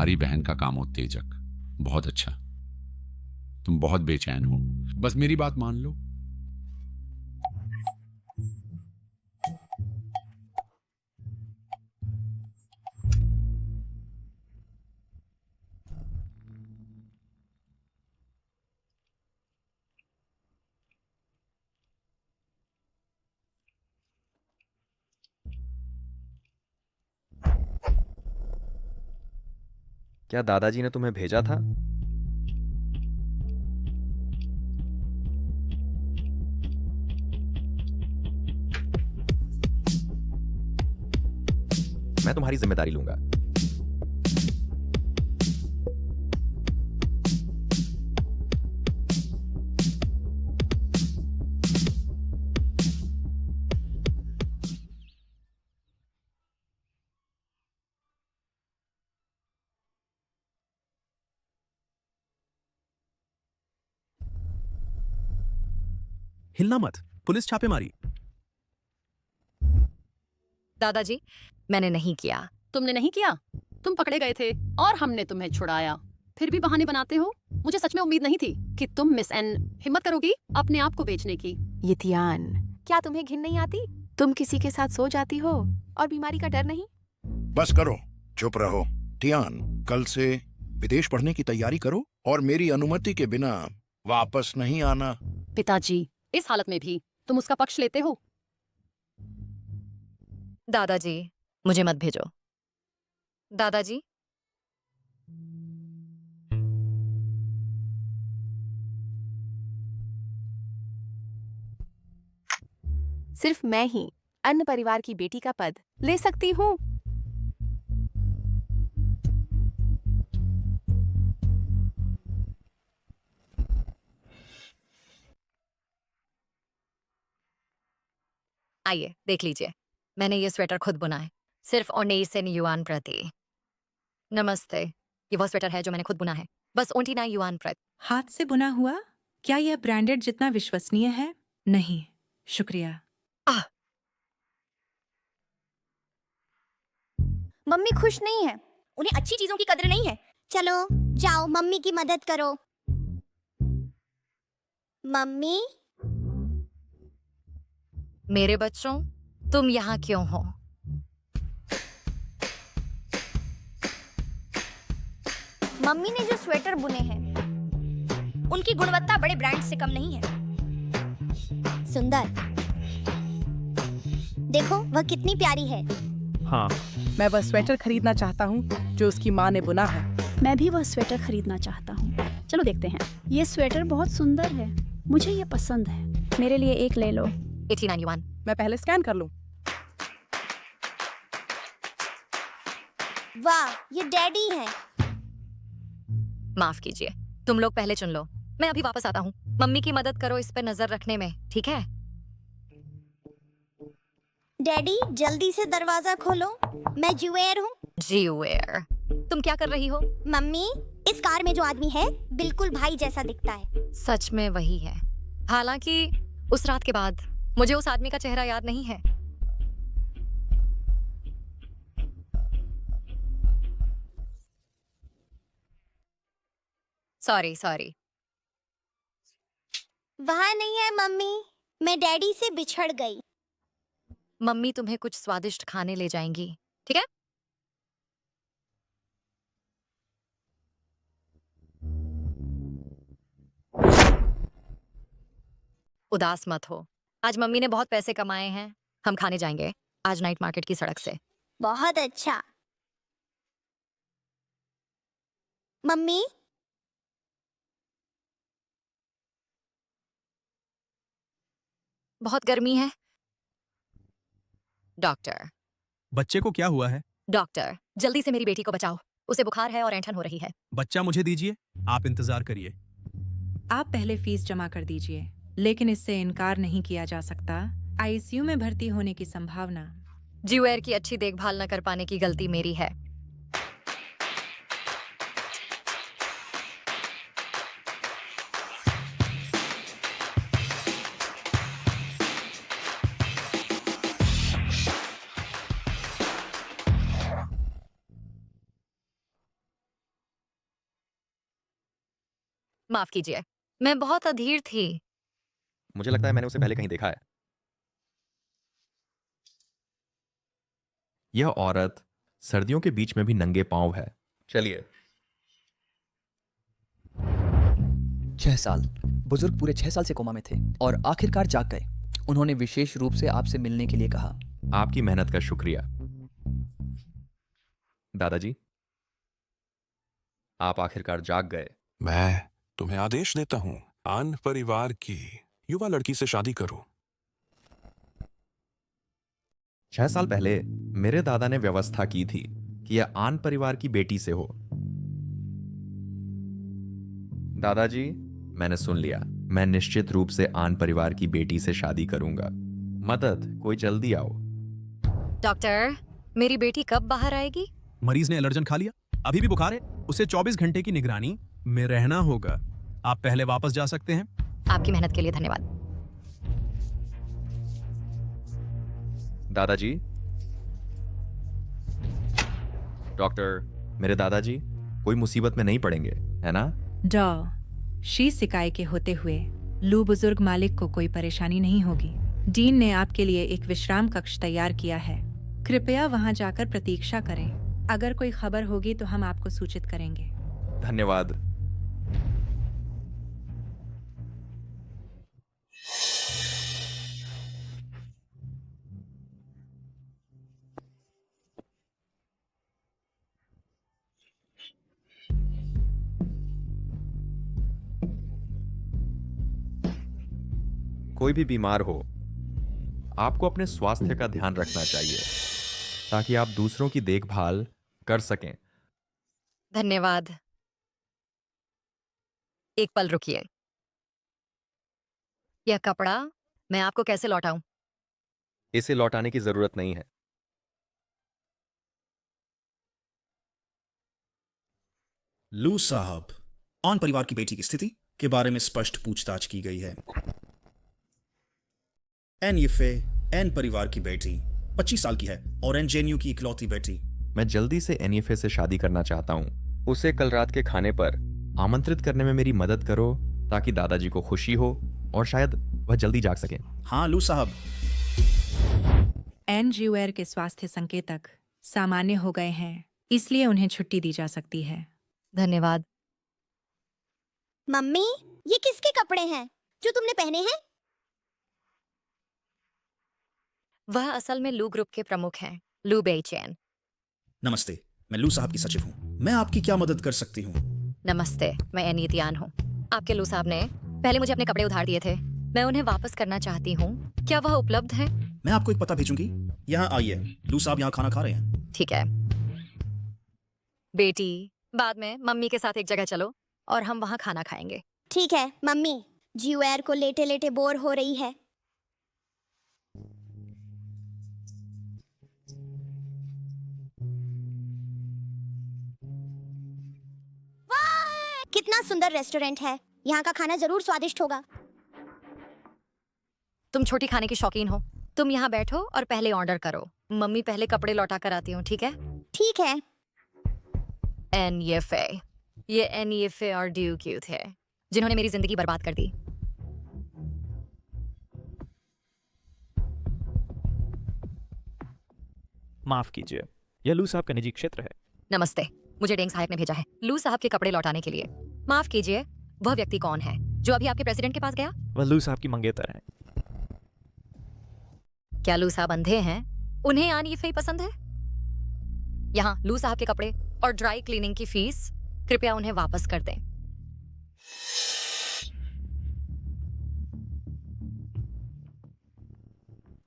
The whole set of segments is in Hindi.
तुम्हारी बहन का काम उत्तेजक। बहुत अच्छा। तुम बहुत बेचैन हो, बस मेरी बात मान लो। क्या दादाजी ने तुम्हें भेजा था? मैं तुम्हारी जिम्मेदारी लूंगा। हिलना मत, पुलिस छापेमारी। दादाजी, मैंने नहीं किया। तुमने नहीं किया? तुम पकड़े गए थे और हमने तुम्हें छुड़ाया, फिर भी बहाने बनाते हो। मुझे सच में उम्मीद नहीं थी कि तुम मिस एन हिम्मत करोगी अपने आप को बेचने की। ये तियान, क्या तुम्हें घिन नहीं आती? तुम किसी के साथ सो जाती हो और बीमारी का डर नहीं? बस करो, चुप रहो। टियान, कल से विदेश पढ़ने की तैयारी करो और मेरी अनुमति के बिना वापस नहीं आना। पिताजी, इस हालत में भी तुम उसका पक्ष लेते हो? दादाजी, मुझे मत भेजो। दादाजी, सिर्फ मैं ही अन्य परिवार की बेटी का पद ले सकती हूँ। आइए देख लीजिए, मैंने ये स्वेटर खुद बुना है, सिर्फ 19 युआन प्रति। नमस्ते, ये वो स्वेटर है जो मैंने खुद बुना है, बस 29 युआन प्रति। हाथ से बुना हुआ? क्या यह ब्रांडेड जितना विश्वसनीय है? नहीं, शुक्रिया। मम्मी खुश नहीं है, उन्हें अच्छी चीजों की कदर नहीं है। चलो जाओ मम्मी की मदद करो। मम्मी, मेरे बच्चों, तुम यहाँ क्यों हो? मम्मी ने जो स्वेटर बुने हैं उनकी गुणवत्ता बड़े ब्रांड से कम नहीं है। सुंदर, देखो वह कितनी प्यारी है। हाँ, मैं वह स्वेटर खरीदना चाहता हूँ जो उसकी माँ ने बुना है। मैं भी वह स्वेटर खरीदना चाहता हूँ। चलो देखते हैं। ये स्वेटर बहुत सुंदर है, मुझे ये पसंद है। मेरे लिए एक ले लो। 89 युआन। मैं पहले स्कैन कर लूँ। वाह, ये डैडी हैं। माफ कीजिए, तुम लोग पहले चुन लो, मैं अभी वापस आता हूँ। मम्मी की मदद करो इस पर नजर रखने में, ठीक है? डैडी जल्दी से दरवाजा खोलो, मैं जुएर हूँ। जीवेयर, तुम क्या कर रही हो? मम्मी, इस कार में जो आदमी है बिल्कुल भाई जैसा दिखता है। सच में वही है। हालांकि उस रात के बाद मुझे उस आदमी का चेहरा याद नहीं है। सॉरी। वहाँ नहीं है मम्मी, मैं डैडी से बिछड़ गई। मम्मी तुम्हें कुछ स्वादिष्ट खाने ले जाएंगी, ठीक है? उदास मत हो, आज मम्मी ने बहुत पैसे कमाए हैं, हम खाने जाएंगे आज नाइट मार्केट की सड़क से। बहुत अच्छा। मम्मी, बहुत गर्मी है। डॉक्टर, बच्चे को क्या हुआ है? डॉक्टर, जल्दी से मेरी बेटी को बचाओ, उसे बुखार है और ऐंठन हो रही है। बच्चा मुझे दीजिए, आप इंतजार करिए। आप पहले फीस जमा कर दीजिए, लेकिन इससे इनकार नहीं किया जा सकता। आईसीयू में भर्ती होने की संभावना। जीवेयर की अच्छी देखभाल न कर पाने की गलती मेरी है। माफ कीजिए, मैं बहुत अधीर थी। मुझे लगता है मैंने उसे पहले कहीं देखा है। यह औरत सर्दियों के बीच में भी नंगे पांव है। चलिए। 6 साल। बुजुर्ग पूरे 6 साल से कोमा में थे और आखिरकार जाग गए। उन्होंने विशेष रूप से आपसे मिलने के लिए कहा। आपकी मेहनत का शुक्रिया। दादाजी, आप आखिरकार जाग गए। मैं तुम्हें आदेश देता हूं, आन परिवार की युवा लड़की से शादी करो। 6 साल पहले मेरे दादा ने व्यवस्था की थी कि यह आन परिवार की बेटी से हो। दादाजी, मैंने सुन लिया। मैं निश्चित रूप से आन परिवार की बेटी से शादी करूंगा। मदद, कोई जल्दी आओ। डॉक्टर, मेरी बेटी कब बाहर आएगी? मरीज ने एलर्जन खा लिया, अभी भी बुखार है, उसे 24 घंटे की निगरानी में रहना होगा। आप पहले वापस जा सकते हैं। आपकी मेहनत के लिए धन्यवाद। दादाजी। डॉक्टर, मेरे दादाजी कोई मुसीबत में नहीं पड़ेंगे, है ना? डॉ शीश इकाई के होते हुए लू बुजुर्ग मालिक को कोई परेशानी नहीं होगी। डीन ने आपके लिए एक विश्राम कक्ष तैयार किया है। कृपया वहां जाकर प्रतीक्षा करें। अगर कोई खबर होगी तो हम आपको सूचित करेंगे। धन्यवाद। कोई भी बीमार हो, आपको अपने स्वास्थ्य का ध्यान रखना चाहिए ताकि आप दूसरों की देखभाल कर सकें। धन्यवाद। एक पल रुकिए। यह कपड़ा मैं आपको कैसे लौटाऊं? इसे लौटाने की जरूरत नहीं है। लू साहब, ऑन परिवार की बेटी की स्थिति के बारे में स्पष्ट पूछताछ की गई है। एन यिफे, एन परिवार की बेटी 25 साल की है और एन जेन्यू की इकलौती बेटी। मैं जल्दी से एनईएफए से शादी करना चाहता हूँ। उसे कल रात के खाने पर आमंत्रित करने में मेरी मदद करो ताकि दादाजी को खुशी हो और शायद वह जल्दी जाग सकें। हाँ लू साहब। एन ज्यूएर के स्वास्थ्य संकेतक सामान्य हो गए हैं, इसलिए उन्हें छुट्टी दी जा सकती है। धन्यवाद। मम्मी, ये किसके कपड़े हैं जो तुमने पहने हैं? वह असल में लू ग्रुप के प्रमुख हैं, लू बेइचेन। नमस्ते, मैं लू साहब की सचिव हूँ। मैं आपकी क्या मदद कर सकती हूँ? नमस्ते, मैं एनी तियान हूँ। आपके लू साहब ने पहले मुझे अपने कपड़े उधार दिए थे, मैं उन्हें वापस करना चाहती हूँ। क्या वह उपलब्ध है? मैं आपको एक पता भेजूंगी, यहाँ आइए। लू साहब यहाँ खाना खा रहे हैं। ठीक है बेटी, बाद में मम्मी के साथ एक जगह चलो और हम वहाँ खाना खाएंगे। ठीक है मम्मी, ज्यूएर को लेटे लेटे बोर हो रही है। कितना सुंदर रेस्टोरेंट है, यहाँ का खाना जरूर स्वादिष्ट होगा। तुम छोटी खाने की शौकीन हो, तुम यहाँ बैठो और पहले ऑर्डर करो। मम्मी पहले कपड़े लौटा कर आती हूँ, ठीक है? ठीक है। एनईएफए, ये एनईएफए और ड्यूक्यू थे जिन्होंने मेरी जिंदगी बर्बाद कर दी। माफ कीजिए, यह लू साहब का निजी क्षेत्र है। नमस्ते, मुझे डेंग सहायक ने भेजा है लू साहब के कपड़े लौटाने के लिए। माफ कीजिए, वह व्यक्ति कौन है जो अभी आपके प्रेसिडेंट के पास गया? वह लू साहब की मंगेतर है। क्या लू साहब अंधे हैं? उन्हें एनईएफए पसंद है? यहाँ लू साहब के कपड़े और ड्राई क्लीनिंग की फीस कृपया उन्हें वापस कर दें।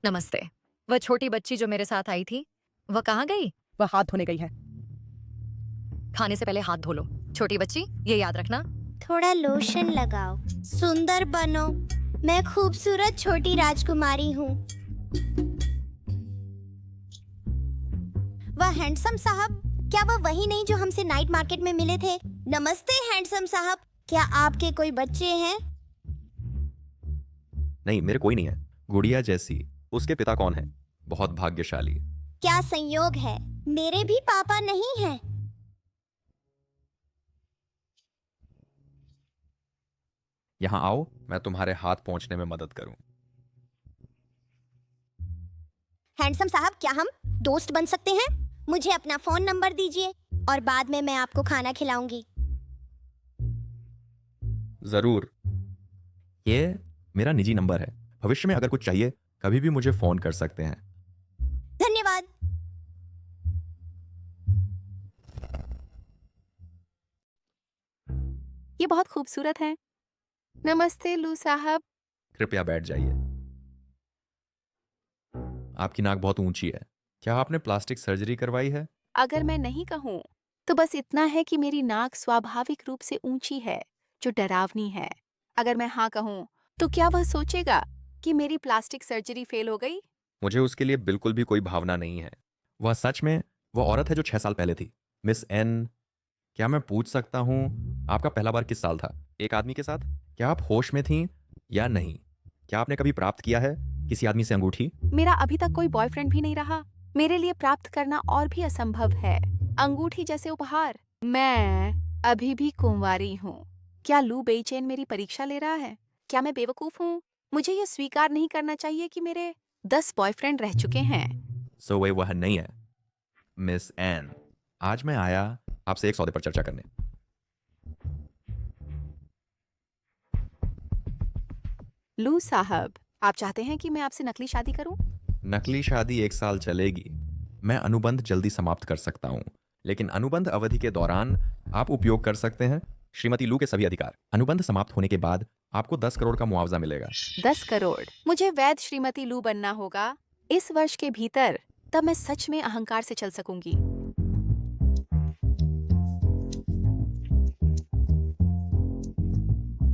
नमस्ते, वह छोटी बच्ची जो मेरे साथ आई थी, वह कहाँ गई? वह हाथ धोने गई है। खाने से पहले हाथ धो लो। छोटी बच्ची, ये याद रखना। थोड़ा लोशन लगाओ, सुंदर बनो। मैं खूबसूरत छोटी राजकुमारी हूँ। वह हैंडसम साहब, क्या वह वही नहीं जो हमसे नाइट मार्केट में मिले थे? नमस्ते हैंडसम साहब, क्या आपके कोई बच्चे हैं? नहीं, मेरे कोई नहीं है। गुड़िया जैसी। उसके पिता कौन है? बहुत भाग्यशाली। क्या संयोग है, मेरे भी पापा नहीं हैं। यहाँ आओ, मैं तुम्हारे हाथ पहुंचने में मदद करूं। हैंडसम साहब, क्या हम दोस्त बन सकते हैं? मुझे अपना फोन नंबर दीजिए और बाद में मैं आपको खाना खिलाऊंगी। जरूर। ये मेरा निजी नंबर है। भविष्य में अगर कुछ चाहिए कभी भी मुझे फोन कर सकते हैं। धन्यवाद। ये बहुत खूबसूरत है। नमस्ते लू साहब। कृपया बैठ जाइए। आपकी नाक बहुत ऊंची है। क्या आपने प्लास्टिक सर्जरी करवाई है? अगर मैं नहीं कहूँ तो बस इतना है कि मेरी नाक स्वाभाविक रूप से ऊंची है, जो डरावनी है। अगर मैं हाँ कहूँ तो क्या वह सोचेगा कि मेरी प्लास्टिक सर्जरी फेल हो गई? मुझे उसके लिए बिल्कुल भी कोई भावना नहीं है। वह सच में वो औरत है जो 6 साल पहले थी। मिस एन, क्या मैं पूछ सकता हूँ आपका पहला बार किस साल था? एक आदमी के साथ? क्या आप होश में थीं या नहीं? क्या आपने कभी प्राप्त किया है किसी आदमी से अंगूठी? मेरा अभी तक कोई बॉयफ्रेंड भी नहीं रहा। मेरे लिए प्राप्त करना और भी असंभव है, अंगूठी जैसे उपहार। मैं अभी भी कुंवारी हूँ। क्या लू बेईचैन मेरी परीक्षा ले रहा है? क्या मैं बेवकूफ हूँ? मुझे यह स्वीकार नहीं करना चाहिए कि मेरे 10 बॉयफ्रेंड रह चुके हैं। सो वह नहीं है। मिस एन, आज मैं आया आपसे एक सौदे पर चर्चा करने। लू साहब, आप चाहते हैं कि मैं आपसे नकली शादी करूं? नकली शादी 1 साल चलेगी। मैं अनुबंध जल्दी समाप्त कर सकता हूँ, लेकिन अनुबंध अवधि के दौरान आप उपयोग कर सकते हैं श्रीमती लू के सभी अधिकार। अनुबंध समाप्त होने के बाद आपको 10 करोड़ का मुआवजा मिलेगा। 10 करोड़? मुझे वैध श्रीमती लू बनना होगा इस वर्ष के भीतर, तब मैं सच में अहंकार से चल सकूंगी।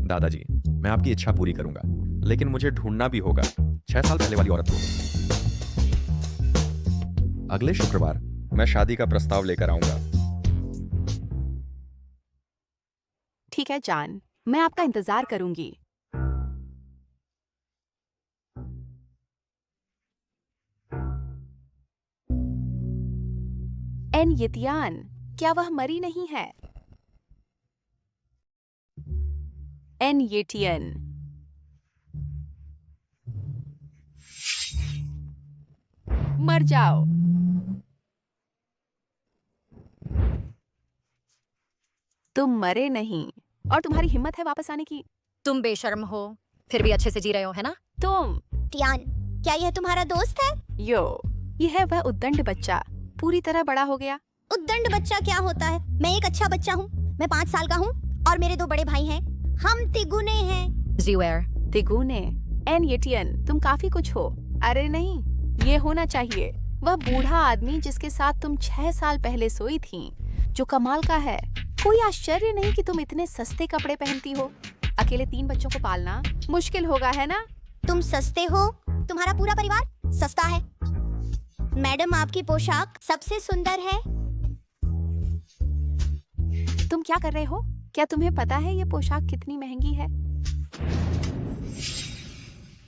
दादाजी, मैं आपकी इच्छा पूरी करूंगा, लेकिन मुझे ढूंढना भी होगा 6 साल पहले वाली औरत को। अगले शुक्रवार मैं शादी का प्रस्ताव लेकर आऊंगा। ठीक है जान, मैं आपका इंतजार करूंगी। एन यितियान, क्या वह मरी नहीं है? एन येटियन, मर जाओ। तुम मरे नहीं और तुम्हारी हिम्मत है वापस आने की। तुम बेशर्म हो, फिर भी अच्छे से जी रहे हो, है ना? तुम टियान, क्या यह तुम्हारा दोस्त है? यह है वह उद्दंड बच्चा, पूरी तरह बड़ा हो गया। उद्दंड बच्चा क्या होता है? मैं एक अच्छा बच्चा हूँ। मैं 5 साल का हूँ और मेरे 2 बड़े भाई हैं। हम तिगुने हैं। तिगुने? एन येटियन, तुम काफी कुछ हो। अरे नहीं, ये होना चाहिए वह बूढ़ा आदमी जिसके साथ तुम 6 साल पहले सोई थी, जो कमाल का है। कोई आश्चर्य नहीं कि तुम इतने सस्ते कपड़े पहनती हो। अकेले 3 बच्चों को पालना मुश्किल होगा, है ना? तुम सस्ते हो, तुम्हारा पूरा परिवार सस्ता है। मैडम, आपकी पोशाक सबसे सुंदर है। तुम क्या कर रहे हो? क्या तुम्हें पता है ये पोशाक कितनी महंगी है?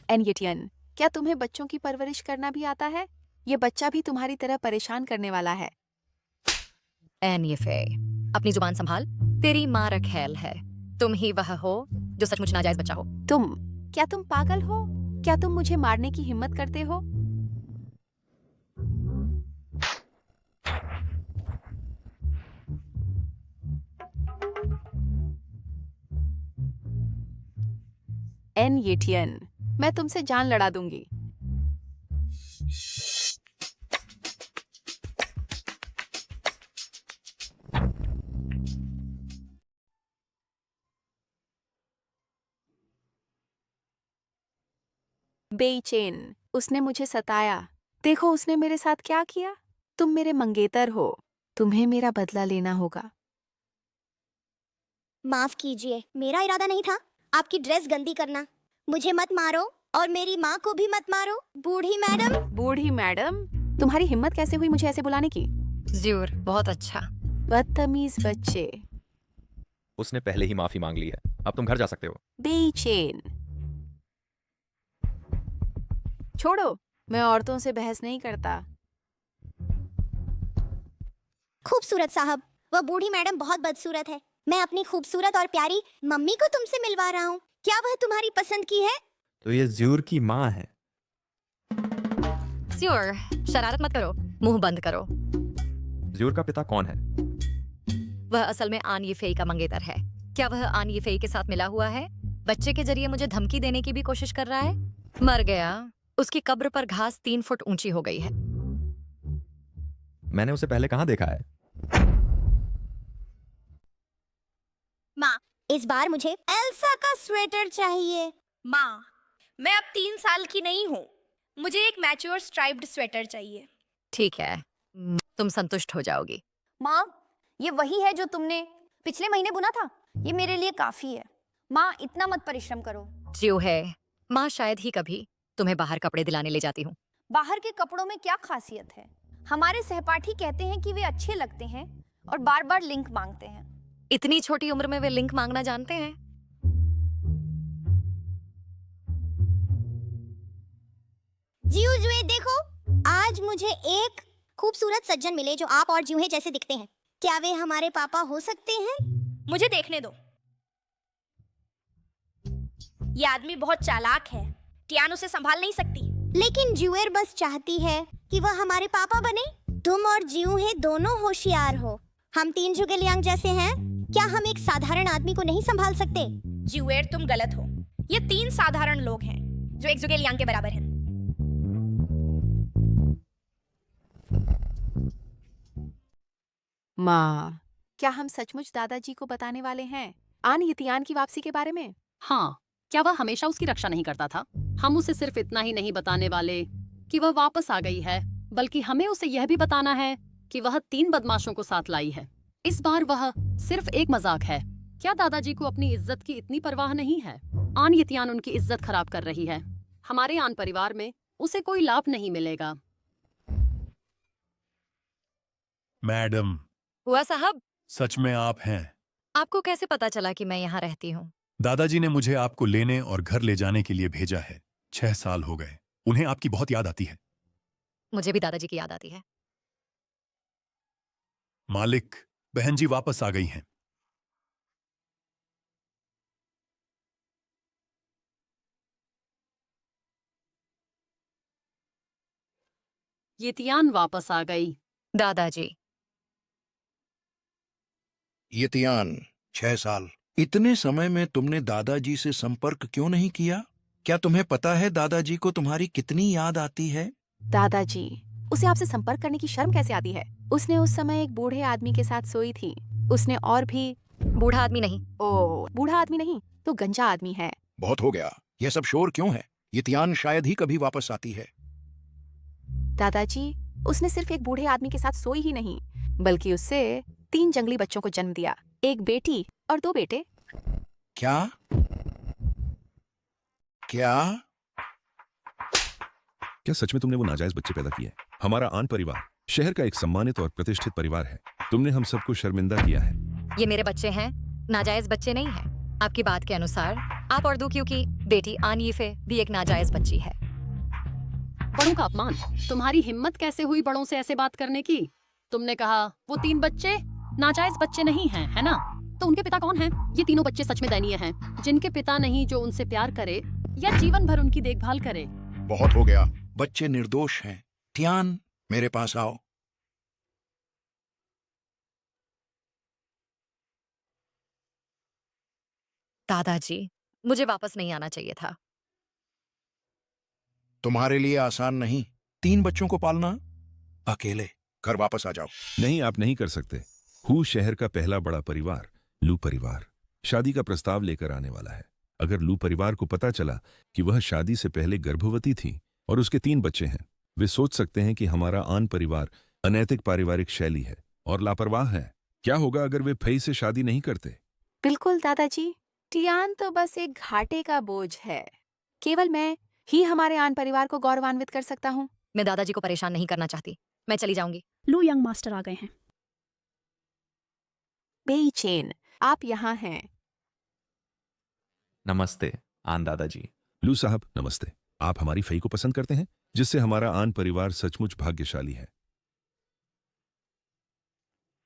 एन येटियन, क्या तुम्हें बच्चों की परवरिश करना भी आता है? ये बच्चा भी तुम्हारी तरह परेशान करने वाला है। एन येफे, अपनी जुबान संभाल। तेरी माँ रखेल है, तुम ही वह हो जो सचमुच नाजायज बच्चा हो। क्या तुम पागल हो? क्या तुम मुझे मारने की हिम्मत करते हो? एन येटियन, मैं तुमसे जान लड़ा दूंगी। बेईचैन, उसने मुझे सताया। देखो उसने मेरे साथ क्या किया। तुम मेरे मंगेतर हो, तुम्हें मेरा बदला लेना होगा। माफ कीजिए, मेरा इरादा नहीं था आपकी ड्रेस गंदी करना। मुझे मत मारो और मेरी माँ को भी मत मारो। बूढ़ी मैडम। बूढ़ी मैडम? तुम्हारी हिम्मत कैसे हुई मुझे ऐसे बुलाने की? ज़रूर, बहुत अच्छा। बदतमीज बच्चे। उसने पहले ही माफी मांग ली है, अब तुम घर जा सकते हो। बेईचैन, छोड़ो, मैं औरतों से बहस नहीं करता। खूबसूरत साहब, वह बूढ़ी मैडम बहुत बदसूरत है। मैं अपनी खूबसूरत और प्यारी मम्मी को तुमसे मिलवा रहा हूँ। क्या वह तुम्हारी पसंद की है? तो ये ज्यूर की माँ है। स्योर, शरारत मत करो, मुंह बंद करो। ज्यूर का पिता कौन है? वह असल में आन यीफेई का मंगेतर है। क्या वह आन यीफेई के साथ मिला हुआ है? बच्चे के जरिए मुझे धमकी देने की भी कोशिश कर रहा है। मर गया। उसकी कब्र पर घास 3 फुट ऊंची हो गई है। मैंने उसे पहले कहाँ देखा है? माँ, इस बार मुझे एल्सा का स्वेटर चाहिए। माँ, मैं अब 3 साल की नहीं हूँ। मुझे एक मैच्योर स्ट्राइप्ड स्वेटर चाहिए। ठीक है, तुम संतुष्ट हो जाओगी। माँ, ये वही है जो तुमने पिछले महीने बुना था। ये मेरे लिए काफी है। माँ, इतना मत परिश्रम करो। ज्यों है, माँ शायद ही कभी तुम्हें बाहर कपड़े दिलाने ले जाती हूँ। बाहर के कपड़ों में क्या खासियत है? हमारे सहपाठी कहते हैं कि वे अच्छे लगते हैं और बार बार लिंक मांगते हैं। इतनी छोटी उम्र में वे लिंक मांगना जानते हैं? जियो जुए देखो, आज मुझे एक खूबसूरत सज्जन मिले जो आप और जूहे जैसे दिखते हैं। क्या वे हमारे पापा हो सकते हैं? मुझे देखने दो। ये आदमी बहुत चालाक है। टियान उसे संभाल नहीं सकती। लेकिन ज्यूएर बस चाहती है कि वह हमारे पापा बने। तुम और जूहे दोनों होशियार हो। हम 3 जुगेलियांग जैसे हैं। क्या हम एक साधारण आदमी को नहीं संभाल सकते? ज्यूएर, तुम गलत हो। ये 3 साधारण लोग हैं जो एक जुगेलियांग के बराबर हैं। माँ, क्या हम सचमुच दादाजी को बताने वाले हैं आन यतियान की वापसी के बारे में? हाँ, क्या वह हमेशा उसकी रक्षा नहीं करता था? हम उसे सिर्फ इतना ही नहीं बताने वाले कि वह वापस आ गई है, बल्कि हमें उसे यह भी बताना है कि वह 3 बदमाशों को साथ लाई है। इस बार वह सिर्फ एक मजाक है। क्या दादाजी को अपनी इज्जत की इतनी परवाह नहीं है? आन यतियान उनकी इज्जत खराब कर रही है। हमारे आन परिवार में उसे कोई लाभ नहीं मिलेगा। मैडम। हुआ साहब? सच में आप हैं? आपको कैसे पता चला कि मैं यहाँ रहती हूँ? दादाजी ने मुझे आपको लेने और घर ले जाने के लिए भेजा है। 6 साल हो गए। उन्हें आपकी बहुत याद आती है। मुझे भी दादाजी की याद आती है। मालिक, बहन जी वापस आ गई हैं। यतियान वापस आ गई। दादाजी। यतियान, 6 साल। इतने समय में तुमने दादाजी से संपर्क क्यों नहीं किया? क्या तुम्हें पता है दादाजी को तुम्हारी कितनी याद आती है? दादाजी, उसे आपसे संपर्क करने की शर्म कैसे आती है? उसने उस समय एक बूढ़े आदमी के साथ सोई थी। उसने और भी। बूढ़ा आदमी नहीं। ओह, बूढ़ा आदमी नहीं तो गंजा आदमी है। बहुत हो गया। यह सब शोर क्यों है? यतियान शायद ही कभी वापस आती है। दादाजी, उसने सिर्फ एक बूढ़े आदमी के साथ सोई ही नहीं, बल्कि उससे 3 जंगली बच्चों को जन्म दिया। एक बेटी और 2 बेटे। क्या? क्या? क्या सच में तुमने वो नाजायज बच्चे पैदा किए? हमारा आन परिवार शहर का एक सम्मानित और प्रतिष्ठित परिवार है। तुमने हम सबको शर्मिंदा किया है। ये मेरे बच्चे हैं, नाजायज बच्चे नहीं हैं। आपकी बात के अनुसार आप और दूकियों की बेटी आन यीफे भी एक नाजायज बच्ची है। बड़ों का अपमान। तुम्हारी हिम्मत कैसे हुई बड़ों से ऐसे बात करने की? तुमने कहा वो 3 बच्चे नाजायज बच्चे नहीं हैं, है ना? तो उनके पिता कौन हैं? ये तीनों बच्चे सच में दयनीय हैं। जिनके पिता नहीं जो उनसे प्यार करे या जीवन भर उनकी देखभाल करे। बहुत हो गया। बच्चे निर्दोष हैं। टियान, मेरे पास आओ। दादाजी, मुझे वापस नहीं आना चाहिए था। तुम्हारे लिए आसान नहीं 3 बच्चों को पालना अकेले। घर वापस आ जाओ। नहीं, आप नहीं कर सकते। हु शहर का पहला बड़ा परिवार, लू परिवार, शादी का प्रस्ताव लेकर आने वाला है। अगर लू परिवार को पता चला कि वह शादी से पहले गर्भवती थी और उसके 3 बच्चे हैं, वे सोच सकते हैं कि हमारा आन परिवार अनैतिक पारिवारिक शैली है और लापरवाह है। क्या होगा अगर वे फई से शादी नहीं करते? बिल्कुल दादाजी, टियान तो बस एक घाटे का बोझ है। केवल मैं ही हमारे आन परिवार को गौरवान्वित कर सकता हूँ। मैं दादाजी को परेशान नहीं करना चाहती। मैं चली जाऊंगी। लू यंग मास्टर आ गए हैं। बेई चेन, आप यहाँ हैं। नमस्ते आन दादाजी। लू साहब, नमस्ते। आप हमारी फई को पसंद करते हैं, जिससे हमारा आन परिवार सचमुच भाग्यशाली है।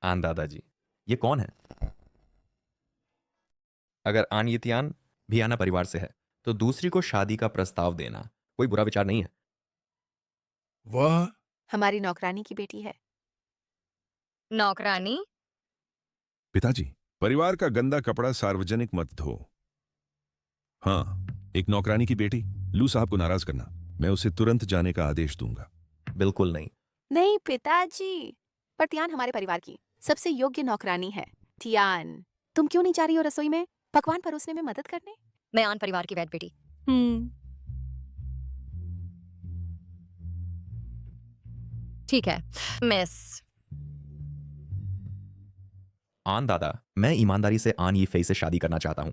आन दादाजी, ये कौन है? अगर आन यतियान भियाना परिवार से है, तो दूसरी को शादी का प्रस्ताव देना कोई बुरा विचार नहीं है। वह हमारी नौकरानी की बेटी है। नौकरानी? पिताजी, परिवार का गंदा कपड़ा सार्वजनिक मत धो। हाँ, एक नौकरानी की बेटी, लू साहब को नाराज करना, मैं उसे तुरंत जाने का आदेश दूंगा। बिल्कुल नहीं। नहीं पिताजी, पर तियान हमारे परिवार की सबसे योग्य नौकरानी है। तियान, तुम क्यों नहीं जा रही हो रसोई में पकवान परोसने में मदद करने? मैं आन परिवार की वैद बेटी। ठीक है मिस। आन दादा, मैं ईमानदारी से आन यीफेई से शादी करना चाहता हूं।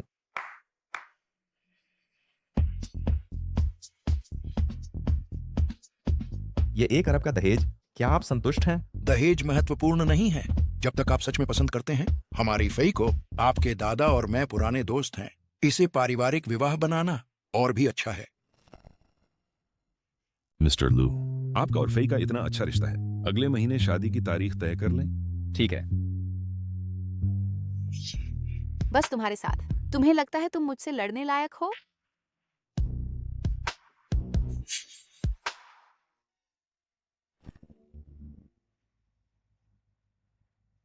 ये 1 अरब का दहेज, क्या आप संतुष्ट हैं? दहेज महत्वपूर्ण नहीं है जब तक आप सच में पसंद करते हैं। हमारी फई को आपके दादा और मैं पुराने दोस्त हैं। इसे पारिवारिक विवाह बनाना और भी अच्छा है। मिस्टर लू, आपका और फई का इतना अच्छा रिश्ता है, अगले महीने शादी की तारीख तय कर लें। ठीक है। बस तुम्हारे साथ। तुम्हें लगता है तुम मुझसे लड़ने लायक हो?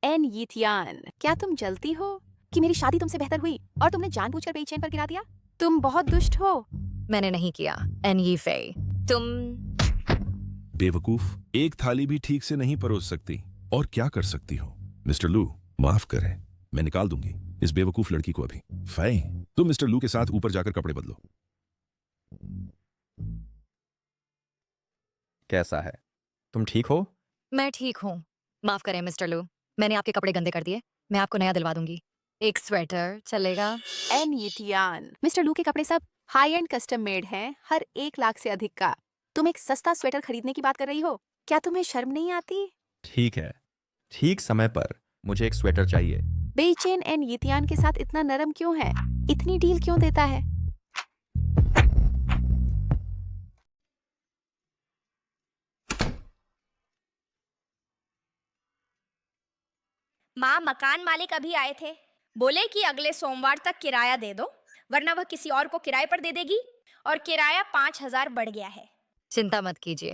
एन यीथियान, क्या तुम जलती हो कि मेरी शादी तुमसे बेहतर हुई और तुमने जानबूझकर बेचैन पर गिरा दिया? तुम बहुत दुष्ट हो। मैंने नहीं किया। एन यीफेई, तुम बेवकूफ, एक थाली भी ठीक से नहीं परोस सकती और क्या कर सकती हो? मिस्टर लू, माफ करें, मैं निकाल दूंगी इस बेवकूफ लड़की को अभी। फई, तुम मिस्टर लू के साथ ऊपर जाकर कपड़े बदलो। कैसा है? तुम ठीक हो? मैं ठीक हूँ। माफ करें मिस्टर लू, मैंने आपके कपड़े गंदे कर दिए। मैं आपको नया दिलवा दूंगी। एक स्वेटर चलेगा? एन यीथियान, मिस्टर लू के कपड़े सब हाई एंड कस्टम मेड हैं, हर 1 लाख से अधिक का। तुम एक सस्ता स्वेटर खरीदने की बात कर रही हो? क्या तुम्हें शर्म नहीं आती? ठीक है, ठीक समय पर मुझे एक स्वेटर चाहिए। बेचैन एन यीथियान के साथ इतना नरम क्यों है? इतनी डील क्यों देता है? माँ, मकान मालिक अभी आए थे। बोले कि अगले सोमवार तक किराया दे दो, वरना वह किसी और को किराए पर दे देगी, और किराया 5,000 बढ़ गया है। चिंता मत कीजिए,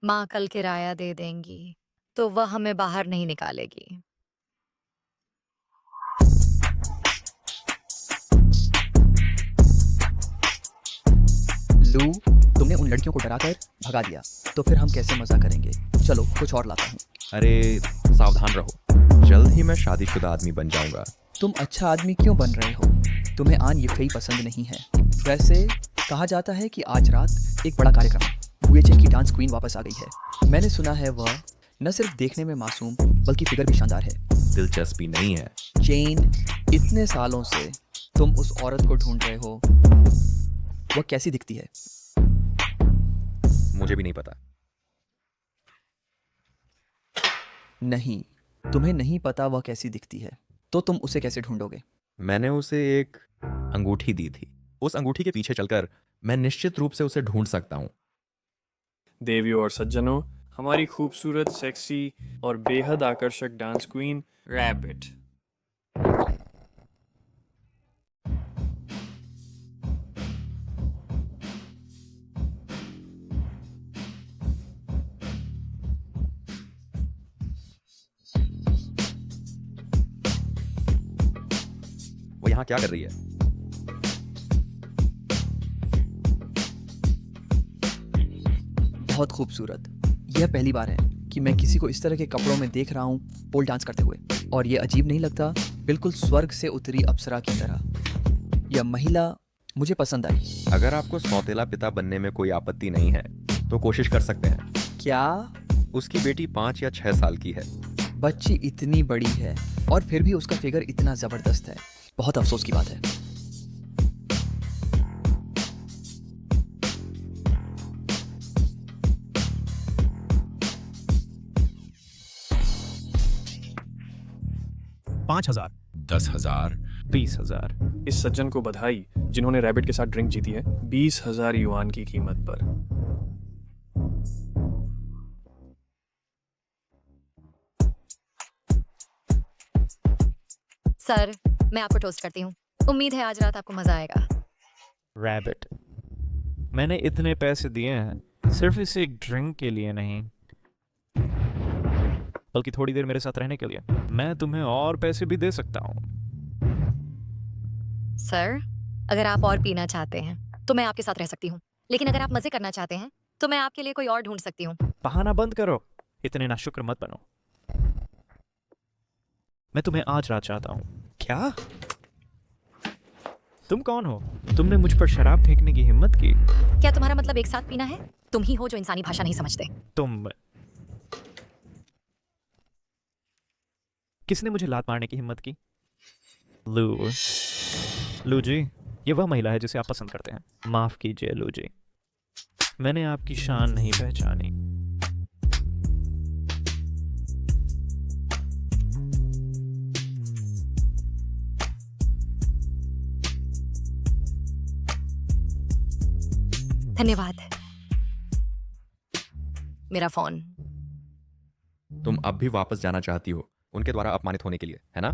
माँ कल किराया दे देंगी तो वह हमें बाहर नहीं निकालेगी। लू, तुमने उन लड़कियों को डराकर भगा दिया, तो फिर हम कैसे मजा करेंगे? चलो कुछ और लाता हूँ। अरे सावधान रहो, जल्द ही मैं शादीशुदा आदमी बन जाऊंगा। तुम अच्छा आदमी क्यों बन रहे हो? तुम्हें आन यीफेई पसंद नहीं है। वैसे कहा जाता है कि आज रात एक बड़ा कार्यक्रम, वुएचे की डांस क्वीन वापस आ गई है। मैंने सुना है वह न सिर्फ देखने में मासूम बल्कि फिगर भी शानदार है। दिलचस्पी नहीं है। जेन, इतने सालों से तुम उस औरत को ढूंढ रहे हो, वह कैसी दिखती है? मुझे भी नहीं पता। नहीं, तुम्हें नहीं पता वह कैसी दिखती है, तो तुम उसे कैसे ढूंढोगे? मैंने उसे एक अंगूठी दी थी। उस अंगूठी के पीछे चलकर मैं निश्चित रूप से उसे ढूंढ सकता हूँ। देवियों और सज्जनों, हमारी खूबसूरत, सेक्सी और बेहद आकर्षक डांस क्वीन रैबिट। वो यहाँ क्या कर रही है? बहुत खूबसूरत। यह पहली बार है कि मैं किसी को इस तरह के कपड़ों में देख रहा हूँ पोल डांस करते हुए, और यह अजीब नहीं लगता? बिल्कुल स्वर्ग से उतरी अप्सरा की तरह। यह महिला मुझे पसंद आई। अगर आपको सौतेला पिता बनने में कोई आपत्ति नहीं है तो कोशिश कर सकते हैं। क्या? उसकी बेटी 5 या 6 साल की है। बच्ची इतनी बड़ी है और फिर भी उसका फिगर इतना जबरदस्त है। बहुत अफसोस की बात है। $5,000, 10,000, 20,000। इस सज्जन को बधाई जिन्होंने रैबिट के साथ ड्रिंक जीती है 20,000 युआन की कीमत पर। सर, मैं आपको टोस्ट करती हूँ। उम्मीद है आज रात आपको मजा आएगा। रैबिट, मैंने इतने पैसे दिए हैं सिर्फ इस एक ड्रिंक के लिए नहीं, बल्कि थोड़ी देर मेरे साथ रहने के लिए। मैं तुम्हें और पैसे भी दे सकता हूँ। सर, अगर आप और पीना चाहते हैं तो मैं आपके साथ रह सकती हूँ, लेकिन अगर आप मजे करना चाहते हैं तो मैं आपके लिए कोई और ढूंढ सकती हूँ। बहाना बंद करो, इतने नाशुक्र मत बनो। मैं तुम्हें आज रात चाहता हूँ। क्या? तुम कौन हो? तुमने मुझ पर शराब फेंकने की हिम्मत की? क्या तुम्हारा मतलब एक साथ पीना है? तुम ही हो जो इंसानी भाषा नहीं समझते। तुम किसने मुझे लात मारने की हिम्मत की? लू जी, ये वह महिला है जिसे आप पसंद करते हैं। माफ कीजिए लू जी, मैंने आपकी शान नहीं पहचानी। धन्यवाद। मेरा फोन। तुम अब भी वापस जाना चाहती हो उनके द्वारा अपमानित होने के लिए, है ना?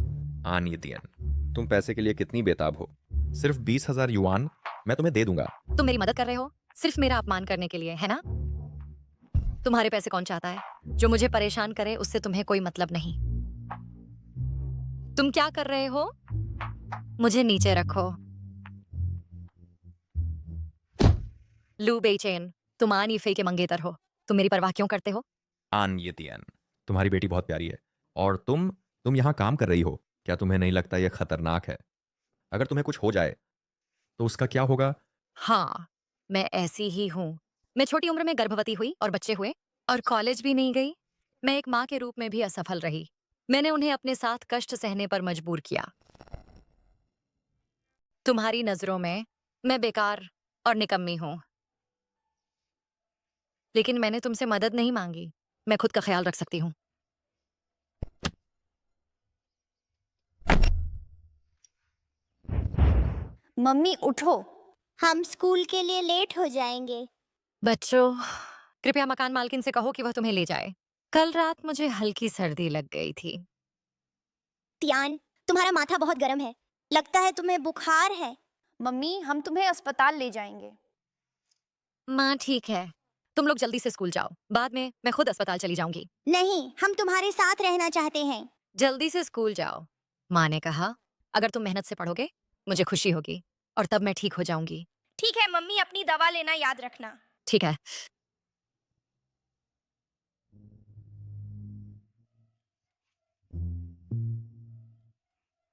आन येतियन, तुम पैसे के लिए कितनी बेताब हो। सिर्फ 20,000 युआन मैं तुम्हें दे दूंगा। तुम मेरी मदद कर रहे हो सिर्फ मेरा अपमान करने के लिए, है ना? तुम्हारे पैसे कौन चाहता है? जो मुझे परेशान करे उससे तुम्हें कोई मतलब नहीं। तुम क्या कर रहे हो? मुझे नीचे रखो। लू बेचैन, तुम आन यीफेई के मंगेतर हो। तुम मेरी परवाह क्यों करते हो? आन येतियन, तुम्हारी बेटी बहुत प्यारी है और तुम यहाँ काम कर रही हो। क्या तुम्हें नहीं लगता यह खतरनाक है? अगर तुम्हें कुछ हो जाए तो उसका क्या होगा? हाँ, मैं ऐसी ही हूँ। मैं छोटी उम्र में गर्भवती हुई और बच्चे हुए और कॉलेज भी नहीं गई। मैं एक माँ के रूप में भी असफल रही। मैंने उन्हें अपने साथ कष्ट सहने पर मजबूर किया। तुम्हारी नजरों में मैं बेकार और निकम्मी हूँ, लेकिन मैंने तुमसे मदद नहीं मांगी। मैं खुद का ख्याल रख सकती हूँ। मम्मी उठो, हम स्कूल के लिए लेट हो जाएंगे। बच्चों, कृपया मकान मालकिन से कहो कि वह तुम्हें ले जाए। कल रात मुझे हल्की सर्दी लग गई थी। तियान, तुम्हारा माथा बहुत गर्म है। लगता है तुम्हें बुखार है। मम्मी, हम तुम्हें अस्पताल ले जाएंगे। माँ ठीक है, तुम लोग जल्दी से स्कूल जाओ। बाद में मैं खुद अस्पताल चली जाऊंगी। नहीं, हम तुम्हारे साथ रहना चाहते हैं। जल्दी से स्कूल जाओ। माँ ने कहा अगर तुम मेहनत से पढ़ोगे मुझे खुशी होगी और तब मैं ठीक हो जाऊंगी। ठीक है मम्मी, अपनी दवा लेना याद रखना। ठीक है।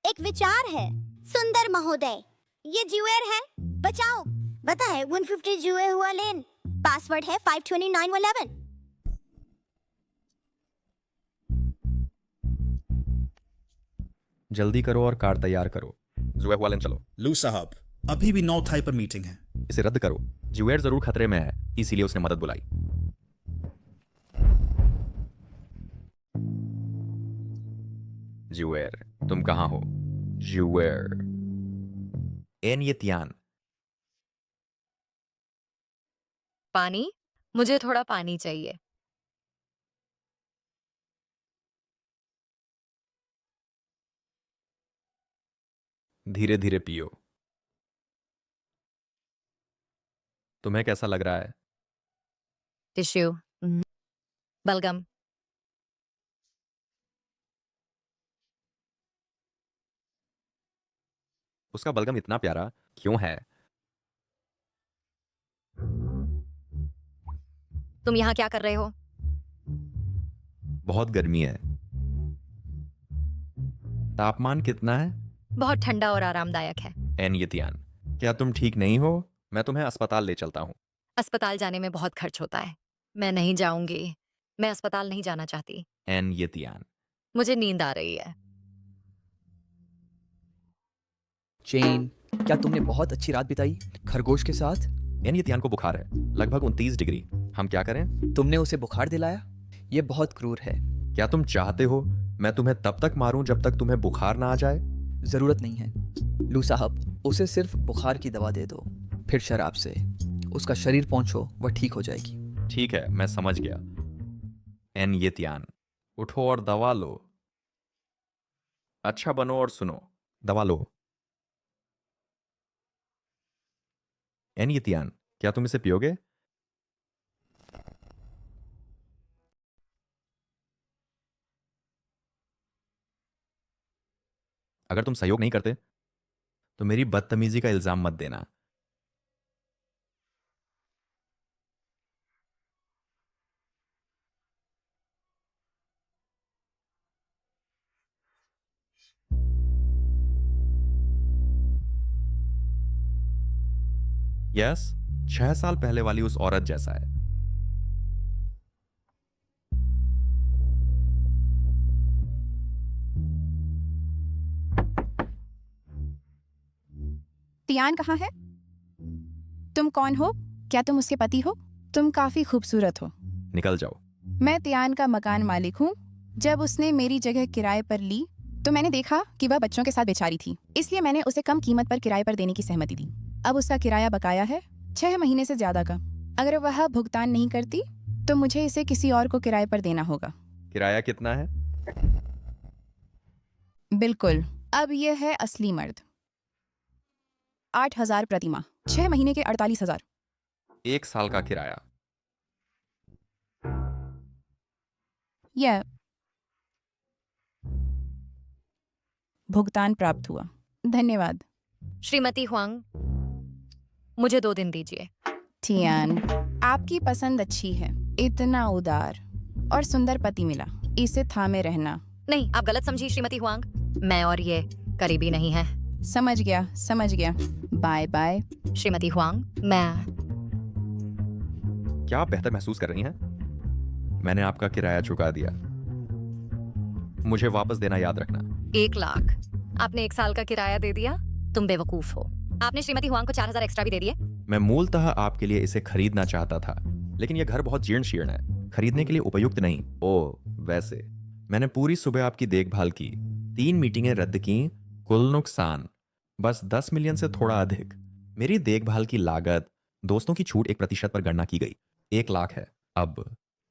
एक विचार है सुंदर महोदय, ये ज्यूएर है। बचाओ। पता है 150 जुए हुआ लेन। पासवर्ड है 52911। जल्दी करो और कार तैयार करो। जुए वाले चलो। लू साहब, अभी भी 9 थाई पर मीटिंग है। इसे रद्द करो। जुएर जरूर खतरे में है, इसीलिए उसने मदद बुलाई। जुएर, तुम कहाँ हो? जुएर। एन ये तियान। पानी? मुझे थोड़ा पानी चाहिए। धीरे धीरे पियो। तुम्हें कैसा लग रहा है? टिश्यू। बलगम। उसका बलगम इतना प्यारा क्यों है? तुम यहाँ क्या कर रहे हो? बहुत गर्मी है। तापमान कितना है? बहुत ठंडा और आरामदायक है। एन ये तियान, क्या तुम ठीक नहीं हो? मैं तुम्हें अस्पताल ले चलता हूँ। अस्पताल जाने में बहुत खर्च होता है। मैं नहीं जाऊंगी। मैं अस्पताल नहीं जाना चाहती। एन ये तियान। मुझे नींद आ रही है। चेन, क्या तुमने बहुत अच्छी रात बिताई खरगोश के साथ? एन ये तियान को बुखार है, लगभग 29 डिग्री। हम क्या करें? तुमने उसे बुखार दिलाया? ये बहुत क्रूर है। क्या तुम चाहते हो मैं तुम्हें तब तक मारूं जब तक तुम्हें बुखार ना आ जाए? जरूरत नहीं है लू साहब, उसे सिर्फ बुखार की दवा दे दो, फिर शराब से उसका शरीर पहुंचो, वह ठीक हो जाएगी। ठीक है, मैं समझ गया। एन ये तियान, उठो और दवा लो। अच्छा बनो और सुनो। दवा लो। एन यतियान, क्या तुम इसे पियोगे? अगर तुम सहयोग नहीं करते तो मेरी बदतमीजी का इल्जाम मत देना। यस, 6 साल पहले वाली उस औरत जैसा है। तियान कहाँ है? तुम कौन हो? क्या तुम उसके पति हो? तुम काफी खूबसूरत हो। निकल जाओ। मैं तियान का मकान मालिक हूँ। जब उसने मेरी जगह किराए पर ली तो मैंने देखा कि वह बच्चों के साथ बेचारी थी, इसलिए मैंने उसे कम कीमत पर किराए पर देने की सहमति दी। अब उसका किराया बकाया है 6 महीने से ज्यादा का। अगर वह भुगतान नहीं करती तो मुझे इसे किसी और को किराए पर देना होगा। किराया कितना है? बिल्कुल, अब यह है असली मर्द। 8,000 प्रति माह, 6 महीने के 48,000। 1 साल का किराया। यह भुगतान प्राप्त हुआ। धन्यवाद। श्रीमती हुआंग, मुझे 2 दिन दीजिए। टियान, आपकी पसंद अच्छी है। इतना उदार और सुंदर पति मिला, इसे थामे रहना। नहीं, आप गलत समझी श्रीमती हुआंग। मैं और ये करीबी नहीं है। समझ गया, समझ गया। Bye bye. श्रीमती हुआंग, मैं... क्या आप बेहतर महसूस कर रही हैं? मैंने आपका किराया चुका दिया, मुझे वापस देना याद रखना। 1 लाख। आपने 1 साल का किराया दे दिया? तुम बेवकूफ हो। आपने श्रीमती हुआंग को 4,000 एक्स्ट्रा भी दे दिए। मैं मूलतः आपके लिए इसे खरीदना चाहता था, लेकिन यह घर बहुत जीर्ण शीर्ण है, खरीदने के लिए उपयुक्त नहीं। ओह, वैसे मैंने पूरी सुबह आपकी देखभाल की, 3 मीटिंगें रद्द की, कुल नुकसान बस 10 मिलियन से थोड़ा अधिक। मेरी देखभाल की लागत, दोस्तों की छूट 1% पर गणना की गई, 1 लाख है। अब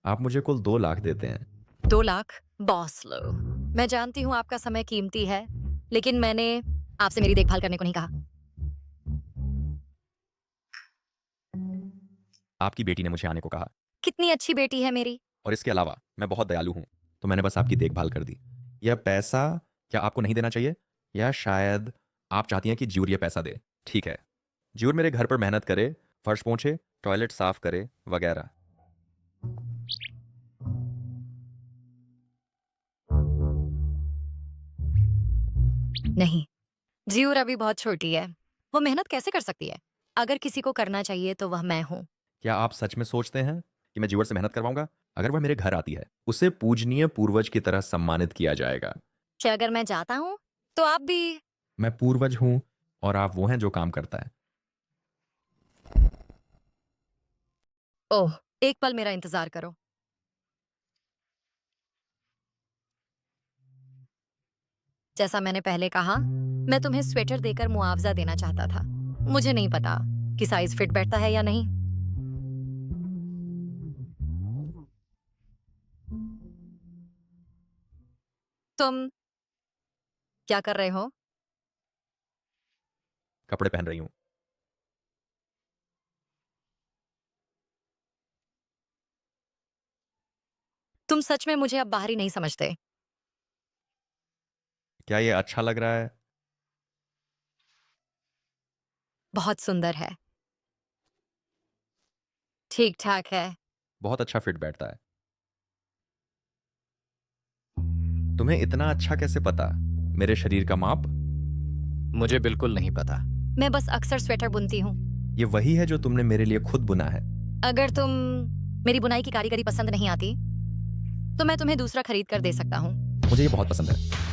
आप मुझे कुल 2 लाख देते हैं। 2 लाख? बॉस लो, मैं जानती हूँ आपका समय कीमती है, लेकिन मैंने आपसे मेरी देखभाल करने को नहीं कहा। आपकी बेटी ने मुझे आने को कहा। कितनी अच्छी बेटी है मेरी। और इसके अलावा मैं बहुत दयालु हूं, तो मैंने बस आपकी देखभाल कर दी। यह पैसा क्या आपको नहीं देना चाहिए? या शायद आप चाहती हैं कि ज्यूर यह पैसा दे? ठीक है, ज्यूर मेरे घर पर मेहनत करे, फर्श पोंछे, टॉयलेट साफ करे वगैरह। नहीं, ज्यूर अभी बहुत छोटी है, वो मेहनत कैसे कर सकती है? अगर किसी को करना चाहिए तो वह मैं हूँ। क्या आप सच में सोचते हैं कि मैं ज्यूर से मेहनत करवाऊंगा? अगर वह मेरे घर आती है, उसे पूजनीय पूर्वज की तरह सम्मानित किया जाएगा। क्या अगर मैं जाता हूँ तो आप भी? मैं पूर्वज हूं और आप वो हैं जो काम करता है। ओह, एक पल मेरा इंतजार करो। जैसा मैंने पहले कहा, मैं तुम्हें स्वेटर देकर मुआवजा देना चाहता था। मुझे नहीं पता कि साइज फिट बैठता है या नहीं। तुम क्या कर रहे हो? कपड़े पहन रही हूं। तुम सच में मुझे अब बाहरी नहीं समझते। क्या ये अच्छा लग रहा है? बहुत सुंदर है। ठीक ठाक है। बहुत अच्छा फिट बैठता है। तुम्हें इतना अच्छा कैसे पता मेरे शरीर का माप? मुझे बिल्कुल नहीं पता। मैं बस अक्सर स्वेटर बुनती हूँ। ये वही है जो तुमने मेरे लिए खुद बुना है। अगर तुम मेरी बुनाई की कारीगरी पसंद नहीं आती तो मैं तुम्हें दूसरा खरीद कर दे सकता हूँ। मुझे ये बहुत पसंद है।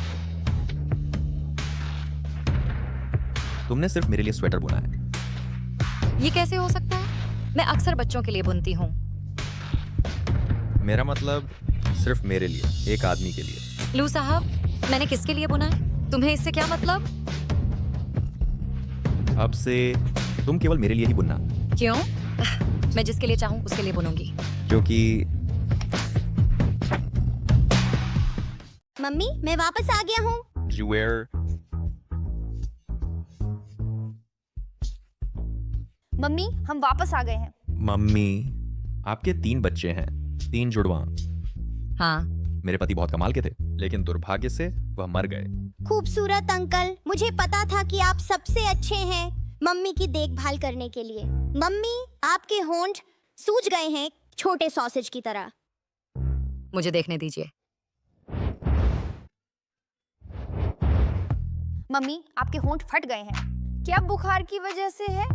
तुमने सिर्फ मेरे लिए स्वेटर बुना है। ये कैसे हो सकता है? मैं अक्सर बच्चों के लिए बुनती हूँ। मेरा मतलब सिर्फ मेरे लिए, एक आदमी के लिए। लू साहब, मैंने किसके लिए बुना है? तुम्हें इससे क्या मतलब? अब से तुम केवल मेरे लिए ही बुनना। क्यों? मैं जिसके लिए चाहूँ उसके लिए बुनूंगी। क्योंकि मम्मी, मैं वापस आ गया हूँ। मम्मी हम वापस आ गए हैं। मम्मी, आपके 3 बच्चे हैं, 3 जुड़वा। हाँ। मेरे पति बहुत कमाल के थे, लेकिन दुर्भाग्य से वह मर गए। खूबसूरत अंकल, मुझे पता था कि आप सबसे अच्छे हैं मम्मी की देखभाल करने के लिए। मम्मी, आपके होंठ सूज गए हैं छोटे सॉसेज की तरह। मुझे देखने दीजिए। मम्मी, आपके होंठ फट गए हैं। क्या बुखार की वजह से है?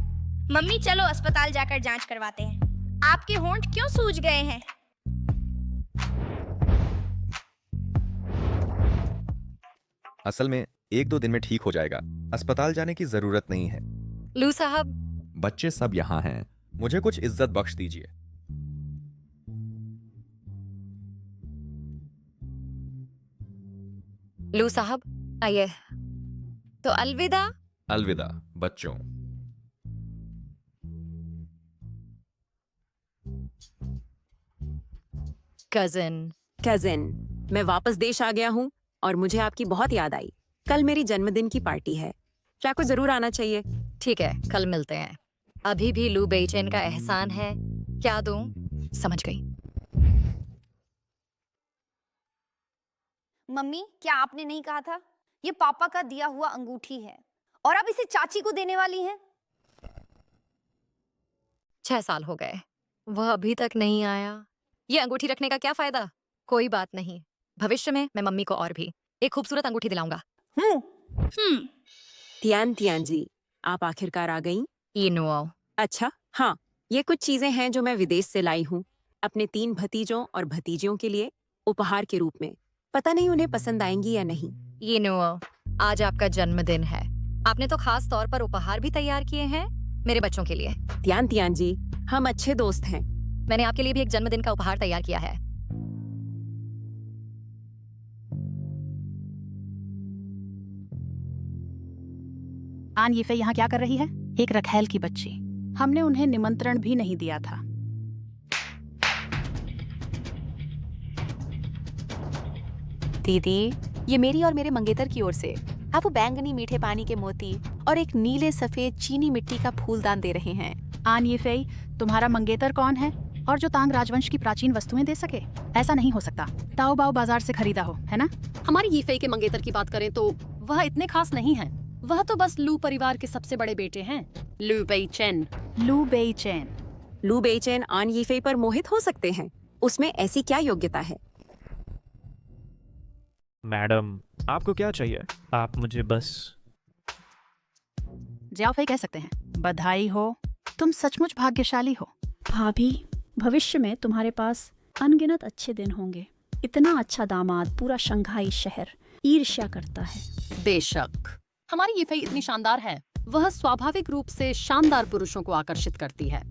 मम्मी चलो अस्पताल जाकर जांच करवाते हैं। आपके होंठ क्यों सूज गए हैं? असल में 1-2 दिन में ठीक हो जाएगा, अस्पताल जाने की जरूरत नहीं है। लू साहब, बच्चे सब यहाँ हैं, मुझे कुछ इज्जत बख्श दीजिए। लू साहब आइए। तो अलविदा। अलविदा बच्चों। कजिन, मैं वापस देश आ गया हूँ और मुझे आपकी बहुत याद आई। कल मेरी जन्मदिन की पार्टी है, आपको जरूर आना चाहिए। ठीक है, कल मिलते हैं। अभी भी लू बेचैन का एहसान है। क्या दूं? समझ गई। मम्मी, क्या आपने नहीं कहा था ये पापा का दिया हुआ अंगूठी है और आप इसे चाची को देने वाली हैं? 6 साल हो गए, वह अभी तक नहीं आया। ये अंगूठी रखने का क्या फायदा? कोई बात नहीं, भविष्य में मैं मम्मी को और भी एक खूबसूरत अंगूठी दिलाऊंगा। तियान जी, आप आखिरकार आ गईं? अच्छा, हाँ, ये कुछ चीजें हैं जो मैं विदेश से लाई हूँ अपने 3 भतीजों और भतीजियों के लिए उपहार के रूप में। पता नहीं उन्हें पसंद आएंगी या नहीं। आज आपका जन्मदिन है, आपने तो खास तौर पर उपहार भी तैयार किए हैं मेरे बच्चों के लिए। तियान जी, हम अच्छे दोस्त हैं। मैंने आपके लिए भी एक जन्मदिन का उपहार तैयार किया है। आन ये यहाँ क्या कर रही है? एक रखैल की बच्ची। हमने उन्हें निमंत्रण भी नहीं दिया था। दीदी, ये मेरी और मेरे मंगेतर की ओर से आपको बैंगनी मीठे पानी के मोती और एक नीले सफेद चीनी मिट्टी का फूलदान दे रहे हैं। आन ये फेई, तुम्हारा मंगेतर कौन है और जो तांग राजवंश की प्राचीन वस्तुएं दे सके? ऐसा नहीं हो सकता। ताओ बाओ बाजार से खरीदा हो, है ना? हमारी ये फेई के मंगेतर की बात करें तो वह इतने खास नहीं है। वह तो बस लू परिवार के सबसे बड़े बेटे हैं, लू बेइचेन। लू बेइचेन आन यीफे पर मोहित हो सकते हैं, उसमें ऐसी क्या योग्यता है? मैडम, आपको क्या चाहिए? आप मुझे बस जियाओ फेई कह सकते हैं। बधाई हो, तुम सचमुच भाग्यशाली हो। भाभी, भविष्य में तुम्हारे पास अनगिनत अच्छे दिन होंगे। इतना अच्छा दामाद पूरा शंघाई शहर ईर्ष्या करता है। बेशक, हमारी ये फेई इतनी शानदार है, वह स्वाभाविक रूप से शानदार पुरुषों को आकर्षित करती है।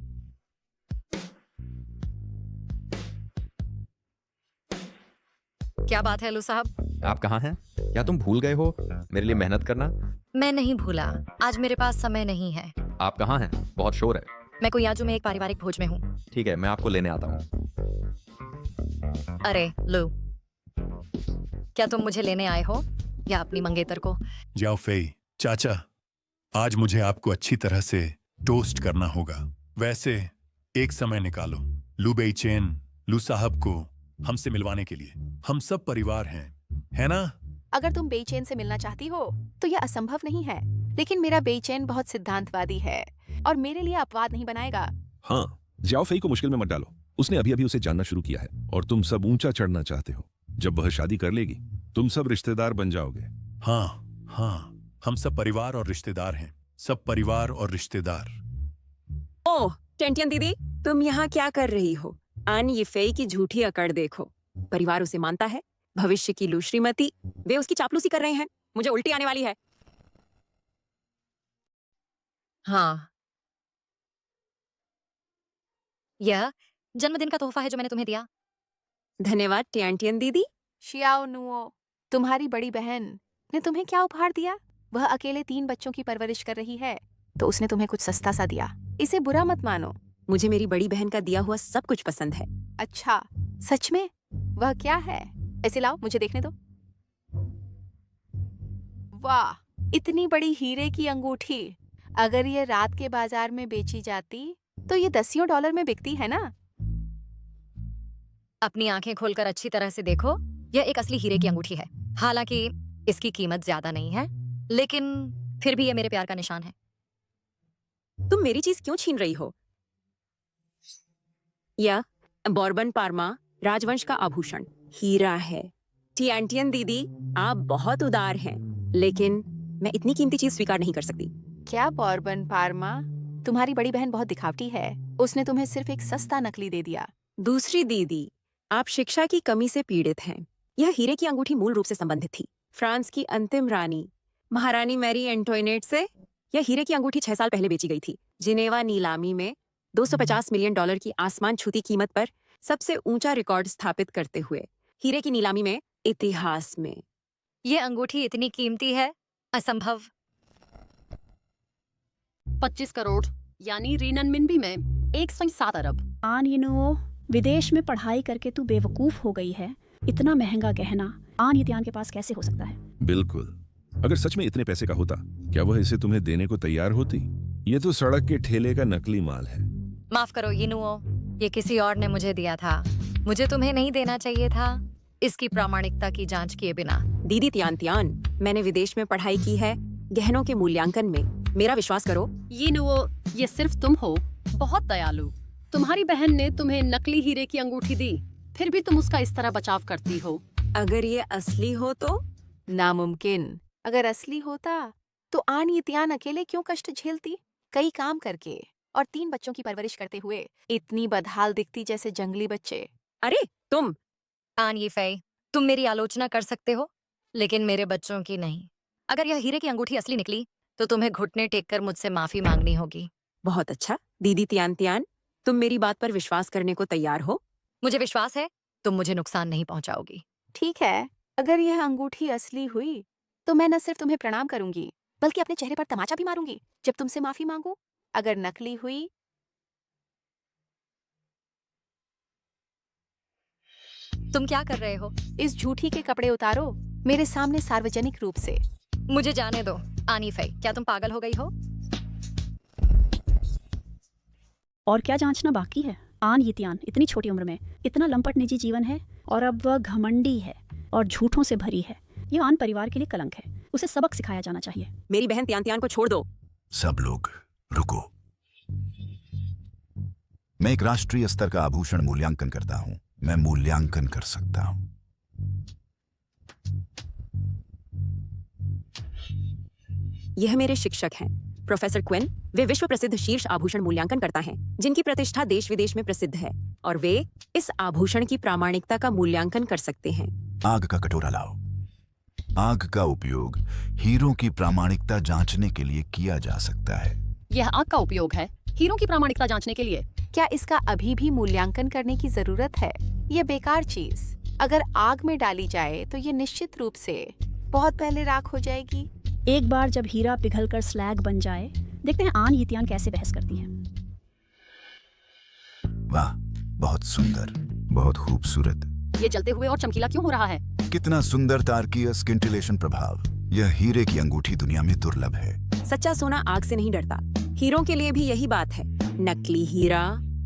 क्या बात है लू साहब? आप कहाँ हैं? क्या तुम भूल गए हो मेरे लिए मेहनत करना? मैं नहीं भूला, आज मेरे पास समय नहीं है। आप कहाँ हैं? बहुत शोर है। मैं कोयाजू में एक पारिवारिक भोज में हूँ। ठीक है, मैं आपको लेने आता हूँ। अरे लू, क्या तुम मुझे लेने आए हो या अपनी मंगेतर को? जाओ फेई, चाचा, आज मुझे आपको अच्छी तरह से टोस्ट करना होगा। वैसे एक समय निकालो लू बेइचेन, लू साहब को हमसे मिलवाने के लिए। हम सब परिवार हैं, है ना? अगर तुम बेचैन से मिलना चाहती हो तो यह असंभव नहीं है, लेकिन मेरा बेचैन बहुत सिद्धांतवादी है और मेरे लिए अपवाद नहीं बनाएगा। हाँ, जाओ फेई को मुश्किल में मत डालो। उसने अभी अभी उसे जानना शुरू किया है और तुम सब ऊंचा चढ़ना चाहते हो। जब वह शादी कर लेगी, तुम सब रिश्तेदार बन जाओगे। हाँ, हम सब परिवार और रिश्तेदार हैं। सब परिवार और रिश्तेदार। ओह, टेंटियन दीदी, तुम यहाँ क्या कर रही हो? आन ये फेई की झूठी अकड़ देखो। परिवार उसे मानता है, भविष्य की लू श्रीमती, वे उसकी चापलूसी कर रहे हैं। मुझे उल्टी आने वाली है। हाँ, यह जन्मदिन का तोहफा है जो मैंने तुम्हें दिया। धन्यवाद टियानटियन दीदी। शियाओ नुओ, तुम्हारी बड़ी बहन ने तुम्हें क्या उपहार दिया? वह अकेले 3 बच्चों की परवरिश कर रही है, तो उसने तुम्हें कुछ सस्ता सा दिया। इसे बुरा मत मानो। मुझे मेरी बड़ी बहन का दिया हुआ सब कुछ पसंद है। अच्छा, सच में? वह क्या है? ऐसे लाओ, मुझे देखने दो। वाह, इतनी बड़ी हीरे की अंगूठी। अगर ये रात के बाजार में बेची जाती तो ये दसियों डॉलर में बिकती है ना। अपनी आंखें खोलकर अच्छी तरह से देखो, यह एक असली हीरे की अंगूठी है। हालांकि इसकी कीमत ज्यादा नहीं है, लेकिन फिर भी ये मेरे प्यार का निशान है। तुम मेरी चीज क्यों छीन रही हो? यह बॉर्बन पार्मा राजवंश का आभूषण हीरा है। टियांटियन दीदी, आप बहुत उदार हैं, लेकिन मैं इतनी कीमती चीज स्वीकार नहीं कर सकती। क्या बॉर्बन पार्मा, तुम्हारी बड़ी बहन बहुत दिखावटी है, उसने तुम्हें सिर्फ एक सस्ता नकली दे दिया। दूसरी दीदी, आप शिक्षा की कमी से पीड़ित हैं। यह हीरे की अंगूठी मूल रूप से संबंधित थी फ्रांस की अंतिम रानी महारानी मैरी एंटोइनेट से। यह हीरे की अंगूठी 6 साल पहले बेची गई थी जिनेवा नीलामी में 250 मिलियन डॉलर की आसमान छूती कीमत पर सबसे ऊंचा रिकॉर्ड स्थापित करते हुए। हीरे की नीलामी में इतिहास में ये अंगूठी इतनी कीमती है, असंभव। 25 करोड़ यानी रिननमिनबी में 1.7 अरब। आन यिनुओ, विदेश में पढ़ाई करके तू बेवकूफ हो गई है। इतना महंगा गहना आन यितियान के पास कैसे हो सकता है? बिल्कुल, अगर सच में इतने पैसे का होता, क्या वह इसे तुम्हें देने को तैयार होती? ये तो सड़क के ठेले का नकली माल है। माफ करो यिनुओ, ये किसी और ने मुझे दिया था। मुझे तुम्हें नहीं देना चाहिए था, इसकी प्रामाणिकता की जांच किए बिना। दीदी तियान, मैंने विदेश में पढ़ाई की है, गहनों के मूल्यांकन में। मेरा विश्वास करो। यिनुओ, ये सिर्फ तुम हो बहुत दयालु। तुम्हारी बहन ने तुम्हें नकली हीरे की अंगूठी दी, फिर भी तुम उसका इस तरह बचाव करती हो। अगर ये असली हो तो? नामुमकिन। अगर असली होता तो आन यितियान अकेले क्यों कष्ट झेलती, कई काम करके और 3 बच्चों की परवरिश करते हुए इतनी बदहाल दिखती जैसे जंगली बच्चे। अरे तुम आन यीफेई, तुम मेरी आलोचना कर सकते हो, लेकिन मेरे बच्चों की नहीं। अगर यह हीरे की अंगूठी असली निकली तो तुम्हें घुटने टेक कर मुझसे माफी मांगनी होगी। बहुत अच्छा दीदी तियान, तुम मेरी बात पर विश्वास करने को तैयार हो? मुझे विश्वास है तुम मुझे नुकसान नहीं पहुंचाओगी। ठीक है, अगर यह अंगूठी असली हुई तो मैं न सिर्फ तुम्हें प्रणाम करूंगी बल्कि अपने चेहरे पर तमाचा भी मारूंगी जब तुमसे माफी मांगू। अगर नकली हुई तुम क्या कर रहे हो? इस झूठी के कपड़े उतारो मेरे सामने सार्वजनिक रूप से। मुझे जाने दो आन यीफेई, क्या तुम पागल हो गई हो? और क्या जांचना बाकी है? आन यितियान इतनी छोटी उम्र में इतना लंपट निजी जीवन है और अब वह घमंडी है और झूठों से भरी है। यह आन परिवार के लिए कलंक है, उसे सबक सिखाया जाना चाहिए। मेरी बहन तियान को छोड़ दो। सब लोग रुको। मैं एक राष्ट्रीय स्तर का आभूषण मूल्यांकन करता हूं। मैं मूल्यांकन कर सकता हूं। यह मेरे शिक्षक हैं प्रोफेसर क्विन। वे विश्व प्रसिद्ध शीर्ष आभूषण मूल्यांकन करता हैं जिनकी प्रतिष्ठा देश विदेश में प्रसिद्ध है, और वे इस आभूषण की प्रामाणिकता का मूल्यांकन कर सकते हैं। आग का कटोरा लाओ। आग का उपयोग हीरों की प्रामाणिकता जांचने के लिए किया जा सकता है। यह आग का उपयोग है हीरों की प्रामाणिकता जांचने के लिए। क्या इसका अभी भी मूल्यांकन करने की जरूरत है? यह बेकार चीज अगर आग में डाली जाए तो ये निश्चित रूप से बहुत पहले राख हो जाएगी। एक बार जब हीरा पिघलकर स्लैग बन जाए, देखते हैं आन यितियान कैसे बहस करती है। वाह, बहुत सुंदर, बहुत खूबसूरत। ये जलते हुए और चमकीला क्यों हो रहा है? कितना सुंदर तारकीय स्किंटिलेशन प्रभाव। यह हीरे की अंगूठी दुनिया में दुर्लभ है। सच्चा सोना आग से नहीं डरता। हीरों के लिए भी यही बात है। नकली हीरा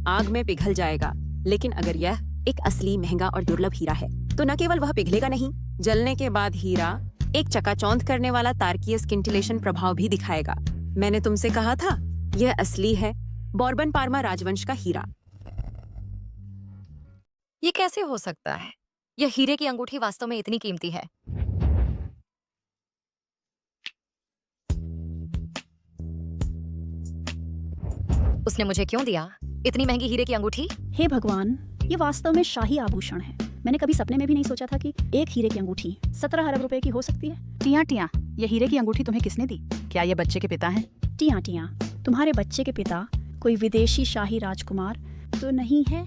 आग में पिघल जाएगा, लेकिन अगर यह एक असली महंगा और दुर्लभ हीरा है तो न केवल वह पिघलेगा नहीं, जलने के बाद हीरा एक चकाचौंध करने वाला तारकीय स्किंटिलेशन प्रभाव भी दिखाएगा। मैंने तुमसे कहा था यह असली है, बॉर्बन पार्मा राजवंश का हीरा। ये कैसे हो सकता है? यह हीरे की अंगूठी वास्तव में इतनी कीमती है? उसने मुझे क्यों दिया इतनी महंगी हीरे की अंगूठी? हे भगवान, ये वास्तव में शाही आभूषण है। मैंने कभी सपने में भी नहीं सोचा था कि एक हीरे की अंगूठी 17 अरब रुपए की हो सकती है। टिया, ये हीरे की अंगूठी तुम्हें किसने दी? क्या ये बच्चे के पिता हैं? टिया, तुम्हारे बच्चे के पिता कोई विदेशी शाही राजकुमार तो नहीं है?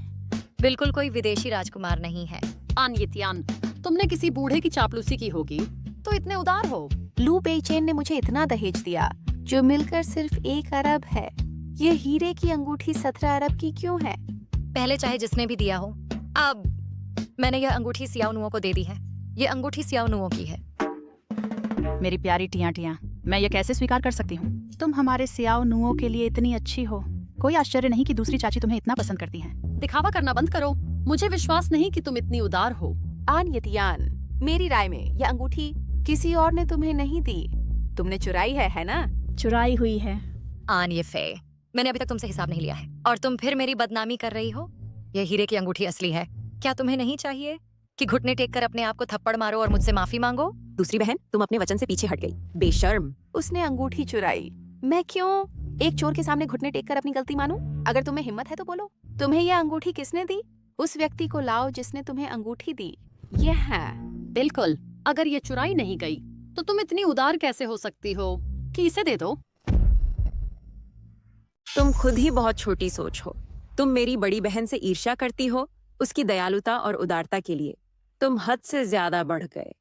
बिल्कुल कोई विदेशी राजकुमार नहीं है। आन यितियान, तुमने किसी बूढ़े की चापलूसी की होगी तो इतने उदार हो। लू बेइचेन ने मुझे इतना दहेज दिया जो मिलकर सिर्फ 1 अरब है। ये हीरे की अंगूठी 17 अरब की क्यों है? पहले चाहे जिसने भी दिया हो, अब मैंने यह अंगूठी सियाओ नुओ को दे दी है। ये अंगूठी सियाओ नुओ की है। मेरी प्यारी टिया, मैं ये कैसे स्वीकार कर सकती हूँ? तुम हमारे सियाओ नुओं के लिए इतनी अच्छी हो। कोई आश्चर्य नहीं कि दूसरी चाची तुम्हें इतना पसंद करती हैं। दिखावा करना बंद करो। मुझे विश्वास नहीं कि तुम इतनी उदार हो। आन यतियान, मेरी राय में यह अंगूठी किसी और ने तुम्हें नहीं दी, तुमने चुराई है ना? चुराई हुई है। आन ये फे, मैंने अभी तक तुमसे हिसाब नहीं लिया है और तुम फिर मेरी बदनामी कर रही हो। यह हीरे की अंगूठी असली है। क्या तुम्हें नहीं चाहिए कि घुटने टेक कर अपने आप को थप्पड़ मारो और मुझसे माफी मांगो? दूसरी बहन, तुम अपने वचन से पीछे हट गई, बेशर्म। उसने अंगूठी चुराई, मैं क्यों एक चोर के सामने घुटने टेक कर अपनी गलती मानूं? अगर तुम्हें हिम्मत है तो बोलो, तुम्हें यह अंगूठी किसने दी? उस व्यक्ति को लाओ जिसने तुम्हें अंगूठी दी। ये है। बिल्कुल। अगर ये चुराई नहीं गई तो तुम इतनी उदार कैसे हो सकती हो कि इसे दे दो? तुम खुद ही बहुत छोटी सोच हो। तुम मेरी बड़ी बहन से ईर्ष्या करती हो उसकी दयालुता और उदारता के लिए। तुम हद से ज्यादा बढ़ गए।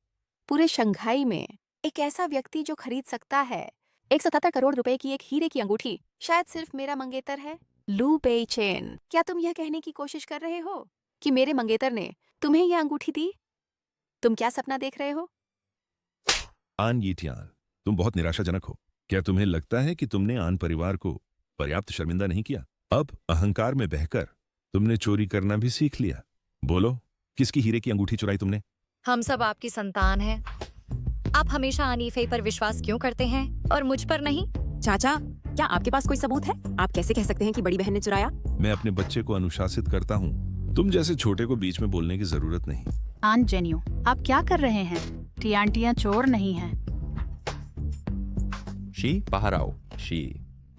पूरे शंघाई में एक ऐसा व्यक्ति जो खरीद सकता है 177 करोड़ रुपए की एक हीरे की अंगूठी, शायद सिर्फ मेरा मंगेतर है, लू बेइचेन। क्या तुम यह कहने की कोशिश कर रहे हो कि मेरे मंगेतर ने तुम्हें यह अंगूठी दी? तुम क्या सपना देख रहे हो? आन यीटियान, तुम बहुत निराशाजनक हो। क्या तुम्हें लगता है कि तुमने आन परिवार को पर्याप्त शर्मिंदा नहीं किया? अब अहंकार में बहकर तुमने चोरी करना भी सीख लिया। बोलो, किसकी हीरे की अंगूठी चुराई तुमने? हम सब आपकी संतान हैं। आप हमेशा आनीफे पर विश्वास क्यों करते हैं और मुझ पर नहीं? चाचा, क्या आपके पास कोई सबूत है? आप कैसे कह सकते हैं कि बड़ी बहन ने चुराया? मैं अपने बच्चे को अनुशासित करता हूँ। तुम जैसे छोटे को बीच में बोलने की जरूरत नहीं। आन जेन्यू, आप क्या कर रहे हैं? टियांटियां चोर नहीं हैं। शी, बाहर आओ। शी,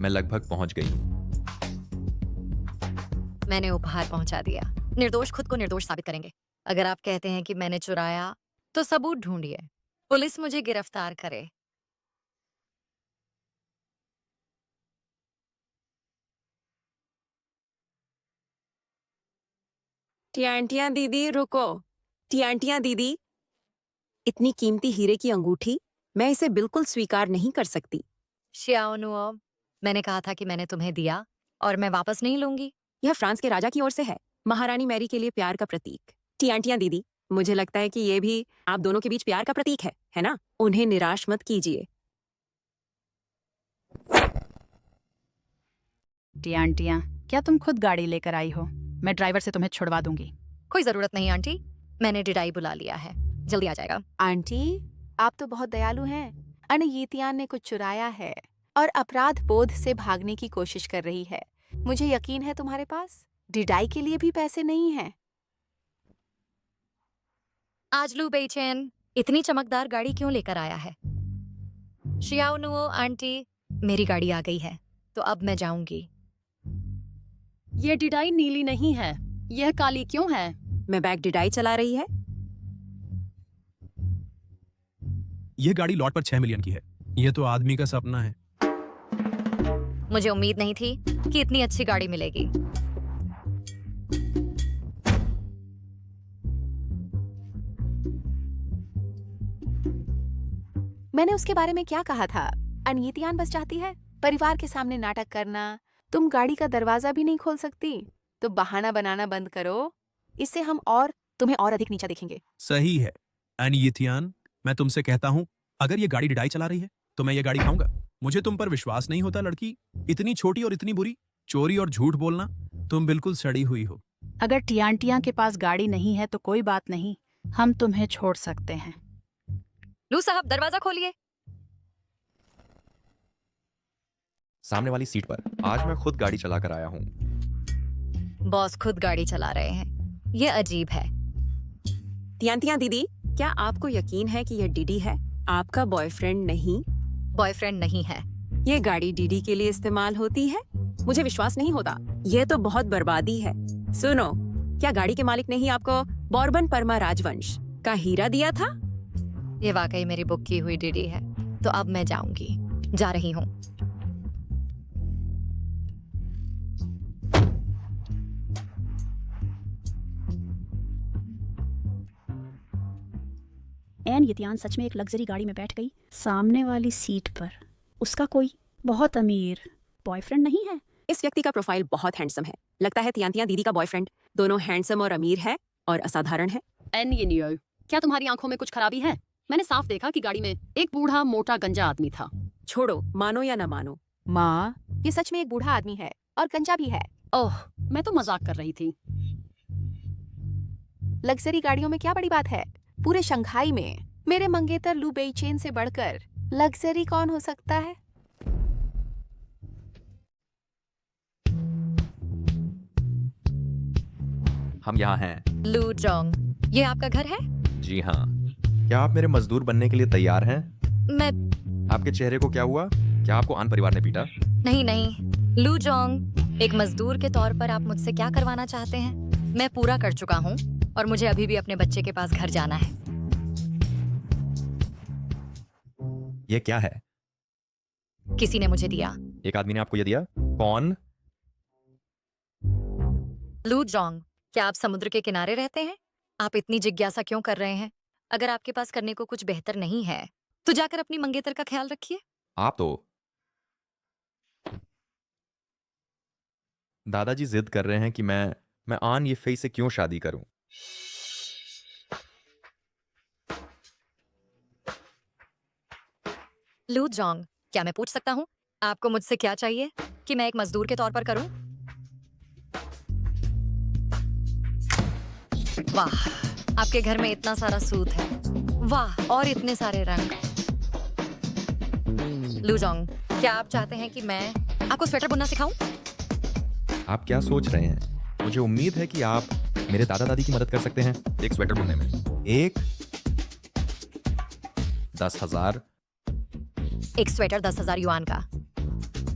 मैं लगभग पहुंच गई हूँ। मैंने उपहार पहुंचा दिया। निर्दोष खुद को निर्दोष साबित करेंगे। अगर आप कहते हैं कि मैंने चुराया तो सबूत ढूंढिए। पुलिस मुझे गिरफ्तार करे। टियांटियां दीदी रुको। टियांटियां दीदी, इतनी कीमती हीरे की अंगूठी मैं इसे बिल्कुल स्वीकार नहीं कर सकती। शियाओनुओ, मैंने कहा था कि मैंने तुम्हें दिया और मैं वापस नहीं लूंगी। यह फ्रांस के राजा की ओर से है, महारानी मैरी के लिए प्यार का प्रतीक। टियांटियां दीदी, मुझे लगता है कि ये भी आप दोनों के बीच प्यार का प्रतीक है ना? उन्हें निराश मत कीजिए। टियांटियां, क्या तुम खुद गाड़ी लेकर आई हो? मैं ड्राइवर से तुम्हें छुड़वा दूंगी। कोई जरूरत नहीं आंटी, मैंने डिडाई बुला लिया है, जल्दी आ जाएगा। आंटी, आप तो बहुत दयालु हैं। अनयीतियान ने कुछ चुराया है और अपराध बोध से भागने की कोशिश कर रही है। मुझे यकीन है तुम्हारे पास डिडाई के लिए भी पैसे नहीं हैं। आज लू बेइचेन इतनी चमकदार गाड़ी क्यों लेकर आया है? शियाओनुओ आंटी, मेरी गाड़ी आ गई है, तो अब मैं जाऊंगी। ये डिडाई नीली नहीं है, यह काली क्यों है? मैं बैग डिडाई चला रही है। यह गाड़ी लॉट पर 6 मिलियन की है। यह तो आदमी का सपना है। मुझे उम्मीद नहीं थी कि इतनी अच्छी गाड़ी मिलेगी। मैंने उसके बारे में क्या कहा था? अनयीतियान बस चाहती है परिवार के सामने नाटक करना। तुम गाड़ी का दरवाजा भी नहीं खोल सकती, तो बहाना बनाना बंद करो। इससे हम और तुम्हें और अधिक नीचा देखेंगे। सही है अनयीतियान, मैं तुमसे कहता हूँ, अगर ये गाड़ी डिडाई चला रही है तो मैं ये गाड़ी खाऊंगा। मुझे तुम पर विश्वास नहीं होता लड़की, इतनी छोटी और इतनी बुरी। चोरी और झूठ बोलना, तुम बिल्कुल सड़ी हुई हो। अगर टियांटियां के पास गाड़ी नहीं है तो कोई बात नहीं, हम तुम्हें छोड़ सकते हैं। लू साहब, दरवाजा खोलिए। सामने वाली सीट पर। आज मैं खुद गाड़ी चला कर आया हूँ। बॉस खुद गाड़ी चला रहे हैं, ये अजीब है। टियांटियां दीदी, क्या आपको यकीन है कि यह डीडी है, आपका बॉयफ्रेंड नहीं? बॉयफ्रेंड नहीं है। ये गाड़ी डीडी के लिए इस्तेमाल होती है? मुझे विश्वास नहीं होता। यह तो बहुत बर्बादी है। सुनो, क्या गाड़ी के मालिक ने ही आपको बोर्बन परमा राजवंश का हीरा दिया था? ये वाकई मेरी बुक की हुई डीडी है। तो अब मैं जाऊंगी, जा रही हूँ। एन यतियान सच में एक लग्जरी गाड़ी में बैठ गई, सामने वाली सीट पर। उसका कोई बहुत अमीर बॉयफ्रेंड नहीं है। इस व्यक्ति का प्रोफाइल बहुत हैंडसम है। लगता है टियांटियां दीदी का बॉयफ्रेंड। दोनों हैंडसम और अमीर है और असाधारण है। एन यिनियो, क्या तुम्हारी आंखों में कुछ खराबी है? मैंने साफ देखा कि गाड़ी में एक बूढ़ा मोटा गंजा आदमी था। छोड़ो, मानो या ना मानो। माँ, ये सच में एक बूढ़ा आदमी है और गंजा भी है। ओह, मैं तो मजाक कर रही थी। लग्जरी गाड़ियों में क्या बड़ी बात है? पूरे शंघाई में मेरे मंगेतर लू बेइचेन से बढ़कर लग्जरी कौन हो सकता है? हम यहाँ हैं। लू जोंग, ये आपका घर है? जी हाँ। क्या आप मेरे मजदूर बनने के लिए तैयार हैं? मैं आपके चेहरे को क्या हुआ? क्या आपको आन परिवार ने पीटा? नहीं नहीं। लू जोंग, एक मजदूर के तौर पर आप मुझसे क्या करवाना चाहते हैं? मैं पूरा कर चुका हूँ और मुझे अभी भी अपने बच्चे के पास घर जाना है। ये क्या है? किसी ने मुझे दिया। एक आदमी ने आपको ये दिया? कौन? लू जोंग, क्या आप समुद्र के किनारे रहते हैं? आप इतनी जिज्ञासा क्यों कर रहे हैं? अगर आपके पास करने को कुछ बेहतर नहीं है तो जाकर अपनी मंगेतर का ख्याल रखिए। आप तो दादाजी जिद कर रहे हैं कि मैं आन ये फेई से क्यों शादी करूं। लू जोंग, क्या मैं पूछ सकता हूँ आपको मुझसे क्या चाहिए कि मैं एक मजदूर के तौर पर करूं? वाह, आपके घर में इतना सारा सूत है। वाह, और इतने सारे रंग। लू जोंग, क्या आप चाहते हैं कि मैं आपको स्वेटर बुनना सिखाऊं? आप क्या सोच रहे हैं? मुझे उम्मीद है कि आप मेरे दादा दादी की मदद कर सकते हैं एक स्वेटर बुनने में। एक 10,000। एक स्वेटर 10,000 युआन का।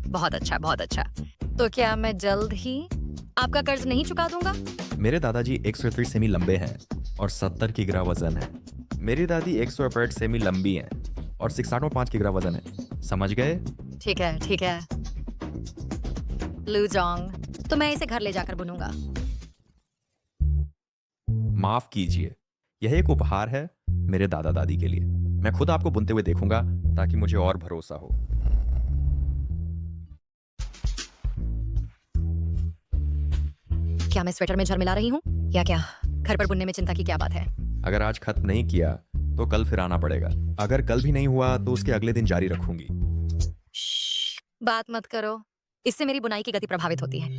बहुत अच्छा, बहुत अच्छा। तो क्या मैं जल्द ही आपका कर्ज नहीं चुका दूंगा? मेरे दादाजी 130 सेमी लंबे हैं और 70 किग्रा वजन है। मेरी दादी 168 सेमी लंबी हैं और 6.5 किग्रा वजन है। समझ गए? ठीक है, ठीक है। लू जोंग, तो मैं इसे घर ले जाकर बुनूंगा। माफ कीजिए, यह एक उपहार है मेरे दादा दादी के लिए। मैं खुद आपको बुनते हुए देखूंगा ताकि मुझे और भरोसा हो। क्या मैं स्वेटर में झर मिला रही हूँ या क्या? घर पर बुनने में चिंता की क्या बात है? अगर आज खत्म नहीं किया तो कल फिर आना पड़ेगा। अगर कल भी नहीं हुआ तो उसके अगले दिन जारी रखूंगी। बात मत करो, इससे मेरी बुनाई की गति प्रभावित होती है।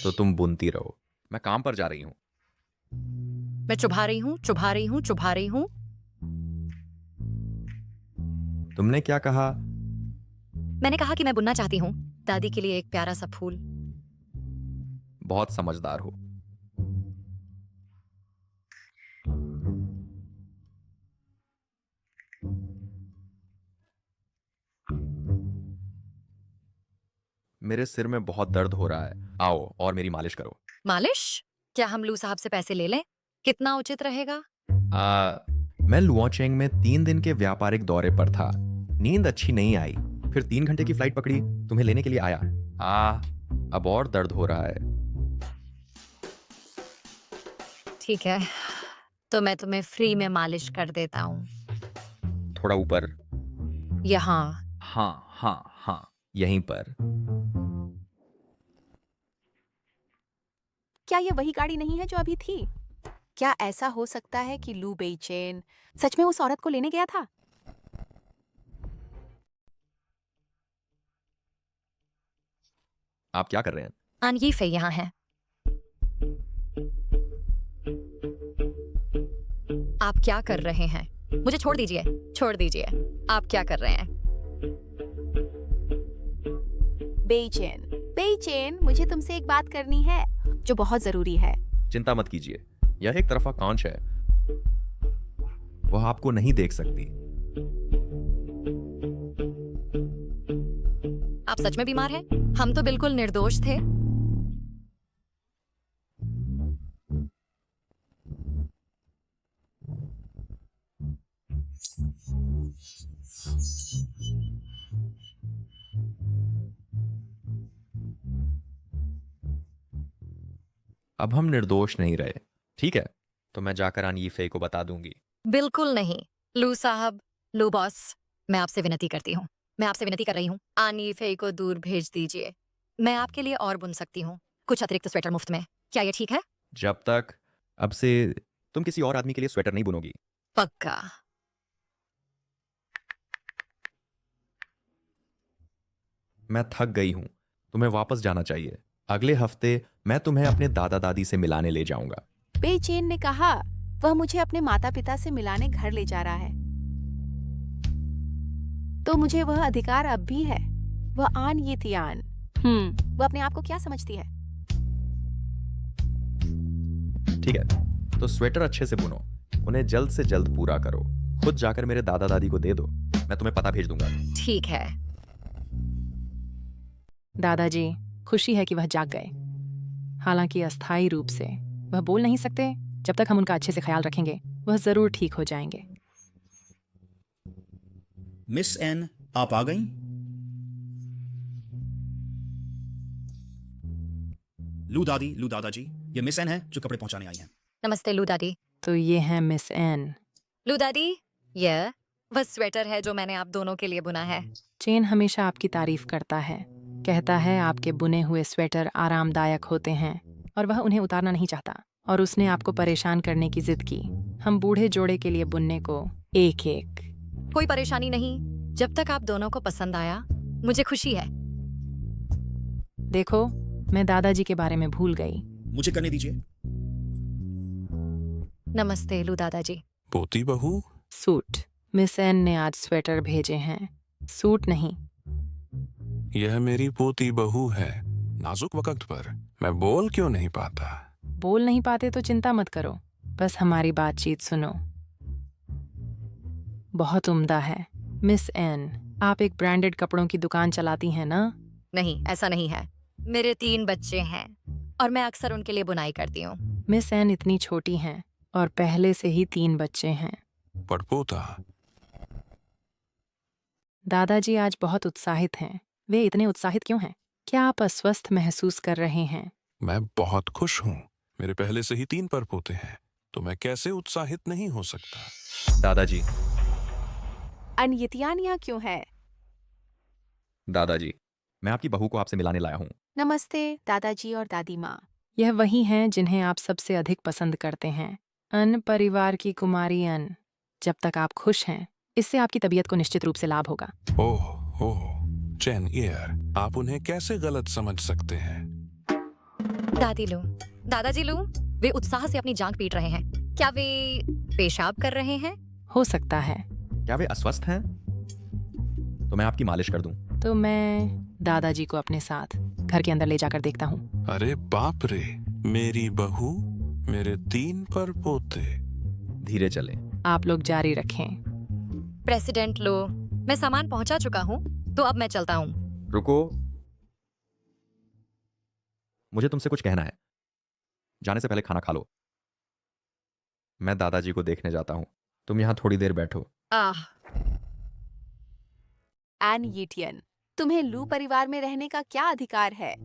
तो तुम बुनती रहो, मैं काम पर जा रही हूँ। मैं चुभा रही हूँ, चुभा रही हूँ, चुभा रही हूँ। तुमने क्या कहा? मैंने कहा कि मैं बुनना चाहती हूँ दादी के लिए एक प्यारा सा फूल। बहुत समझदार हो। मेरे सिर में बहुत दर्द हो रहा है। आओ और मेरी मालिश करो। मालिश? क्या हम लू साहब से पैसे ले लें? कितना उचित रहेगा? मैं लुओचेंग में 3 दिन के व्यापारिक दौरे पर था। नींद अच्छी नहीं आई, फिर 3 घंटे की फ्लाइट पकड़ी, तुम्हें लेने के लिए आया। अब और दर्द हो रहा है। ठीक है, तो मैं तुम्हें फ्री में मालिश कर देता हूँ। थोड़ा ऊपर। यहाँ। हाँ, यहीं पर। क्या ये वही गाड़ी नहीं है जो अभी थी? क्या ऐसा हो सकता है कि लू बेइचेन सच में उस औरत को लेने गया था? आप क्या कर रहे हैं? आन ये फे यहाँ है। आप क्या कर रहे हैं? मुझे छोड़ दीजिए, छोड़ दीजिए। आप क्या कर रहे हैं? बेइचेन, मुझे तुमसे एक बात करनी है जो बहुत जरूरी है। चिंता मत कीजिए, यह एक तरफा कांच है। वह आपको नहीं देख सकती। आप सच में बीमार हैं? हम तो बिल्कुल निर्दोष थे। अब हम निर्दोष नहीं रहे, ठीक है? तो मैं जाकर आन यीफे को बता दूंगी। बिल्कुल नहीं। लू साहब, लू बॉस, मैं आपसे विनती करती हूँ। मैं आपसे विनती कर रही हूँ, आन यीफे को दूर भेज दीजिए। मैं आपके लिए और बुन सकती हूँ कुछ अतिरिक्त स्वेटर मुफ्त में। क्या ये ठीक है? जब तक अब से तुम किसी और आदमी के लिए स्वेटर नहीं बुनोगी। पक्का। मैं थक गई हूँ, तुम्हें वापस जाना चाहिए। अगले हफ्ते मैं तुम्हें अपने दादा दादी से मिलाने ले जाऊंगा। बेचैन ने कहा वह मुझे अपने माता पिता से मिलाने घर ले जा रहा है, तो मुझे वह अधिकार अब भी है। वह आन ये तियान, वह अपने आप को क्या समझती है? ठीक है, तो स्वेटर अच्छे से बुनो, उन्हें जल्द से जल्द पूरा करो। खुद जाकर मेरे दादा दादी को दे दो, मैं तुम्हें पता भेज दूंगा। ठीक है। दादाजी, खुशी है कि वह जाग गए, हालांकि अस्थायी रूप से। वह बोल नहीं सकते। जब तक हम उनका अच्छे से ख्याल रखेंगे वह जरूर ठीक हो जाएंगे। मिस एन, आप आ गईं? लू दादी, लू दादाजी, ये मिस एन है जो कपड़े पहुंचाने आई हैं। नमस्ते लू दादी। तो ये है मिस एन। लू दादी, यह वह स्वेटर है जो मैंने आप दोनों के लिए बुना है। चेन हमेशा आपकी तारीफ करता है, कहता है आपके बुने हुए स्वेटर आरामदायक होते हैं और वह उन्हें उतारना नहीं चाहता, और उसने आपको परेशान करने की जिद की। हम बूढ़े जोड़े के लिए बुनने को एक एक। कोई परेशानी नहीं, जब तक आप दोनों को पसंद आया मुझे खुशी है। देखो, मैं दादाजी के बारे में भूल गई। मुझे करने दीजिए। नमस्ते लू दादाजी। पोती बहू, सूट। मिस एन ने आज स्वेटर भेजे हैं, सूट नहीं। यह मेरी पोती बहू है। नाजुक वक्त पर मैं बोल क्यों नहीं पाता? बोल नहीं पाते तो चिंता मत करो, बस हमारी बातचीत सुनो। बहुत उम्दा है। मिस एन, आप एक ब्रांडेड कपड़ों की दुकान चलाती हैं ना? नहीं, ऐसा नहीं है। मेरे 3 बच्चे हैं और मैं अक्सर उनके लिए बुनाई करती हूँ। मिस एन इतनी छोटी हैं और पहले से ही 3 बच्चे हैं। पड़पोता। दादाजी आज बहुत उत्साहित हैं। वे इतने उत्साहित क्यों हैं? क्या आप अस्वस्थ महसूस कर रहे हैं? मैं बहुत खुश हूँ। मेरे पहले से ही 3 परपोते हैं, तो मैं कैसे उत्साहित नहीं हो सकता? दादाजी। अनयतियान यहाँ क्यों है? दादाजी, मैं आपकी बहू को आपसे मिलाने लाया हूँ। नमस्ते दादाजी और दादी माँ। यह वही हैं जिन्हें आप सबसे अधिक पसंद करते हैं। अन परिवार की कुमारी अन। जब तक आप खुश हैं, इससे आपकी तबीयत को निश्चित रूप से लाभ होगा। ओह, चैन ईयर, आप उन्हें कैसे गलत समझ सकते हैं? दादी लू, दादाजी लू, वे उत्साह से अपनी जांघ पीट रहे हैं। क्या वे पेशाब कर रहे हैं? हो सकता है। क्या वे अस्वस्थ हैं? तो मैं आपकी मालिश कर दूं। तो मैं दादाजी को अपने साथ घर के अंदर ले जाकर देखता हूँ। अरे बाप रे, मेरी बहू, मेरे 3 परपोते। धीरे चलें। आप लोग जारी रखें। प्रेसिडेंट लो, मैं सामान पहुंचा चुका हूँ, तो अब मैं चलता हूँ। रुको, मुझे तुमसे कुछ कहना है। जाने से पहले खाना खा लो। मैं दादाजी को देखने जाता हूँ, तुम यहाँ थोड़ी देर बैठो। एन येटियन, तुम्हें लू परिवार में रहने का क्या अधिकार है?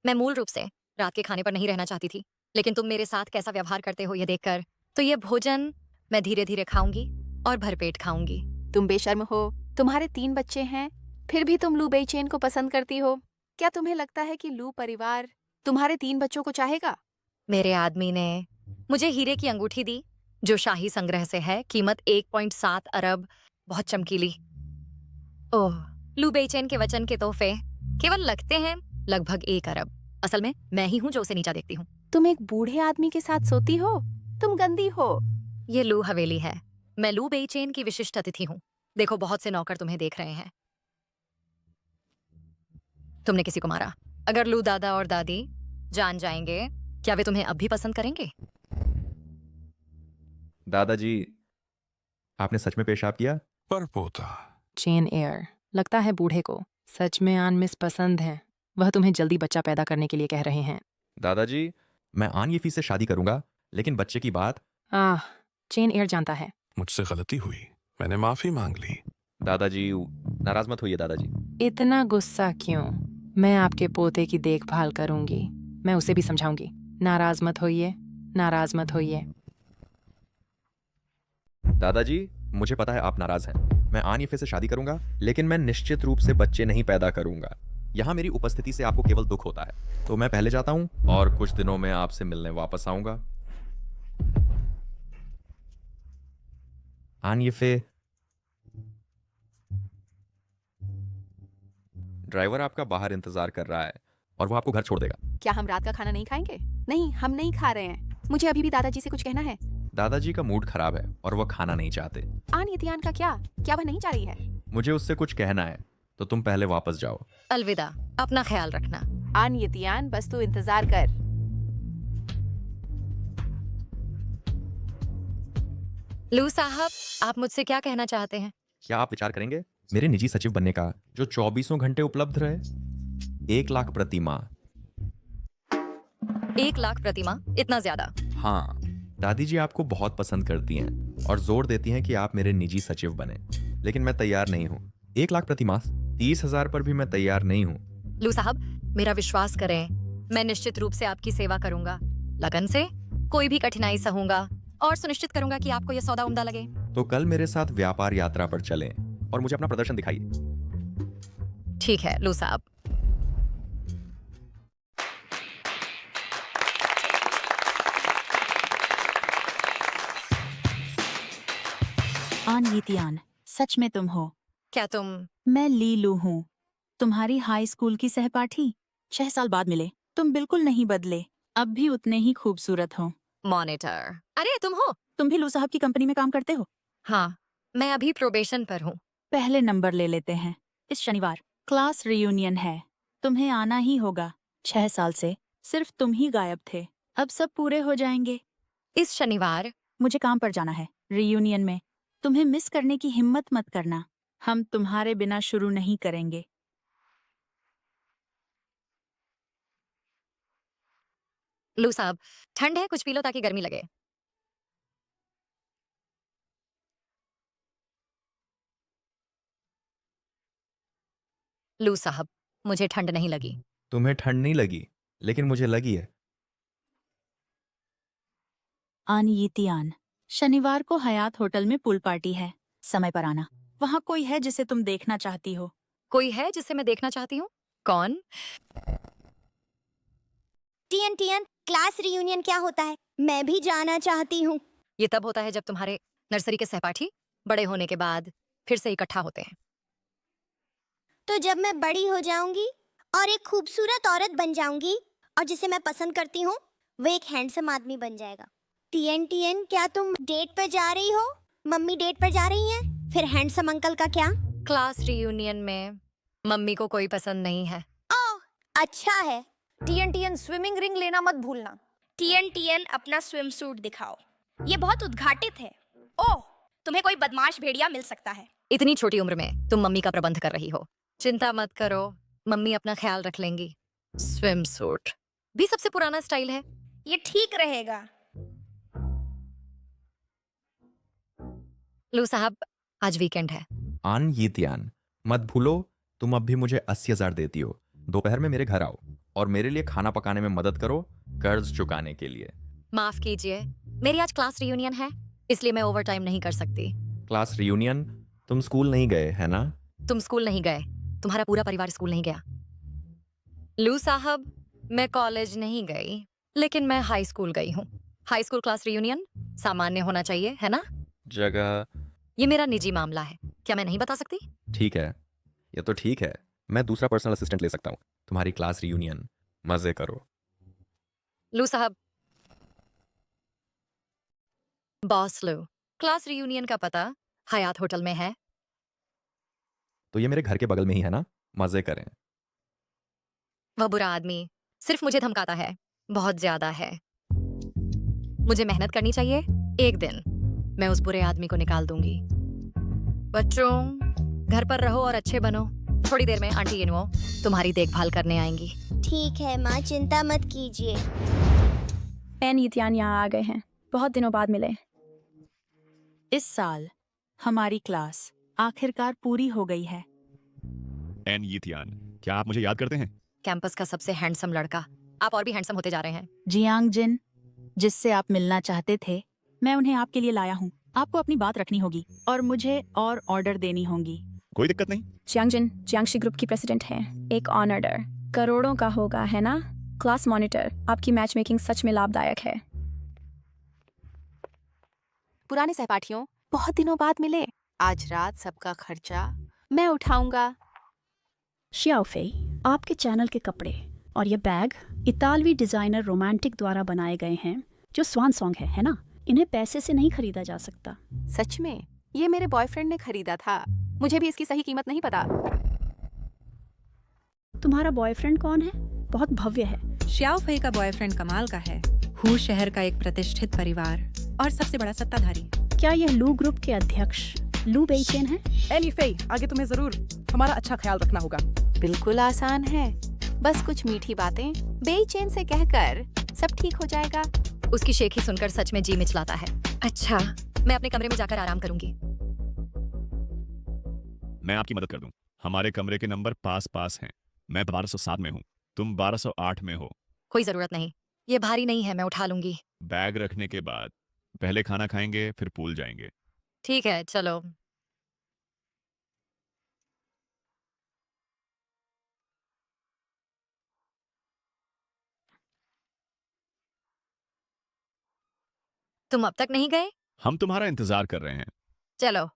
मैं मूल रूप से रात के खाने पर नहीं रहना चाहती थी, लेकिन तुम मेरे साथ कैसा व्यवहार करते हो ये देखकर, तो ये भोजन मैं धीरे धीरे खाऊंगी और भरपेट खाऊंगी। तुम बेशर्म हो। तुम्हारे 3 बच्चे हैं, फिर भी तुम लू बेचैन को पसंद करती हो। क्या तुम्हें लगता है कि लू परिवार तुम्हारे 3 बच्चों को चाहेगा? मेरे आदमी ने मुझे हीरे की अंगूठी दी जो शाही संग्रह से है, कीमत 1.7 अरब, बहुत चमकीली। ओह, लू बेचैन के वचन के तोहफे केवल लगते हैं लगभग 1 अरब। असल में मैं ही हूँ जो उसे नीचा देखती हूँ। तुम एक बूढ़े आदमी के साथ सोती हो? तुम गंदी हो। ये लू हवेली है। मैं लू बेचैन की विशिष्ट अतिथि हूँ। देखो, बहुत से नौकर तुम्हें देख रहे हैं। तुमने किसी को मारा। अगर लू दादा और दादी जान जाएंगे, क्या वे तुम्हें अब भी पसंद करेंगे? दादाजी, आपने सच में पेशाब किया? परपोता। चेन एयर, लगता है बूढ़े को सच में आन मिस पसंद है। वह तुम्हें जल्दी बच्चा पैदा करने के लिए कह रहे हैं। दादाजी, मैं आन ये फीस से शादी करूंगा, लेकिन बच्चे की बात। चेन एयर जानता है। मुझसे गलती हुई, मैंने माफी मांग ली। दादाजी, नाराज मत होइए दादाजी। इतना गुस्सा क्यों? मैं आपके पोते की देखभाल करूंगी, मैं उसे भी समझाऊंगी। नाराज मत होइए, नाराज मत होइए। दादाजी, मुझे पता है आप नाराज हैं। मैं आन ये फीस से शादी करूंगा, लेकिन मैं निश्चित रूप से बच्चे नहीं पैदा करूंगा। यहाँ मेरी उपस्थिति से आपको केवल दुख होता है, तो मैं पहले जाता हूँ और कुछ दिनों में आपसे मिलने वापस आऊंगा। आन ये फे ड्राइवर आपका बाहर इंतजार कर रहा है और वो आपको घर छोड़ देगा। क्या हम रात का खाना नहीं खाएंगे? नहीं, हम नहीं खा रहे हैं। मुझे अभी भी दादाजी से कुछ कहना है। दादाजी का मूड खराब है और वो खाना नहीं चाहते। आन यतियान का क्या? क्या वह नहीं जा रही है? मुझे उससे कुछ कहना है, तो तुम पहले वापस जाओ। अलविदा, अपना ख्याल रखना। आन यतियान, बस तू इंतजार कर। लू साहब, आप मुझसे क्या कहना चाहते हैं? क्या आप विचार करेंगे मेरे निजी सचिव बनने का, जो 24 घंटे उपलब्ध रहे? 1 लाख प्रति माह। 1 लाख प्रति माह? इतना ज्यादा? हाँ, दादी जी आपको बहुत पसंद करती हैं और जोर देती हैं कि आप मेरे निजी सचिव बने, लेकिन मैं तैयार नहीं हूँ। 1 लाख प्रति माह, 30,000 पर भी मैं तैयार नहीं हूँ। लू साहब, मेरा विश्वास करें, मैं निश्चित रूप से आपकी सेवा करूंगा, लगन से, कोई भी कठिनाई सहूंगा और सुनिश्चित करूंगा कि आपको यह सौदा उम्दा लगे। तो कल मेरे साथ व्यापार यात्रा पर चलें और मुझे अपना प्रदर्शन दिखाइए। ठीक है लू साहब। आन यतियान, सच में तुम हो? क्या तुम? मैं लीलू हूँ, तुम्हारी हाई स्कूल की सहपाठी। 6 साल बाद मिले, तुम बिल्कुल नहीं बदले, अब भी उतने ही खूबसूरत हो। मॉनिटर। अरे तुम हो? तुम भी लू साहब की कंपनी में काम करते हो? हाँ, मैं अभी प्रोबेशन पर हूँ। पहले नंबर ले लेते हैं। इस शनिवार क्लास रियूनियन है, तुम्हें आना ही होगा। 6 साल से सिर्फ तुम ही गायब थे, अब सब पूरे हो जाएंगे। इस शनिवार? मुझे काम पर जाना है, रियूनियन में। तुम्हें मिस करने की हिम्मत मत करना, हम तुम्हारे बिना शुरू नहीं करेंगे। लू साहब, ठंड है, कुछ पी लो ताकि गर्मी लगे। लू साहब, मुझे ठंड नहीं लगी। तुम्हें ठंड नहीं लगी, लेकिन मुझे लगी है। आन यतियान, शनिवार को हयात होटल में पूल पार्टी है, समय पर आना। वहाँ कोई है जिसे तुम देखना चाहती हो? कोई है जिसे मैं देखना चाहती हूँ? कौन? टीएन, क्लास रियूनियन क्या होता है? मैं भी जाना चाहती हूँ। ये तब होता है जब तुम्हारे नर्सरी के सहपाठी बड़े होने के बाद फिर से इकट्ठा होते हैं। तो जब मैं बड़ी हो जाऊंगी और एक खूबसूरत औरत बन जाऊंगी और जिसे मैं पसंद करती हूँ, वो एक हैंडसम आदमी बन जाएगा। टीएन, क्या तुम डेट पर जा रही हो? मम्मी डेट पर जा रही हैं? फिर हैंडसम अंकल का क्या? क्लास रियूनियन में मम्मी को कोई पसंद नहीं है। ओह, अच्छा है। टीएन, स्विमिंग रिंग लेना मत भूलना। टीएन, अपना स्विम सूट दिखाओ, ये बहुत उद्घाटित है। ओह, तुम्हें कोई बदमाश भेड़िया मिल सकता है। इतनी छोटी उम्र में तुम मम्मी का प्रबंध कर रही हो। चिंता मत करो, मम्मी अपना ख्याल रख लेंगी। स्विम सूट भी सबसे पुराना स्टाइल है, ये ठीक रहेगा। लू साहब, आज वीकेंड है। आन यतियान, मत भूलो तुम अब भी मुझे 80,000 देती हो। दोपहर में मेरे घर आओ और मेरे लिए खाना पकाने में मदद करो, कर्ज चुकाने के लिए। माफ कीजिए, मेरी आज क्लास रियूनियन है, इसलिए मैं ओवर टाइम नहीं कर सकती। Class reunion? तुम स्कूल नहीं गए है ना? तुम स्कूल नहीं गए, तुम्हारा पूरा परिवार स्कूल नहीं गया। लू साहब, मैं कॉलेज नहीं गई, लेकिन मैं हाई स्कूल गई हूँ। हाई स्कूल क्लास रियूनियन सामान्य होना चाहिए, है ना? जगह? ये मेरा निजी मामला है, क्या मैं नहीं बता सकती? ठीक है, ये तो ठीक है, मैं दूसरा पर्सनल असिस्टेंट ले सकता हूँ। तुम्हारी क्लास रियूनियन, मजे करो। लू साहब, बॉस लू, क्लास रियूनियन का पता हयात होटल में है। तो ये मेरे घर के बगल में ही है ना, मजे करें। वह बुरा आदमी सिर्फ मुझे धमकाता है, बहुत ज्यादा है। मुझे मेहनत करनी चाहिए, एक दिन मैं उस बुरे आदमी को निकाल दूंगी। बच्चों, घर पर रहो और अच्छे बनो। थोड़ी देर में आंटी इनुओ तुम्हारी देखभाल करने आएंगी। ठीक है माँ, चिंता मत कीजिए। एन यतियान यहाँ आ गए हैं, बहुत दिनों बाद मिले। इस साल हमारी क्लास आखिरकार पूरी हो गई है। एन यतियान, क्या आप मुझे याद करते हैं? कैंपस का सबसे हैंडसम लड़का। आप और भी हैंडसम होते जा रहे हैं। जियांग जिन, जिससे आप मिलना चाहते थे, मैं उन्हें आपके लिए लाया हूँ। आपको अपनी बात रखनी होगी और मुझे और ऑर्डर देनी होंगी। कोई दिक्कत नहीं। जियांगजिन जियांगशी ग्रुप की प्रेसिडेंट हैं। एक ऑनर्डर करोड़ों का होगा, है ना? क्लास मॉनिटर, आपकी मैच मेकिंग सच में लाभदायक है। पुराने सहपाठियों, बहुत दिनों बाद मिले। आज रात सबका खर्चा मैं उठाऊंगा। शियाओ फेई, आपके चैनल के कपड़े और ये बैग इतालवी डिजाइनर रोमांटिक द्वारा बनाए गए हैं, जो स्वान सॉन्ग है ना? इन्हें पैसे से नहीं खरीदा जा सकता। सच में? ये मेरे बॉयफ्रेंड ने खरीदा था। मुझे भी इसकी सही कीमत नहीं पता। तुम्हारा बॉयफ्रेंड कौन है? बहुत भव्य है। श्याओ फई का बॉयफ्रेंड कमाल का है। हू शहर का एक प्रतिष्ठित परिवार और सबसे बड़ा सत्ताधारी। क्या यह लू ग्रुप के अध्यक्ष लू बेइचेन है? एन फेई, आगे तुम्हें जरूर हमारा अच्छा ख्याल रखना होगा। बिल्कुल आसान है, बस कुछ मीठी बातें बेइचेन से कहकर सब ठीक हो जाएगा। उसकी शेखी सुनकर सच में जी मिचलाता है। अच्छा, मैं अपने कमरे में जाकर आराम करूंगी। मैं आपकी मदद कर दूं। हमारे कमरे के नंबर पास पास हैं। मैं 1207 में हूँ, तुम 1208 में हो। कोई जरूरत नहीं, ये भारी नहीं है, मैं उठा लूंगी। बैग रखने के बाद पहले खाना खाएंगे, फिर पूल जाएंगे। ठीक है, चलो। तुम अब तक नहीं गए? हम तुम्हारा इंतजार कर रहे हैं। चलो।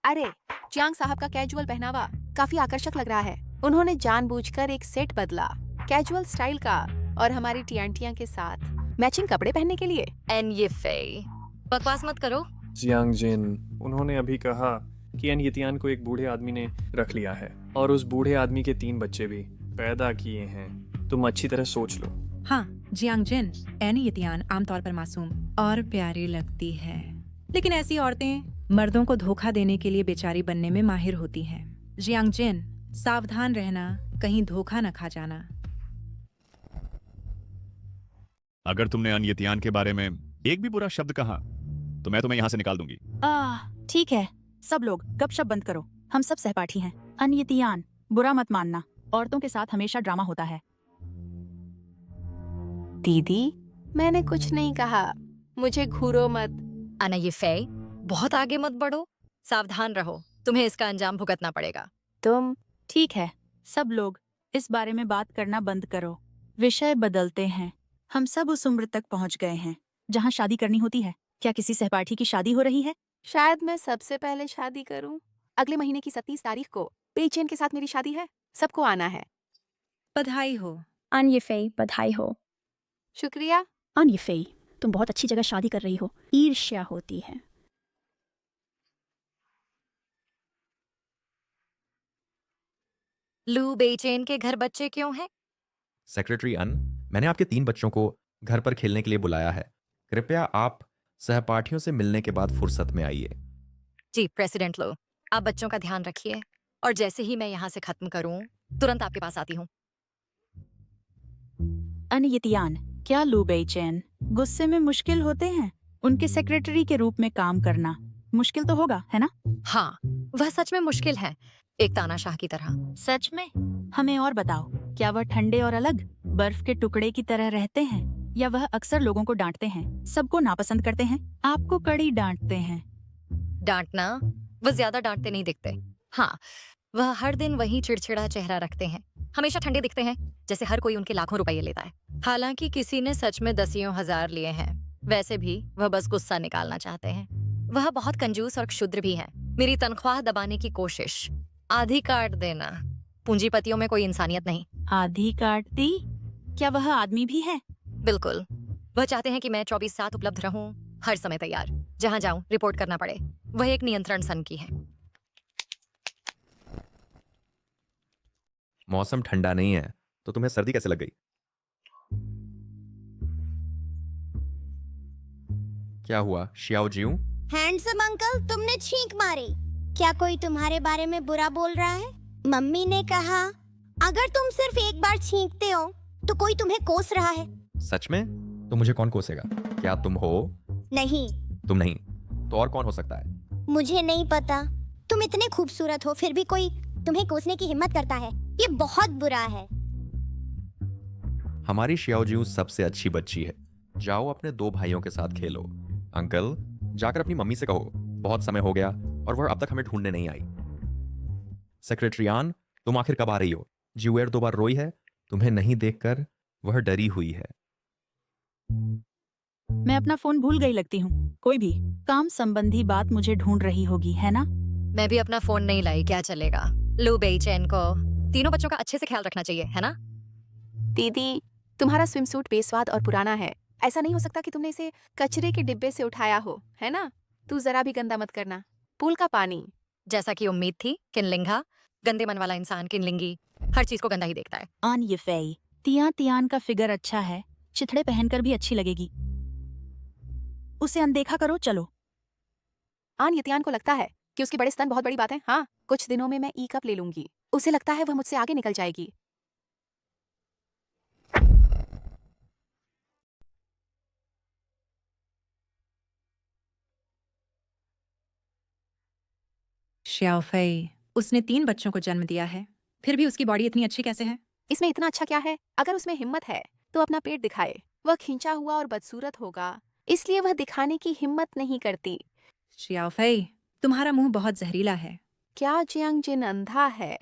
अरे, चियांग साहब का कैजुअल पहनावा काफी आकर्षक लग रहा है। उन्होंने जानबूझकर एक सेट बदला, कैजुअल स्टाइल का और हमारी टियांटियां के साथ मैचिंग कपड़े पहनने के लिए। एन ये फेई, बकवास मत करो। जियांग जिन, उन्होंने अभी कहा कि एन यितियान को एक बूढ़े आदमी ने रख लिया है और उस बूढ़े आदमी के 3 बच्चे भी पैदा किए हैं। तुम अच्छी तरह सोच लो। हाँ, जियांग जिन, एन यितियान आमतौर पर मासूम और प्यारी लगती है, लेकिन ऐसी औरतें मर्दों को धोखा देने के लिए बेचारी बनने में माहिर होती हैं। जियांग जिन, सावधान रहना, कहीं धोखा न खा जाना। अगर तुमने अन यितियान के बारे में एक भी बुरा शब्द कहा तो मैं तुम्हें यहाँ से निकाल दूंगी। ठीक है, सब लोग गपशप बंद करो। हम सब सहपाठी हैं। अनयतियान, बुरा मत मानना, औरतों के साथ हमेशा ड्रामा होता है। दीदी, मैंने कुछ नहीं कहा, मुझे घूरो मत। अना ये फेई, बहुत आगे मत बढ़ो, सावधान रहो, तुम्हें इसका अंजाम भुगतना पड़ेगा। तुम ठीक है, सब लोग इस बारे में बात करना बंद करो। विषय बदलते हैं। हम सब उस उम्र तक पहुंच गए हैं जहां शादी करनी होती है। क्या किसी सहपाठी की शादी हो रही है? शायद मैं सबसे पहले शादी करूं। अगले महीने की 27 तारीख को बेइचेन के साथ मेरी शादी है। सबको आना है। बधाई हो। अन ये फेई, बधाई हो। शुक्रिया। अन ये फेई, तुम बहुत अच्छी जगह शादी कर रही हो। ईर्ष्या होती है। लू बेचेन के घर बच्चे क्यों हैं? सेक्रेटरी अन, मैंने आपके 3 बच्चों को घर पर खेलने के लिए बुलाया है। कृपया आप सहपाठियों से मिलने के बाद फुर्सत में आइए। जी प्रेसिडेंट लो, आप बच्चों का ध्यान रखिए और जैसे ही मैं यहाँ से खत्म करूँ तुरंत आपके पास आती हूँ। अनयतियान, क्या लू बेइचेन गुस्से में मुश्किल होते हैं? उनके सेक्रेटरी के रूप में काम करना मुश्किल तो होगा, है ना? हाँ, वह सच में मुश्किल है, एक तानाशाह की तरह। सच में? हमें और बताओ, क्या वह ठंडे और अलग बर्फ के टुकड़े की तरह रहते हैं या वह अक्सर लोगों को डांटते हैं, सबको नापसंद करते हैं, आपको कड़ी डांटते हैं? डांटना? वह ज्यादा डांटते नहीं दिखते। हाँ, वह हर दिन वही चिड़चिड़ा चेहरा रखते हैं, हमेशा ठंडे दिखते हैं, जैसे हर कोई उनके लाखों रुपए लेता है। हालांकि किसी ने सच में दसियों हजार लिए हैं। वैसे भी वह बस गुस्सा निकालना चाहते हैं। वह बहुत कंजूस और क्षुद्र भी है। मेरी तनख्वाह दबाने की कोशिश, आधी काट देना। पूंजीपतियों में कोई इंसानियत नहीं। आधी काट दी? क्या वह आदमी भी है? बिल्कुल, वह चाहते हैं कि मैं 24/7 उपलब्ध रहूं, हर समय तैयार, जहां जाऊं रिपोर्ट करना पड़े। वह एक नियंत्रण सन की है। मौसम ठंडा नहीं है तो तुम्हें सर्दी कैसे लग गई? क्या हुआ शियाओ जिऊ? हैंडसम अंकल, तुमने छींक मारी। क्या कोई तुम्हारे बारे में बुरा बोल रहा है? मम्मी ने कहा अगर तुम सिर्फ एक बार छींकते हो तो कोई तुम्हें कोस रहा है। सच में? तो मुझे कौन कोसेगा? क्या तुम हो? नहीं। तुम नहीं तो और कौन हो सकता है? मुझे नहीं पता। तुम इतने खूबसूरत हो फिर भी कोई तुम्हें कोसने की हिम्मत करता है, ये बहुत बुरा है। हमारी शियाओ जिऊ सबसे अच्छी बच्ची है। जाओ अपने 2 भाइयों के साथ खेलो। अंकल, जाकर अपनी मम्मी से कहो बहुत समय हो गया और वह अब तक हमें ढूंढने नहीं आई। सेक्रेटरी आन, तुम आखिर कब आ रही हो? ज्यूएर 2 बार रोई है, तुम्हें नहीं देखकर वह डरी हुई है। मैं अपना फोन भूल गई लगती हूँ। कोई भी काम संबंधी बात मुझे ढूंढ रही होगी, है ना? मैं भी अपना फोन नहीं लाई, क्या चलेगा? लू बेईचैन को तीनों बच्चों का अच्छे से ख्याल रखना चाहिए, है ना? दीदी, तुम्हारा स्विमसूट बेस्वाद और पुराना है। ऐसा नहीं हो सकता कि तुमने इसे कचरे के डिब्बे से उठाया हो, है ना? तू जरा भी गंदा मत करना। पूल का पानी। जैसा कि उम्मीद थी, किनलिंगा, गंदे मन वाला इंसान किनलिंगी हर चीज को गंदा ही देखता है। आन ये फेई, तियान का फिगर अच्छा है, चिथड़े पहनकर भी अच्छी लगेगी। उसे अनदेखा करो, चलो। आन यतियान को लगता है कि उसके बड़े स्तन बहुत बड़ी बात है। हाँ, कुछ दिनों में मैं ई कप ले लूंगी। उसे लगता है वह मुझसे आगे निकल जाएगी। श्याओफेई, उसने 3 बच्चों को जन्म दिया है, फिर भी उसकी बॉडी इतनी अच्छी कैसे है? इसमें इतना अच्छा क्या है? अगर उसमें हिम्मत है तो अपना पेट दिखाए। वह खिंचा हुआ और बदसूरत होगा, इसलिए वह दिखाने की हिम्मत नहीं करती। श्याओफेई, तुम्हारा मुंह बहुत जहरीला है। क्या जियांग जिन अंधा है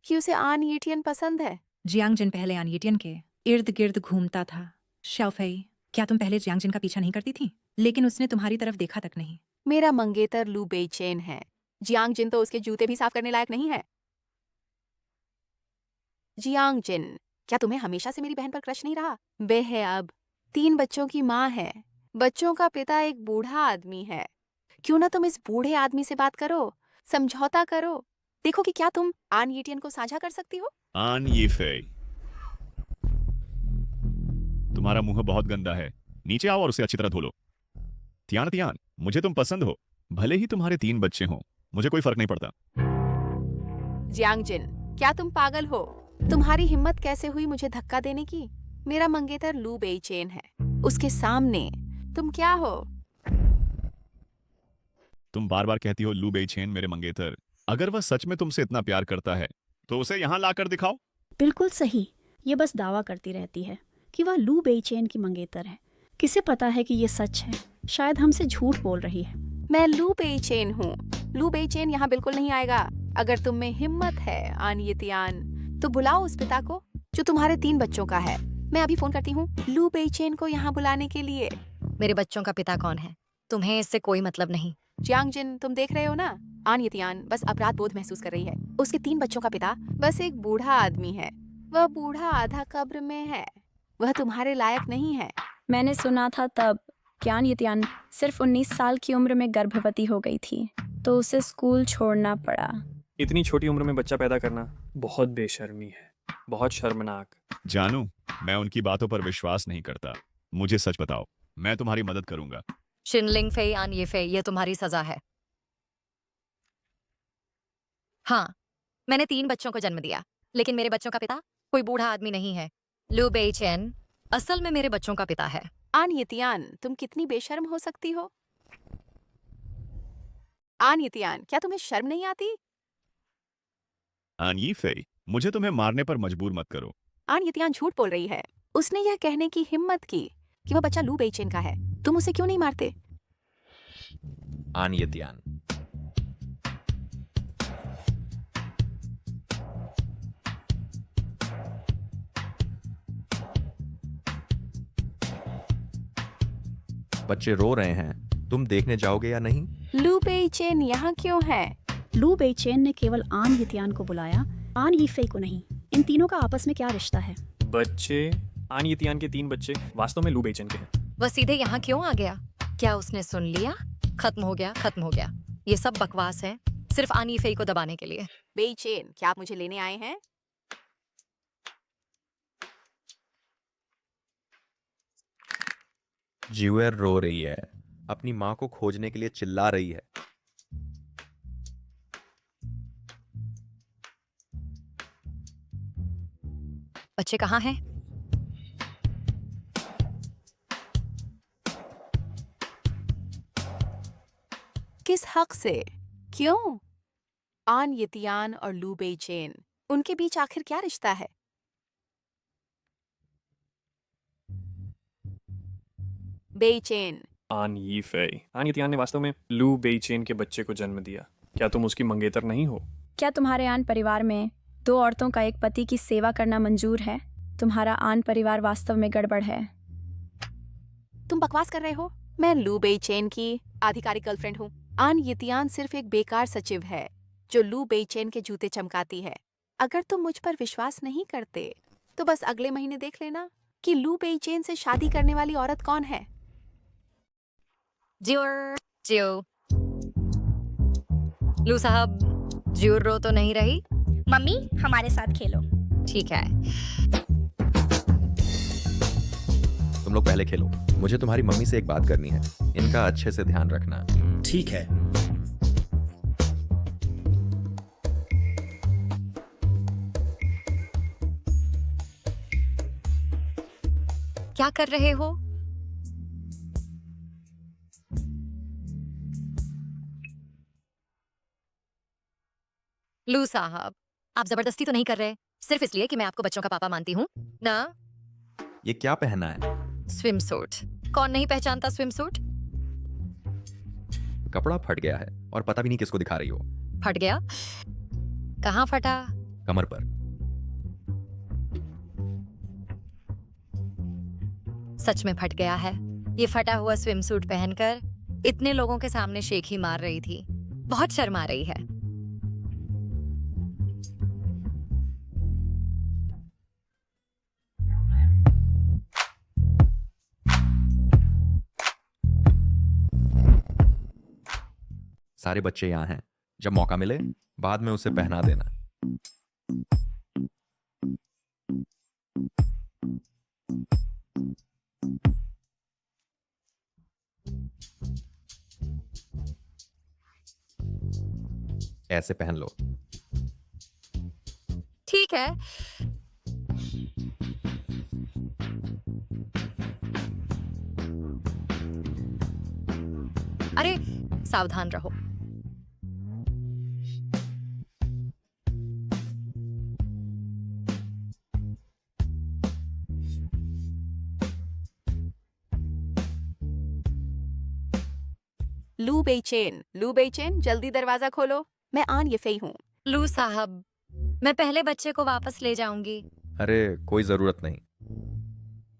कि उसे आन येटियन पसंद है? जियांग जिन पहले आन येटियन के इर्द गिर्द घूमता था। श्याओफेई, क्या तुम पहले जियांग जिन का पीछा नहीं करती थी? लेकिन उसने तुम्हारी तरफ देखा तक नहीं। मेरा मंगेतर लू बेईचैन है। जियांग जिन तो उसके जूते भी साफ करने लायक नहीं है। जियांग जिन, क्या तुम्हें हमेशा से मेरी बहन पर क्रश नहीं रहा? वह है अब 3 बच्चों की माँ है। बच्चों का पिता एक बूढ़ा आदमी है। क्यों ना तुम इस बूढ़े आदमी से बात करो, समझौता करो। देखो कि क्या तुम आन येटियन को साझा कर सकती हो। आन यीफेई, तुम्हारा मुंह बहुत गंदा है, नीचे आओ और उसे अच्छी तरह धो लो। तियान, मुझे तुम पसंद हो, भले ही तुम्हारे 3 बच्चे हों, मुझे कोई फर्क नहीं पड़ता। जियांग जिन, क्या तुम पागल हो? तुम्हारी हिम्मत कैसे हुई मुझे धक्का देने की? मेरा मंगेतर लू बेईचैन है, उसके सामने तुम क्या हो? तुम बार बार कहती हो लू बेईचैन मेरे मंगेतर। अगर वह सच में तुमसे इतना प्यार करता है तो उसे यहाँ लाकर दिखाओ। बिल्कुल सही। ये बस दावा करती रहती है कि वह लू बेईचैन की मंगेतर है। किसे पता है कि ये सच है? शायद हमसे झूठ बोल रही है। मैं लू बेईचैन हूँ। लू बेईचैन यहाँ बिल्कुल नहीं आएगा। अगर तुम में हिम्मत है आन येतियान, तो बुलाओ उस पिता को जो तुम्हारे 3 बच्चों का है। मैं अभी फोन करती हूँ लू बेईचैन को यहाँ बुलाने के लिए। मेरे बच्चों का पिता कौन है? तुम्हें इससे कोई मतलब नहीं। जियांग जिन, तुम देख रहे हो ना, आन येतियान बस अपराध बोध महसूस कर रही है। उसके 3 बच्चों का पिता बस एक बूढ़ा आदमी है। वह बूढ़ा आधा कब्र में है। वह तुम्हारे लायक नहीं है। मैंने सुना था तब क्यान यतियान सिर्फ 19 साल की उम्र में गर्भवती हो गई थी, तो उसे स्कूल छोड़ना पड़ा। इतनी छोटी उम्र में बच्चा पैदा करना बहुत बेशर्मी है, बहुत शर्मनाक। जानू, मैं उनकी बातों पर विश्वास नहीं करता। मुझे सच बताओ, मैं तुम्हारी मदद करूंगा। शिनलिंग फेई आन ये फेई, ये तुम्हारी सजा है। हाँ, मैंने 3 बच्चों को जन्म दिया, लेकिन मेरे बच्चों का पिता कोई बूढ़ा आदमी नहीं है। लू बेईचैन असल में मेरे बच्चों का पिता है। आन येतियान, तुम कितनी बेशर्म हो सकती हो? आन येतियान, क्या तुम्हें शर्म नहीं आती? आन यीफेई, मुझे तुम्हें मारने पर मजबूर मत करो। आन येतियान झूठ बोल रही है। उसने यह कहने की हिम्मत की कि वह बच्चा लू बेईचैन का है। तुम उसे क्यों नहीं मारते? आन येतियान, बच्चे रो रहे हैं, तुम देखने जाओगे या नहीं? लू बेईचैन यहाँ क्यों है? लू बेईचैन ने केवल आन यतियान को बुलाया, आन यीफेई को नहीं। इन तीनों का आपस में क्या रिश्ता है? बच्चे, आन येतियान के 3 बच्चे वास्तव में लू बेईचैन के हैं। वह सीधे यहाँ क्यों आ गया? क्या उसने सुन लिया? खत्म हो गया, खत्म हो गया। ये सब बकवास है, सिर्फ आन यीफेई को दबाने के लिए। बेईचैन, क्या आप मुझे लेने आए हैं? ज्यूएर रो रही है, अपनी माँ को खोजने के लिए चिल्ला रही है। बच्चे कहाँ हैं? किस हक से? क्यों? आन येतियान और लू बेईचैन, उनके बीच आखिर क्या रिश्ता है? बेईचैन, आन यीफेई, आन येतियान ने वास्तव में लू बेईचैन के बच्चे को जन्म दिया। क्या तुम उसकी मंगेतर नहीं हो? क्या तुम्हारे आन परिवार में दो औरतों का एक पति की सेवा करना मंजूर है। तुम्हारा आन परिवार वास्तव में गड़बड़ है। तुम बकवास कर रहे हो। मैं लू बेइचेन की आधिकारिक गर्लफ्रेंड हूँ। आन यितियान सिर्फ एक बेकार सचिव है जो लू बेइचेन के जूते चमकाती है। अगर तुम मुझ पर विश्वास नहीं करते तो बस अगले महीने देख लेना कि लू बेइचेन से शादी करने वाली औरत कौन है। जियो लू साहब, जियो रो तो नहीं रही? मम्मी हमारे साथ खेलो। ठीक है। तुम लोग पहले खेलो, मुझे तुम्हारी मम्मी से एक बात करनी है। इनका अच्छे से ध्यान रखना। ठीक है। क्या कर रहे हो? लू साहब, आप जबरदस्ती तो नहीं कर रहे? सिर्फ इसलिए कि मैं आपको बच्चों का पापा मानती हूँ ना? ये क्या पहना है? Swim suit. कौन नहीं पहचानता स्विम सूट? कपड़ा फट गया है और पता भी नहीं किसको दिखा रही हो। फट गया? कहाँ फटा? कमर पर। सच में फट गया है। ये फटा हुआ स्विम सूट पहनकर इतने लोगों के सामने शेख ही मार रही थी। बहुत शर्मा रही है। सारे बच्चे यहाँ हैं। जब मौका मिले बाद में उसे पहना देना। ऐसे पहन लो। ठीक है। अरे सावधान रहो। लू बेइचेन जल्दी दरवाजा खोलो। मैं आन येफेई हूँ। लू साहब, मैं पहले बच्चे को वापस ले जाऊंगी। अरे कोई जरूरत नहीं।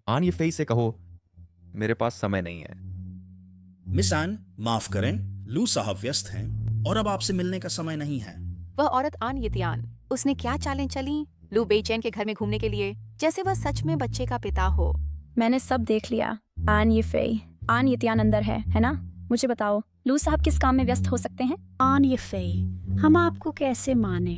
आन ये फेई से कहो मेरे पास समय नहीं है। मिस आन, माफ करें, लू साहब व्यस्त हैं और अब आपसे मिलने का समय नहीं है। वह औरत आन यितियान, उसने क्या चालें चली लू बेइचेन के घर में घूमने के लिए, जैसे वह सच में बच्चे का पिता हो। मैंने सब देख लिया। आन येफेई, आन यितियान अंदर है ना? मुझे बताओ, लू साहब किस काम में व्यस्त हो सकते हैं? आन येफेई, हम आपको कैसे माने?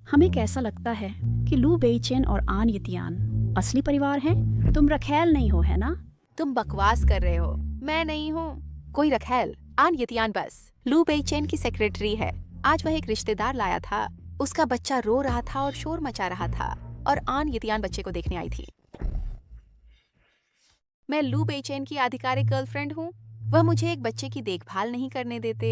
हमें कैसा लगता है कि लू बेइचेन और आन यितियान असली परिवार हैं? तुम रखैल नहीं हो, है ना? तुम बकवास कर रहे हो। मैं नहीं हूँ कोई रखैल। आन यितियान बस लू बेइचेन की सेक्रेटरी है। आज वह एक रिश्तेदार लाया था। उसका बच्चा रो रहा था और शोर मचा रहा था और आन यितियान बच्चे को देखने आई थी। मैं लू बेइचेन की आधिकारिक गर्लफ्रेंड हूँ। वह मुझे एक बच्चे की देखभाल नहीं करने देते,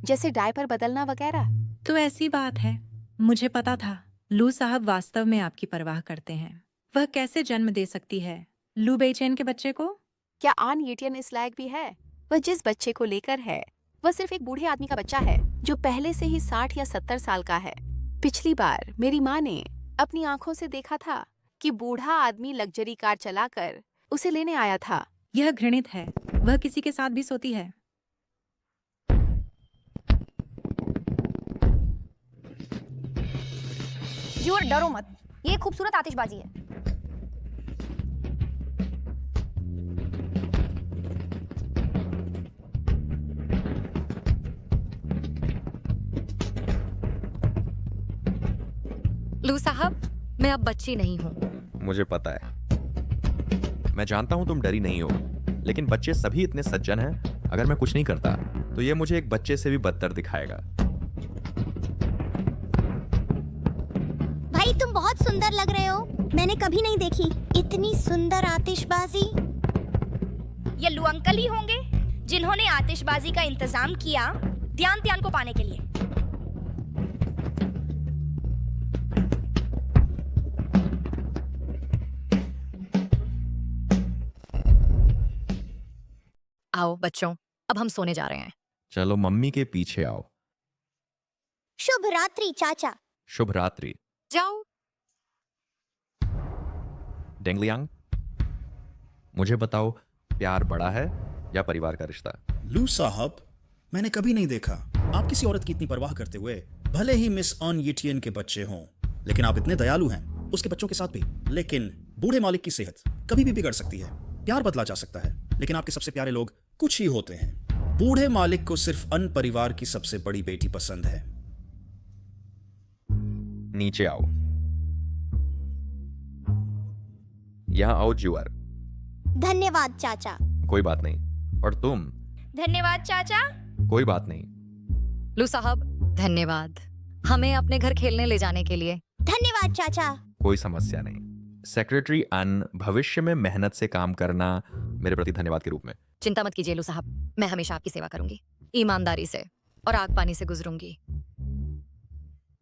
जैसे डायपर बदलना वगैरह। तो ऐसी बात है, मुझे पता था लू साहब वास्तव में आपकी परवाह करते हैं। वह कैसे जन्म दे सकती है लू बेइचेन के बच्चे को? क्या आन येटियन इस लायक भी है? वह जिस बच्चे को लेकर है वह सिर्फ एक बूढ़े आदमी का बच्चा है जो पहले से ही 60 या 70 साल का है। पिछली बार मेरी माँ ने अपनी आंखों से देखा था कि बूढ़ा आदमी लग्जरी कार चलाकर उसे लेने आया था। यह घृणित है। वह किसी के साथ भी सोती है। जी और डरो मत, ये खूबसूरत आतिशबाजी है। लू साहब, मैं अब बच्ची नहीं हूँ। मुझे पता है। मैं जानता हूं तुम डरी नहीं हो, लेकिन बच्चे सभी इतने सज्जन हैं। अगर मैं कुछ नहीं करता तो ये मुझे एक बच्चे से भी बदतर दिखाएगा। भाई तुम बहुत सुंदर लग रहे हो। मैंने कभी नहीं देखी इतनी सुंदर आतिशबाजी। ये लू अंकल ही होंगे जिन्होंने आतिशबाजी का इंतजाम किया ध्यान को पाने के लिए। आओ बच्चों, अब हम सोने जा रहे हैं। चलो मम्मी के पीछे आओ। शुभ रात्रि चाचा। शुभ रात्रि। जाओ, डेंगलियांग, मुझे बताओ, प्यार बड़ा है या परिवार का रिश्ता? लू साहब, मैंने कभी नहीं देखा आप किसी औरत की इतनी परवाह करते हुए। भले ही मिस ऑन येटियन के बच्चे हों, लेकिन आप इतने दयालु हैं उसके बच्चों के साथ भी। लेकिन बूढ़े मालिक की सेहत कभी भी बिगड़ सकती है। प्यार बदला जा सकता है, लेकिन आपके सबसे प्यारे लोग कुछ ही होते हैं। बूढ़े मालिक को सिर्फ अन परिवार की सबसे बड़ी बेटी पसंद है। नीचे आओ। यहाँ आओ ज्यूअर। धन्यवाद चाचा। कोई बात नहीं। और तुम? धन्यवाद चाचा। कोई बात नहीं। लू साहब, धन्यवाद हमें अपने घर खेलने ले जाने के लिए। धन्यवाद चाचा। कोई समस्या नहीं। सेक्रेटरी अन, भविष्य में मेहनत से काम करना मेरे प्रति धन्यवाद के रूप में। चिंता मत कीजिए लू साहब, मैं हमेशा आपकी सेवा करूंगी, ईमानदारी से और आग पानी से गुजरूंगी।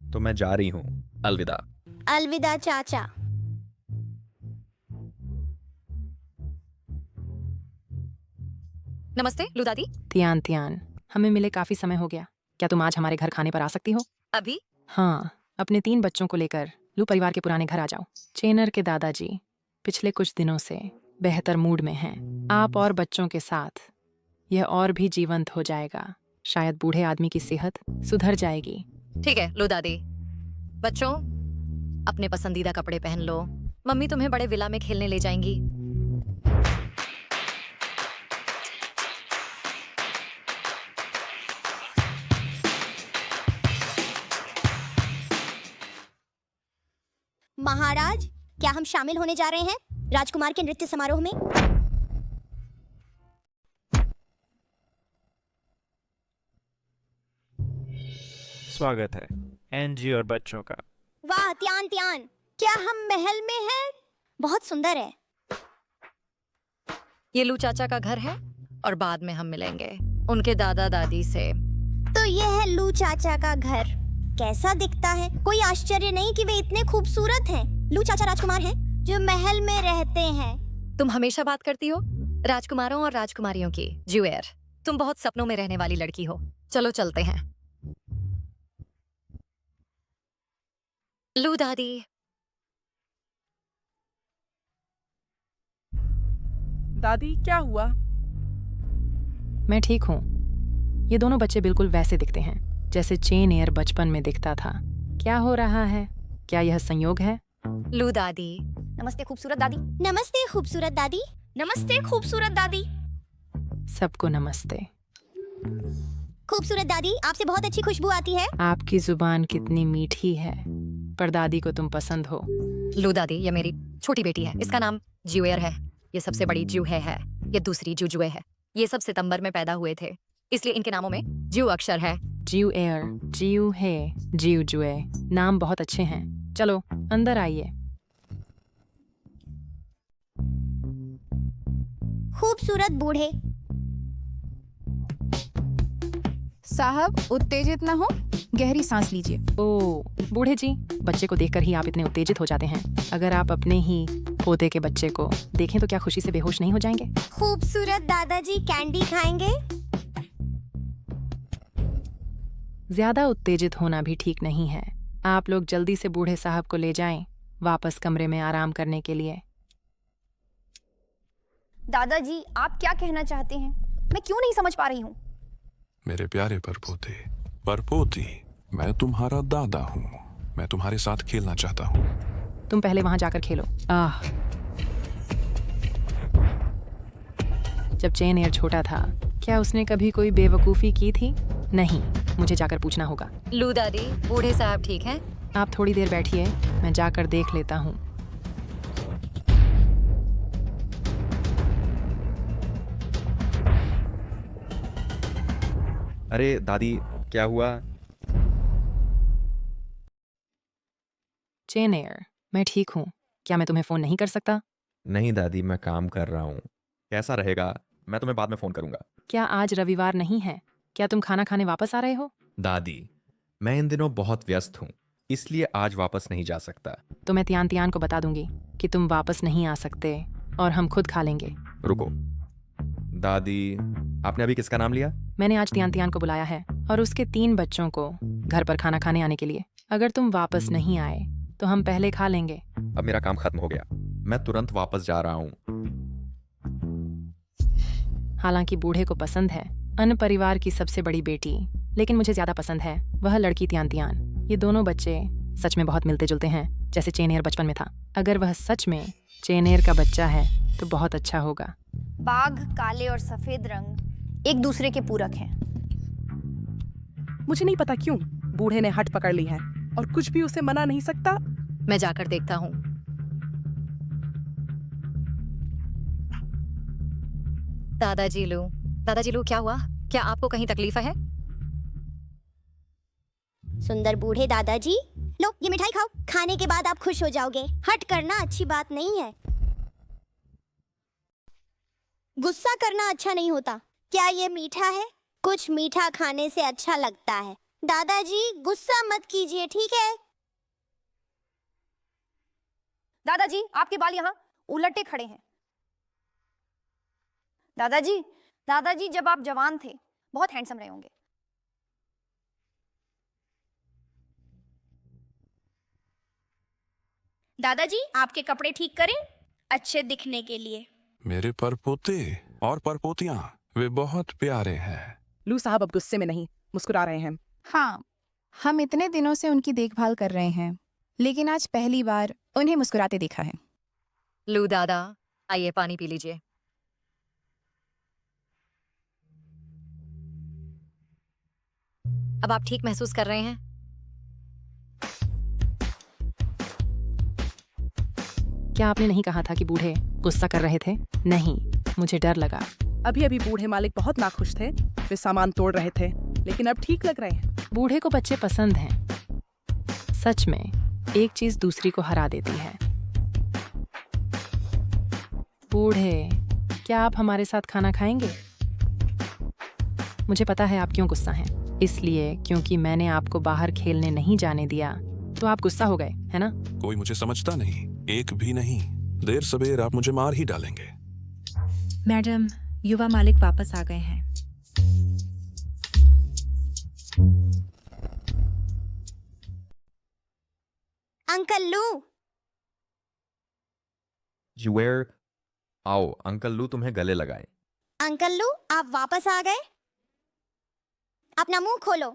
तो मैं जा रही हूँ। अलविदा। अलविदा चाचा। नमस्ते लू दादी। तियान, हमें मिले काफी समय हो गया। क्या तुम आज हमारे घर खाने पर आ सकती हो? अभी? हाँ, अपने 3 बच्चों को लेकर लू परिवार के पुराने घर आ जाओ। चेनर के दादाजी पिछले कुछ दिनों से बेहतर मूड में हैं। आप और बच्चों के साथ यह और भी जीवंत हो जाएगा। शायद बूढ़े आदमी की सेहत सुधर जाएगी। ठीक है लू दादी। बच्चों, अपने पसंदीदा कपड़े पहन लो, मम्मी तुम्हें बड़े विला में खेलने ले जाएंगी। महाराज, क्या हम शामिल होने जा रहे हैं राजकुमार के नृत्य समारोह में? स्वागत है एनजी और बच्चों का। वाह त्यान, क्या हम महल में हैं? बहुत सुंदर है। ये लू चाचा का घर है और बाद में हम मिलेंगे उनके दादा दादी से। तो ये है लू चाचा का घर। कैसा दिखता है? कोई आश्चर्य नहीं कि वे इतने खूबसूरत हैं। लू चाचा राजकुमार हैं जो महल में रहते हैं। तुम हमेशा बात करती हो राजकुमारों और राजकुमारियों की। ज्यूएर, तुम बहुत सपनों में रहने वाली लड़की हो। चलो चलते हैं। लू दादी। दादी, क्या हुआ? मैं ठीक हूँ। ये दोनों बच्चे बिल्कुल वैसे दिखते हैं जैसे चेन एयर बचपन में दिखता था। क्या हो रहा है? क्या यह संयोग है? लू दादी। नमस्ते खूबसूरत दादी। नमस्ते खूबसूरत दादी। नमस्ते खूबसूरत दादी। सबको नमस्ते। खूबसूरत दादी, आपसे बहुत अच्छी खुशबू आती है। आपकी जुबान कितनी मीठी है। पर दादी को तुम पसंद हो। लू दादी, ये मेरी छोटी बेटी है। इसका नाम ज्यूएर है। ये सबसे बड़ी ज्यू है। ये दूसरी जुजुए है। ये सब सितंबर में पैदा हुए थे, इसलिए इनके नामों में ज्यू अक्षर है। ज्यू एयर, ज्यू है, ज्यू जुए, नाम बहुत अच्छे हैं। चलो अंदर आइए। खूबसूरत बूढ़े। साहब, उत्तेजित ना हो, गहरी सांस लीजिए। ओ बूढ़े जी, बच्चे को देखकर ही आप इतने उत्तेजित हो जाते हैं। अगर आप अपने ही पोते के बच्चे को देखें तो क्या खुशी से बेहोश नहीं हो जाएंगे? खूबसूरत दादाजी कैंडी खाएंगे? ज्यादा उत्तेजित होना भी ठीक नहीं है। आप लोग जल्दी से बूढ़े साहब को ले जाएं वापस कमरे में आराम करने के लिए। दादाजी, आप क्या कहना चाहते हैं? मैं क्यों नहीं समझ पा रही हूँ। मेरे प्यारे परपोते, परपोती, मैं तुम्हारा दादा हूँ। मैं तुम्हारे साथ खेलना चाहता हूँ। तुम पहले वहां जाकर खेलो। जब चेन एयर छोटा था, क्या उसने कभी कोई बेवकूफी की थी? नहीं, मुझे जाकर पूछना होगा। लू दादी, बूढ़े साहब ठीक हैं? आप थोड़ी देर बैठिए, मैं जाकर देख लेता हूँ। अरे दादी, क्या हुआ? चेन एयर, मैं ठीक हूँ। क्या मैं तुम्हें फोन नहीं कर सकता? नहीं दादी, मैं काम कर रहा हूँ। कैसा रहेगा? मैं तुम्हें बाद में फोन करूंगा। क्या आज रविवार नहीं है? क्या तुम खाना खाने वापस आ रहे हो? दादी, मैं इन दिनों बहुत व्यस्त हूँ, इसलिए आज वापस नहीं जा सकता। तो मैं तियान को बता दूंगी कि तुम वापस नहीं आ सकते और हम खुद खा लेंगे। रुको दादी, आपने अभी किसका नाम लिया? मैंने आज तियान को बुलाया है और उसके 3 बच्चों को घर पर खाना खाने आने के लिए। अगर तुम वापस नहीं आए तो हम पहले खा लेंगे। अब मेरा काम खत्म हो गया। मैं तुरंत वापस जा रहा हूँ। हालांकि बूढ़े को पसंद है अन्य परिवार की सबसे बड़ी बेटी, लेकिन मुझे ज्यादा पसंद है वह लड़की तियान तियान। ये दोनों बच्चे सच में बहुत मिलते जुलते हैं, जैसे चेनेर बचपन में था। अगर वह सच में चेनेर का बच्चा है तो बहुत अच्छा होगा। बाघ काले और सफेद रंग एक दूसरे के पूरक हैं। मुझे नहीं पता क्यों बूढ़े ने हट पकड़ ली है और कुछ भी उसे मना नहीं सकता। मैं जाकर देखता हूँ। दादाजी लू क्या हुआ? क्या आपको कहीं तकलीफ है? सुंदर बूढ़े दादाजी, लो ये मिठाई खाओ। खाने के बाद आप खुश हो जाओगे। हट करना अच्छी बात नहीं है। गुस्सा करना अच्छा नहीं होता। क्या ये मीठा है? कुछ मीठा खाने से अच्छा लगता है। दादाजी गुस्सा मत कीजिए, ठीक है? दादाजी आपके बाल यहाँ उलटे खड़े हैं। दादाजी जब आप जवान थे बहुत हैंडसम रहे होंगे। दादाजी आपके कपड़े ठीक करें अच्छे दिखने के लिए। मेरे परपोते और परपोतियां वे बहुत प्यारे हैं। लू साहब अब गुस्से में नहीं, मुस्कुरा रहे हैं। हाँ, हम इतने दिनों से उनकी देखभाल कर रहे हैं, लेकिन आज पहली बार उन्हें मुस्कुराते देखा है। लू दादा, आइए पानी पी लीजिए। अब आप ठीक महसूस कर रहे हैं? क्या आपने नहीं कहा था कि बूढ़े गुस्सा कर रहे थे? नहीं, मुझे डर लगा। अभी अभी बूढ़े मालिक बहुत नाखुश थे, वे सामान तोड़ रहे थे, लेकिन अब ठीक लग रहे हैं। बूढ़े को बच्चे पसंद हैं। सच में एक चीज दूसरी को हरा देती है। बूढ़े, क्या आप हमारे साथ खाना खाएंगे? मुझे पता है आप क्यों गुस्सा हैं। इसलिए क्योंकि मैंने आपको बाहर खेलने नहीं जाने दिया, तो आप गुस्सा हो गए, है ना? कोई मुझे समझता नहीं, एक भी नहीं। देर सवेर आप मुझे मार ही डालेंगे। मैडम, युवा मालिक वापस आ गए हैं। अंकल लू। जुएर, आओ अंकल लू तुम्हें गले लगाए। अंकल लू आप वापस आ गए। अपना मुंह खोलो।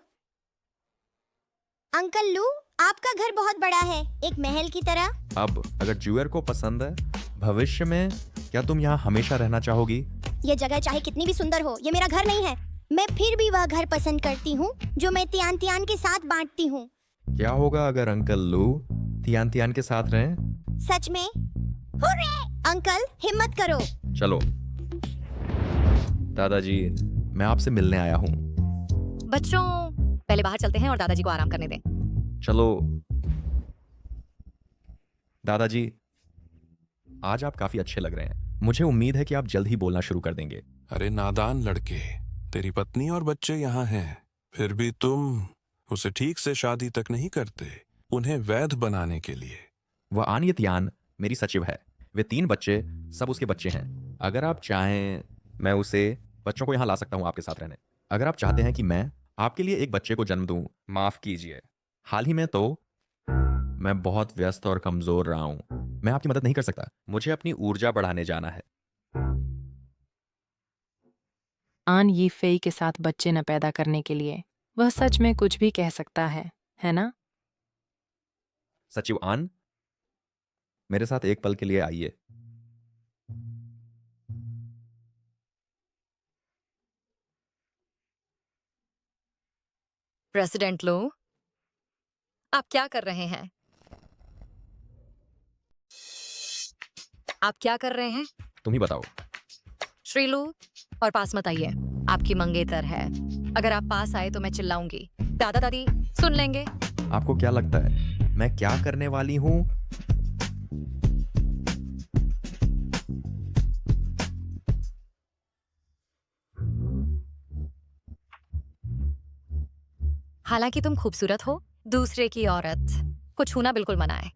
अंकल लू आपका घर बहुत बड़ा है, एक महल की तरह। अब अगर जुएर को पसंद है, भविष्य में क्या तुम यहाँ हमेशा रहना चाहोगी? ये जगह चाहे कितनी भी सुंदर हो, ये मेरा घर नहीं है। मैं फिर भी वह घर पसंद करती हूँ जो मैं तियान तियान के साथ बांटती हूँ। क्या होगा अगर अंकल लू तियान तियान के साथ रहें? सच में? हुर्रे! अंकल हिम्मत करो। चलो दादाजी, मैं आपसे मिलने आया हूँ। बच्चों, पहले बाहर चलते हैं और दादाजी को आराम करने दें। चलो दादाजी, आज आप काफी अच्छे लग रहे हैं। मुझे उम्मीद है कि आप जल्द ही बोलना शुरू कर देंगे। अरे नादान लड़के, तेरी पत्नी और बच्चे यहाँ हैं, फिर भी तुम उसे ठीक से शादी तक नहीं करते, उन्हें वैध बनाने के लिए। वह आन ये तियान मेरी सचिव है। वे 3 बच्चे सब उसके बच्चे हैं। अगर आप चाहें मैं उसे बच्चों को यहाँ ला सकता हूँ आपके साथ रहने। अगर आप चाहते हैं कि मैं आपके लिए एक बच्चे को जन्म दूं, माफ कीजिए, हाल ही में तो मैं बहुत व्यस्त और कमजोर रहा हूं। मैं आपकी मदद नहीं कर सकता। मुझे अपनी ऊर्जा बढ़ाने जाना है। आन यी फेई के साथ बच्चे न पैदा करने के लिए वह सच में कुछ भी कह सकता है ना? सचिव आन, मेरे साथ एक पल के लिए आइए। प्रेसिडेंट लो, आप क्या कर रहे हैं? आप क्या कर रहे हैं? तुम ही बताओ। श्रीलू, और पास मत आइए, आपकी मंगेतर है। अगर आप पास आए तो मैं चिल्लाऊंगी। दादा दादी सुन लेंगे। आपको क्या लगता है मैं क्या करने वाली हूं? हालांकि तुम खूबसूरत हो, दूसरे की औरत को छूना बिल्कुल मना है।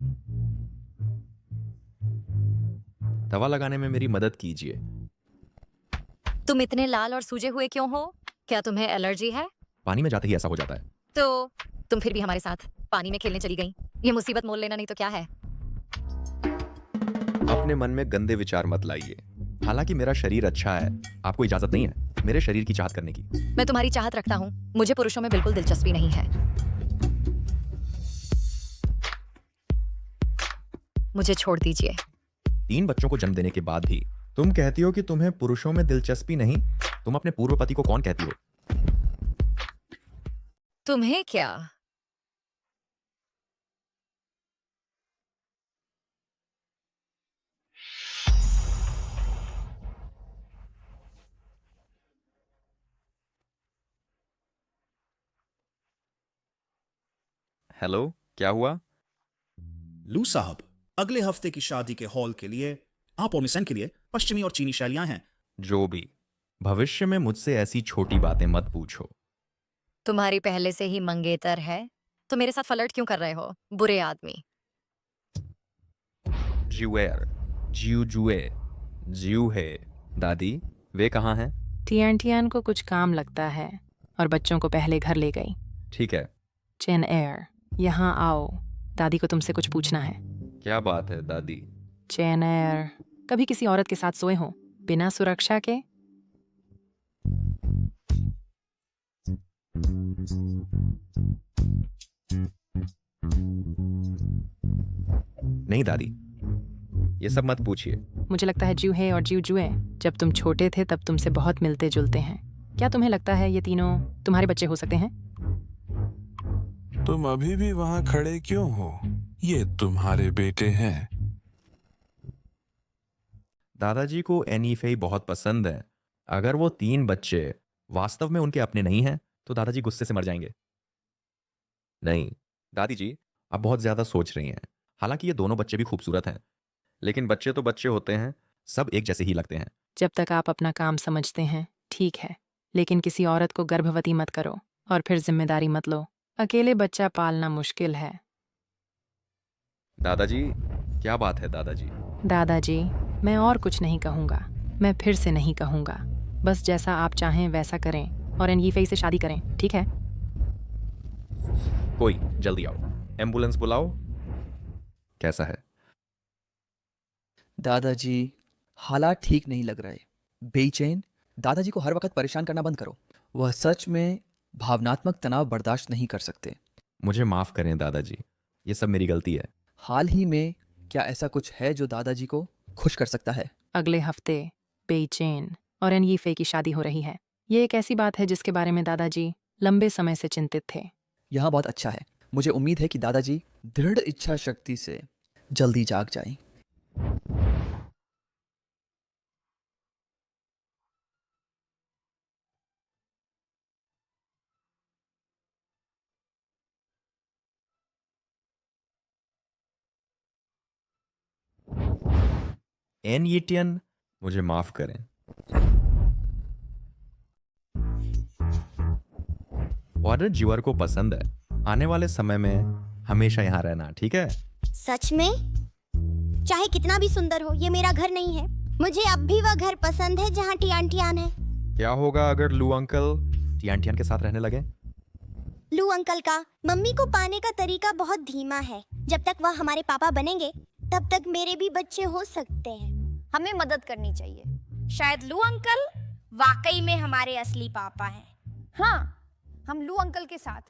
दवा लगाने में मेरी मदद कीजिए। तुम इतने लाल और सूजे हुए क्यों हो? क्या तुम्हें एलर्जी है? पानी में जाते ही ऐसा हो जाता है। तो तुम फिर भी हमारे साथ पानी में खेलने चली गई। ये मुसीबत मोल लेना नहीं तो क्या है? अब अपने मन में गंदे विचार मत लाइए। हालांकि मेरा शरीर अच्छा है, आपको इजाजत नहीं है मेरे शरीर की चाहत करने की। मैं तुम्हारी चाहत रखता हूँ, मुझे पुरुषों में बिल्कुल दिलचस्पी नहीं है। मुझे छोड़ दीजिए। 3 बच्चों को जन्म देने के बाद भी तुम कहती हो कि तुम्हें पुरुषों में दिलचस्पी नहीं। तुम अपने पूर्व पति को कौन कहती हो? तुम्हें क्या? हेलो, क्या हुआ? लू साहब, अगले हफ्ते की शादी के हॉल के लिए आप और मिस एन के लिए पश्चिमी और चीनी शैलियां हैं। जो भी, भविष्य में मुझसे ऐसी छोटी बातें मत पूछो। तुम्हारी पहले से ही मंगेतर है तो मेरे साथ फ्लर्ट क्यों कर रहे हो, बुरे आदमी? ज्यूएर, जुए, ज्यू है। दादी, वे कहाँ हैं? टियान को कुछ काम लगता है और बच्चों को पहले घर ले गई। ठीक है। चेन एयर, यहाँ आओ, दादी को तुमसे कुछ पूछना है। क्या बात है दादी? चेन एयर, कभी किसी औरत के साथ सोए हो बिना सुरक्षा के? नहीं दादी, ये सब मत पूछिए। मुझे लगता है ज्यू है और जुए जब तुम छोटे थे तब तुमसे बहुत मिलते जुलते हैं। क्या तुम्हें लगता है ये तीनों तुम्हारे बच्चे हो सकते हैं? तुम अभी भी वहां खड़े क्यों हो? ये तुम्हारे बेटे हैं। दादाजी को एनी फेई बहुत पसंद है। अगर वो 3 बच्चे वास्तव में उनके अपने नहीं हैं तो दादाजी गुस्से से मर जाएंगे। नहीं दादी जी, आप बहुत ज्यादा सोच रही हैं। हालांकि ये दोनों बच्चे भी खूबसूरत हैं, लेकिन बच्चे तो बच्चे होते हैं, सब एक जैसे ही लगते हैं। जब तक आप अपना काम समझते हैं ठीक है, लेकिन किसी औरत को गर्भवती मत करो और फिर जिम्मेदारी मत लो। अकेले बच्चा पालना मुश्किल है। दादाजी, क्या बात है दादाजी? दादाजी, मैं और कुछ नहीं कहूँगा, मैं फिर से नहीं कहूँगा। बस जैसा आप चाहें वैसा करें और एन यीफेई से शादी करें, ठीक है? कोई जल्दी आओ, एम्बुलेंस बुलाओ। कैसा है? दादाजी, हालात ठीक नहीं लग रहे। बेचैन, दादाजी को हर वक्त परेशान करना बंद करो। वह सच में भावनात्मक तनाव बर्दाश्त नहीं कर सकते। मुझे माफ करें दादाजी, ये सब मेरी गलती है। हाल ही में क्या ऐसा कुछ है जो दादाजी को खुश कर सकता है? अगले हफ्ते बेचैन और एन यीफेई की शादी हो रही है। ये एक ऐसी बात है जिसके बारे में दादाजी लंबे समय से चिंतित थे। यह बहुत अच्छा है। मुझे उम्मीद है कि दादाजी दृढ़ इच्छा शक्ति से जल्दी जाग जाएं। एन यीटियन, मुझे माफ करें। वार्डन ज्यूअर को पसंद है आने वाले समय में हमेशा यहाँ रहना, ठीक है? सच में? चाहे कितना भी सुंदर हो, ये मेरा घर नहीं है। मुझे अब भी वह घर पसंद है जहाँ टियान है। क्या होगा अगर लू अंकल टियान के साथ रहने लगे? लू अंकल का मम्मी को पाने का तरीका बहुत धीमा है। जब तक वह हमारे पापा बनेंगे तब तक मेरे भी बच्चे हो सकते हैं। हमें मदद करनी चाहिए। शायद लू अंकल वाकई में हमारे असली पापा हैं। हाँ, हम लू अंकल के साथ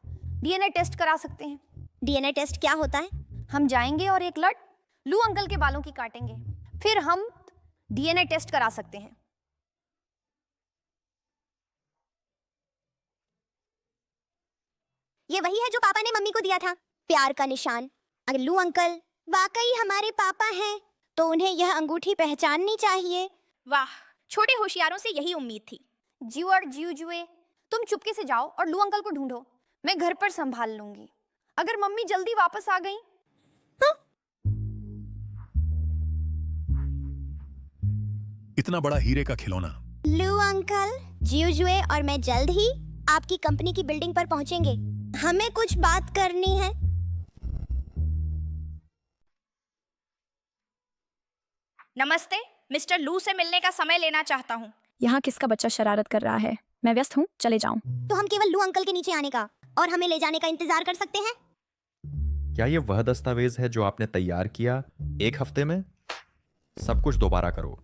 डीएनए टेस्ट करा सकते हैं। डीएनए टेस्ट क्या होता है? हम जाएंगे और एक लट लू अंकल के बालों की काटेंगे, फिर हम डीएनए टेस्ट करा सकते हैं। ये वही है जो पापा ने मम्मी को दिया था, प्यार का निशान। अगर लू अंकल वाकई हमारे पापा हैं तो उन्हें यह अंगूठी पहचाननी चाहिए। वाह, छोटे होशियारों से यही उम्मीद थी। ज्यूअर, जुए, तुम चुपके से जाओ और लू अंकल को ढूंढो। मैं घर पर संभाल लूंगी। अगर मम्मी जल्दी वापस आ गई। हाँ? इतना बड़ा हीरे का खिलौना। लू अंकल, जुए और मैं जल्द ही आपकी कंपनी की बिल्डिंग पर पहुंचेंगे। हमें कुछ बात करनी है। नमस्ते, मिस्टर लू से मिलने का समय लेना चाहता हूँ। यहाँ किसका बच्चा शरारत कर रहा है? मैं व्यस्त हूँ, चले जाऊँ। तो हम केवल लू अंकल के नीचे आने का और हमें ले जाने का इंतजार कर सकते हैं। क्या ये वह दस्तावेज है जो आपने तैयार किया 1 हफ्ते में? सब कुछ दोबारा करो।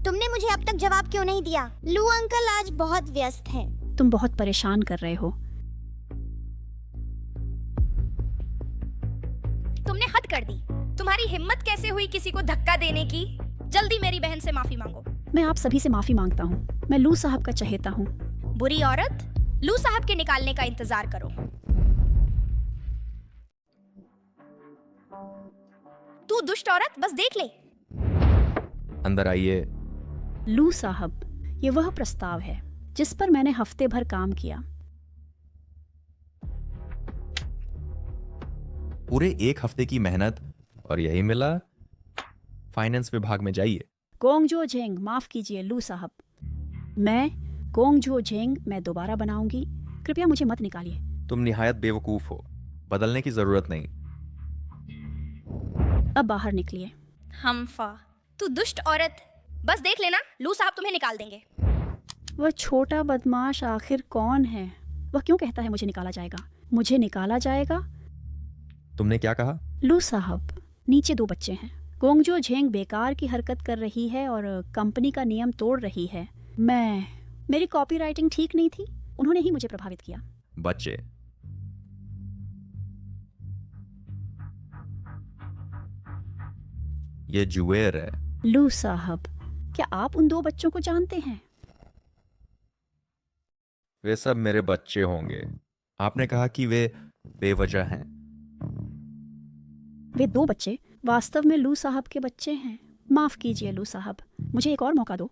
तुमने मुझे अब तक जवाब क्यों नहीं दिया? लू अंकल आज बहुत व्यस्त हैं। तुम बहुत परेशान कर रहे हो। तुमने हद कर दी। तुम्हारी हिम्मत कैसे हुई किसी को धक्का देने की? जल्दी मेरी बहन से माफी मांगो। मैं आप सभी से माफी मांगता हूँ। मैं लू साहब का चहेता हूँ। बुरी औरत, लू साहब के निकालने का इंतजार करो। तू दुष्ट औरत, बस देख ले। अंदर आइए। लू साहब, ये वह प्रस्ताव है जिस पर मैंने हफ्ते भर काम किया। पूरे 1 हफ्ते की मेहनत और यही मिला? फाइनेंस विभाग में जाइए। गोंगजो झेंग, माफ कीजिए लू साहब। मैं गोंगजो झेंग मैं दोबारा बनाऊंगी। कृपया मुझे मत निकालिए। तुम निहायत बेवकूफ हो। बदलने की जरूरत नहीं। अब बाहर निकलिए। हम्फा, तू दुष्ट औरत, बस देख लेना, लू साहब तुम्हें निकाल देंगे। वह छोटा बदमाश आखिर कौन है? वह क्यों कहता है मुझे निकाला जाएगा? मुझे निकाला जाएगा? तुमने क्या कहा? लू साहब, नीचे 2 बच्चे हैं। गोंगजो झेंग बेकार की हरकत कर रही है और कंपनी का नियम तोड़ रही है। मेरी कॉपीराइटिंग ठीक नहीं थी। उन्होंने ही मुझे प्रभावित किया। बच्चे, ये जुएर है। लू साहब, क्या आप उन 2 बच्चों को जानते हैं? वे सब मेरे बच्चे होंगे। आपने कहा कि वे बेवजह हैं। वे 2 बच्चे वास्तव में लू साहब के बच्चे हैं। माफ कीजिए लू साहब, मुझे एक और मौका दो।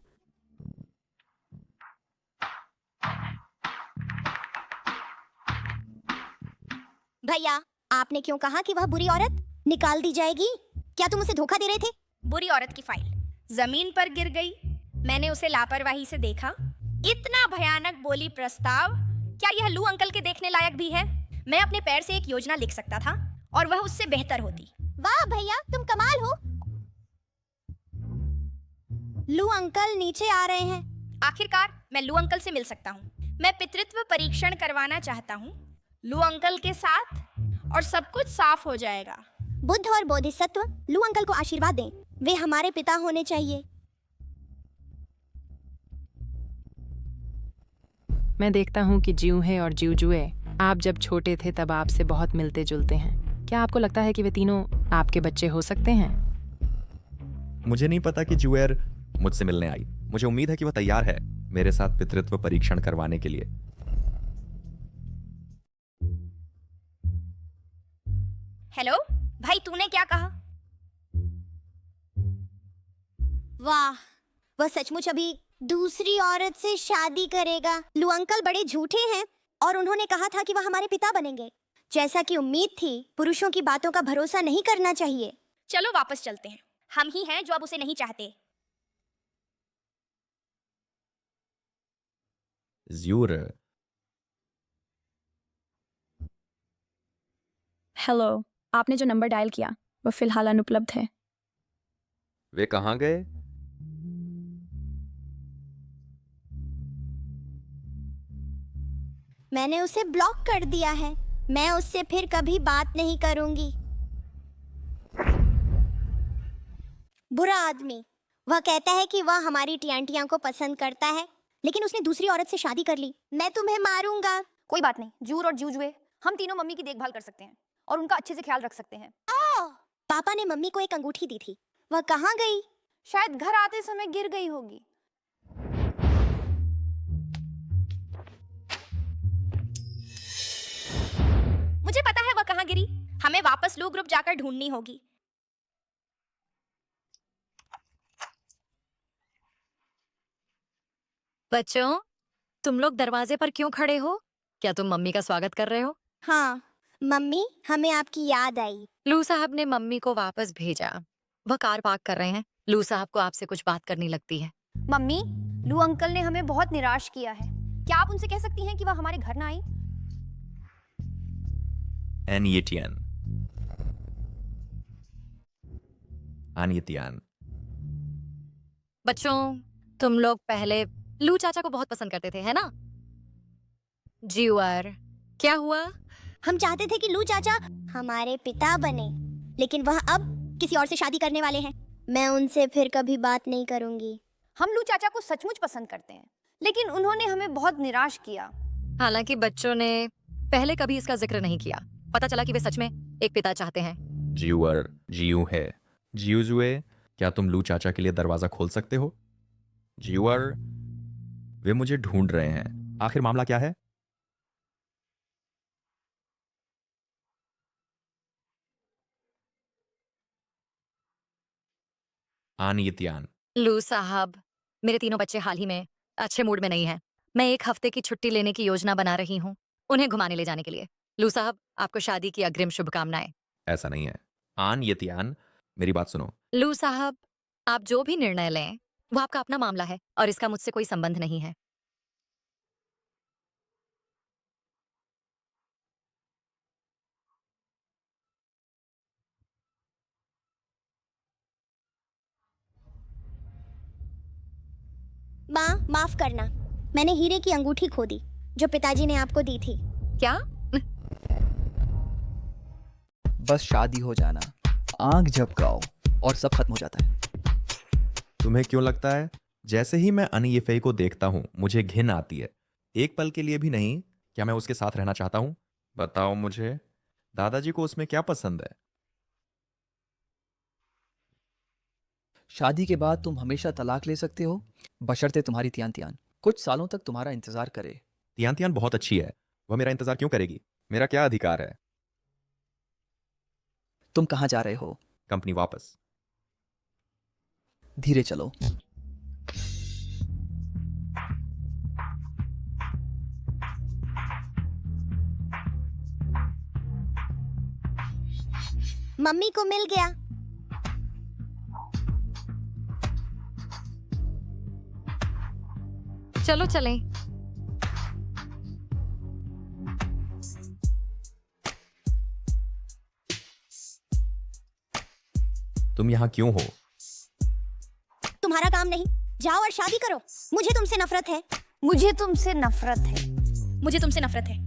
भैया, आपने क्यों कहा कि वह बुरी औरत निकाल दी जाएगी? क्या तुम उसे धोखा दे रहे थे? बुरी औरत की फाइल जमीन पर गिर गई। मैंने उसे लापरवाही से देखा। इतना भयानक बोली प्रस्ताव, क्या यह लू अंकल के देखने लायक भी है? मैं अपने पैर से एक योजना लिख सकता था और वह उससे बेहतर होती। वाह भैया, तुम कमाल हो। लू अंकल नीचे आ रहे हैं। आखिरकार मैं लू अंकल से मिल सकता हूँ। मैं पितृत्व परीक्षण करवाना चाहता हूँ लू अंकल के साथ और सब कुछ साफ हो जाएगा। बुद्ध और बोधिसत्व लू अंकल को आशीर्वाद दें। वे हमारे पिता होने चाहिए। मैं देखता हूँ कि ज्यूहे और ज्यूजुए, आप जब छोटे थे तब आपसे बहुत मिलते जुलते हैं। क्या आपको लगता है कि वे तीनों आपके बच्चे हो सकते हैं? मुझे नहीं पता कि जुएर मुझसे मिलने आई। मुझे उम्मीद है कि वह तैयार है मेरे साथ पितृत्व परीक्षण करवाने के लिए। हेलो भाई, तूने क्या कहा? वाह, वह सचमुच अभी दूसरी औरत से शादी करेगा। लू अंकल बड़े झूठे हैं और उन्होंने कहा था कि वह हमारे पिता बनेंगे। जैसा कि उम्मीद थी, पुरुषों की बातों का भरोसा नहीं करना चाहिए। चलो वापस चलते हैं। हम ही हैं जो अब उसे नहीं चाहते। ज्यूर, हेलो, आपने जो नंबर डायल किया वो फिलहाल अनुपलब्ध है। वे कहाँ गए? मैंने उसे ब्लॉक कर दिया है। मैं उससे फिर कभी बात नहीं करूंगी। बुरा आदमी। वह कहता है कि वह हमारी टियांटियां को पसंद करता है, लेकिन उसने दूसरी औरत से शादी कर ली। मैं तुम्हें मारूंगा। कोई बात नहीं, जूर और जूजुए, हम तीनों मम्मी की देखभाल कर सकते हैं और उनका अच्छे से ख्याल रख सकते हैं। पापा ने मम्मी को एक अंगूठी दी थी। वह कहाँ गई? शायद घर आते समय गिर गई होगी। मुझे पता है वह कहाँ गिरी। हमें वापस लू ग्रुप जाकर ढूंढनी होगी। बच्चों, तुम लोग दरवाजे पर क्यों खड़े हो? क्या तुम मम्मी का स्वागत कर रहे हो? हाँ मम्मी, हमें आपकी याद आई। लू साहब ने मम्मी को वापस भेजा। वह कार पार्क कर रहे हैं। लू साहब को आपसे कुछ बात करनी लगती है। मम्मी, लू अंकल ने हमें बहुत निराश किया है। क्या आप उनसे कह सकती हैं कि वह हमारे घर ना आई? एनयेटियन, आनियतियान। बच्चों, तुम लोग पहले लू चाचा को बहुत पसंद करते थे, है ना? ज्यूअर, क्या हुआ? हम चाहते थे कि लू चाचा हमारे पिता बने, लेकिन वह अब किसी और से शादी करने वाले हैं। मैं उनसे फिर कभी बात नहीं करूंगी। हम लू चाचा को सचमुच पसंद करते हैं, लेकिन उन्होंने हमें बहुत निराश किया। हालांकि बच्चों ने पहले कभी इसका जिक्र नहीं किया। पता चला कि वे सच में एक पिता चाहते हैं। जियूअर जियू है। जियू जुए, क्या तुम लू चाचा के लिए दरवाजा खोल सकते हो? जियूअर, वे मुझे ढूंढ रहे हैं। आखिर मामला क्या है? आन यित्यान। लू साहब, मेरे तीनों बच्चे हाल ही में अच्छे मूड में नहीं हैं। मैं 1 हफ्ते की छुट्टी लेने की योजना बना रही हूँ, उन्हें घुमाने ले जाने के लिए। लू साहब, आपको शादी की अग्रिम शुभकामनाएं। ऐसा नहीं है। आन यित्यान, मेरी बात सुनो। लू साहब, आप जो भी निर्णय लें वो आपका अपना मामला है और इसका मुझसे कोई संबंध नहीं है। माँ, माफ करना, मैंने हीरे की अंगूठी खो दी जो पिताजी ने आपको दी थी। क्या? बस शादी हो जाना, आंख झपकाओ और सब खत्म हो जाता है। तुम्हें क्यों लगता है जैसे ही मैं अन येफेई को देखता हूं मुझे घिन आती है? एक पल के लिए भी नहीं। क्या मैं उसके साथ रहना चाहता हूं? बताओ मुझे, दादाजी को उसमें क्या पसंद है? शादी के बाद तुम हमेशा तलाक ले सकते हो, बशर्ते तुम्हारी तियान तियान कुछ सालों तक तुम्हारा इंतजार करे। तियान तियान बहुत अच्छी है, वह मेरा इंतजार क्यों करेगी? मेरा क्या अधिकार है? तुम कहाँ जा रहे हो? कंपनी वापस। धीरे चलो। मम्मी को मिल गया। चलो चलें। तुम यहाँ क्यों हो? तुम्हारा काम नहीं, जाओ और शादी करो। मुझे तुमसे नफरत है। मुझे तुमसे नफरत है। मुझे तुमसे नफरत है।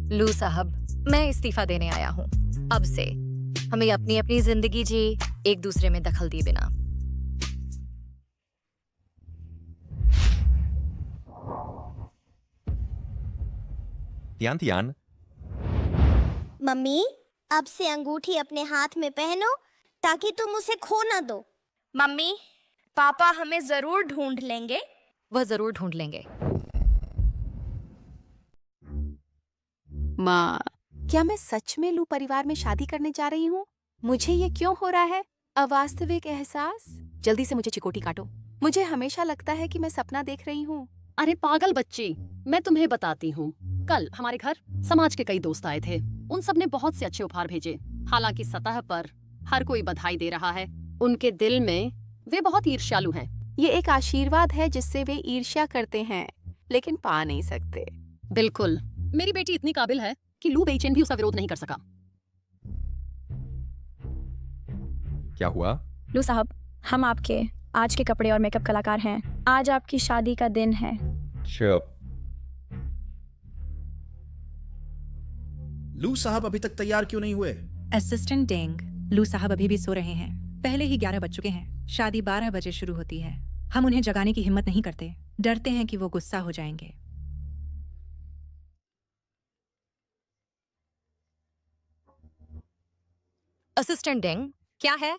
लू साहब, मैं इस्तीफा देने आया हूँ। अब से हमें अपनी अपनी जिंदगी जी, एक दूसरे में दखल दिए बिना। तियान तियान, मम्मी, अब से अंगूठी अपने हाथ में पहनो ताकि तुम उसे खो ना दो। मम्मी, पापा हमें जरूर ढूंढ लेंगे। वह जरूर ढूंढ लेंगे। माँ, क्या मैं सच में लू परिवार में शादी करने जा रही हूँ? मुझे ये क्यों हो रहा है? अवास्तविक एहसास। जल्दी से मुझे चिकोटी काटो। मुझे हमेशा लगता है कि मैं सपना देख रही हूँ। अरे पागल बच्ची, मैं तुम्हें बताती हूँ। कल हमारे घर समाज के कई दोस्त आए थे। उन सब ने बहुत से अच्छे उपहार भेजे। हालांकि सतह पर हर कोई बधाई दे रहा है, उनके दिल में वे बहुत ईर्ष्यालु हैं। ये एक आशीर्वाद है जिससे वे ईर्ष्या करते हैं, लेकिन पा नहीं सकते। बिल्कुल, मेरी बेटी इतनी काबिल है कि लू बेइचेन भी उसका विरोध नहीं कर सका। क्या हुआ? लू साहब, हम आपके आज के कपड़े और मेकअप कलाकार हैं। आज आपकी शादी का दिन है। चुप। लू साहब अभी तक तैयार क्यों नहीं हुए? असिस्टेंट डेंग, लू साहब अभी भी सो रहे हैं। पहले ही 11 बज चुके हैं। शादी 12 बजे शुरू होती है। हम उन्हें जगाने की हिम्मत नहीं करते, डरते हैं कि वो गुस्सा हो जाएंगे। असिस्टेंट डेंग, क्या है?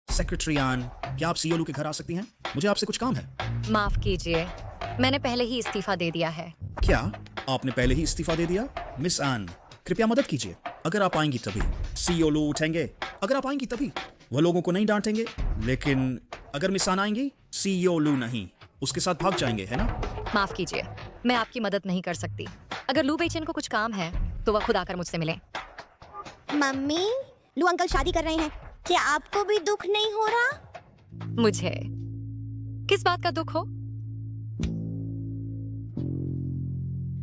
सेक्रेटरी आन, क्या आप सीओ लू के घर आ सकती हैं? मुझे आपसे कुछ काम है। माफ कीजिए, मैंने पहले ही इस्तीफा दे दिया है। क्या आपने पहले ही इस्तीफा दे दिया? मिस आन, कृपया मदद कीजिए। अगर आप आएंगी तभी सीओ लू उठेंगे। अगर आप आएंगी तभी वह लोगों को नहीं डांटेंगे। लेकिन अगर मिस आन आएंगी, सीओ लू नहीं, उसके साथ भाग जाएंगे, है ना? माफ कीजिए, मैं आपकी मदद नहीं कर सकती। अगर लू बेइचेन को कुछ काम है तो वह खुद आकर मुझसे मिले। मम्मी, लू अंकल शादी कर रहे हैं। क्या आपको भी दुख नहीं हो रहा? मुझे किस बात का दुख हो?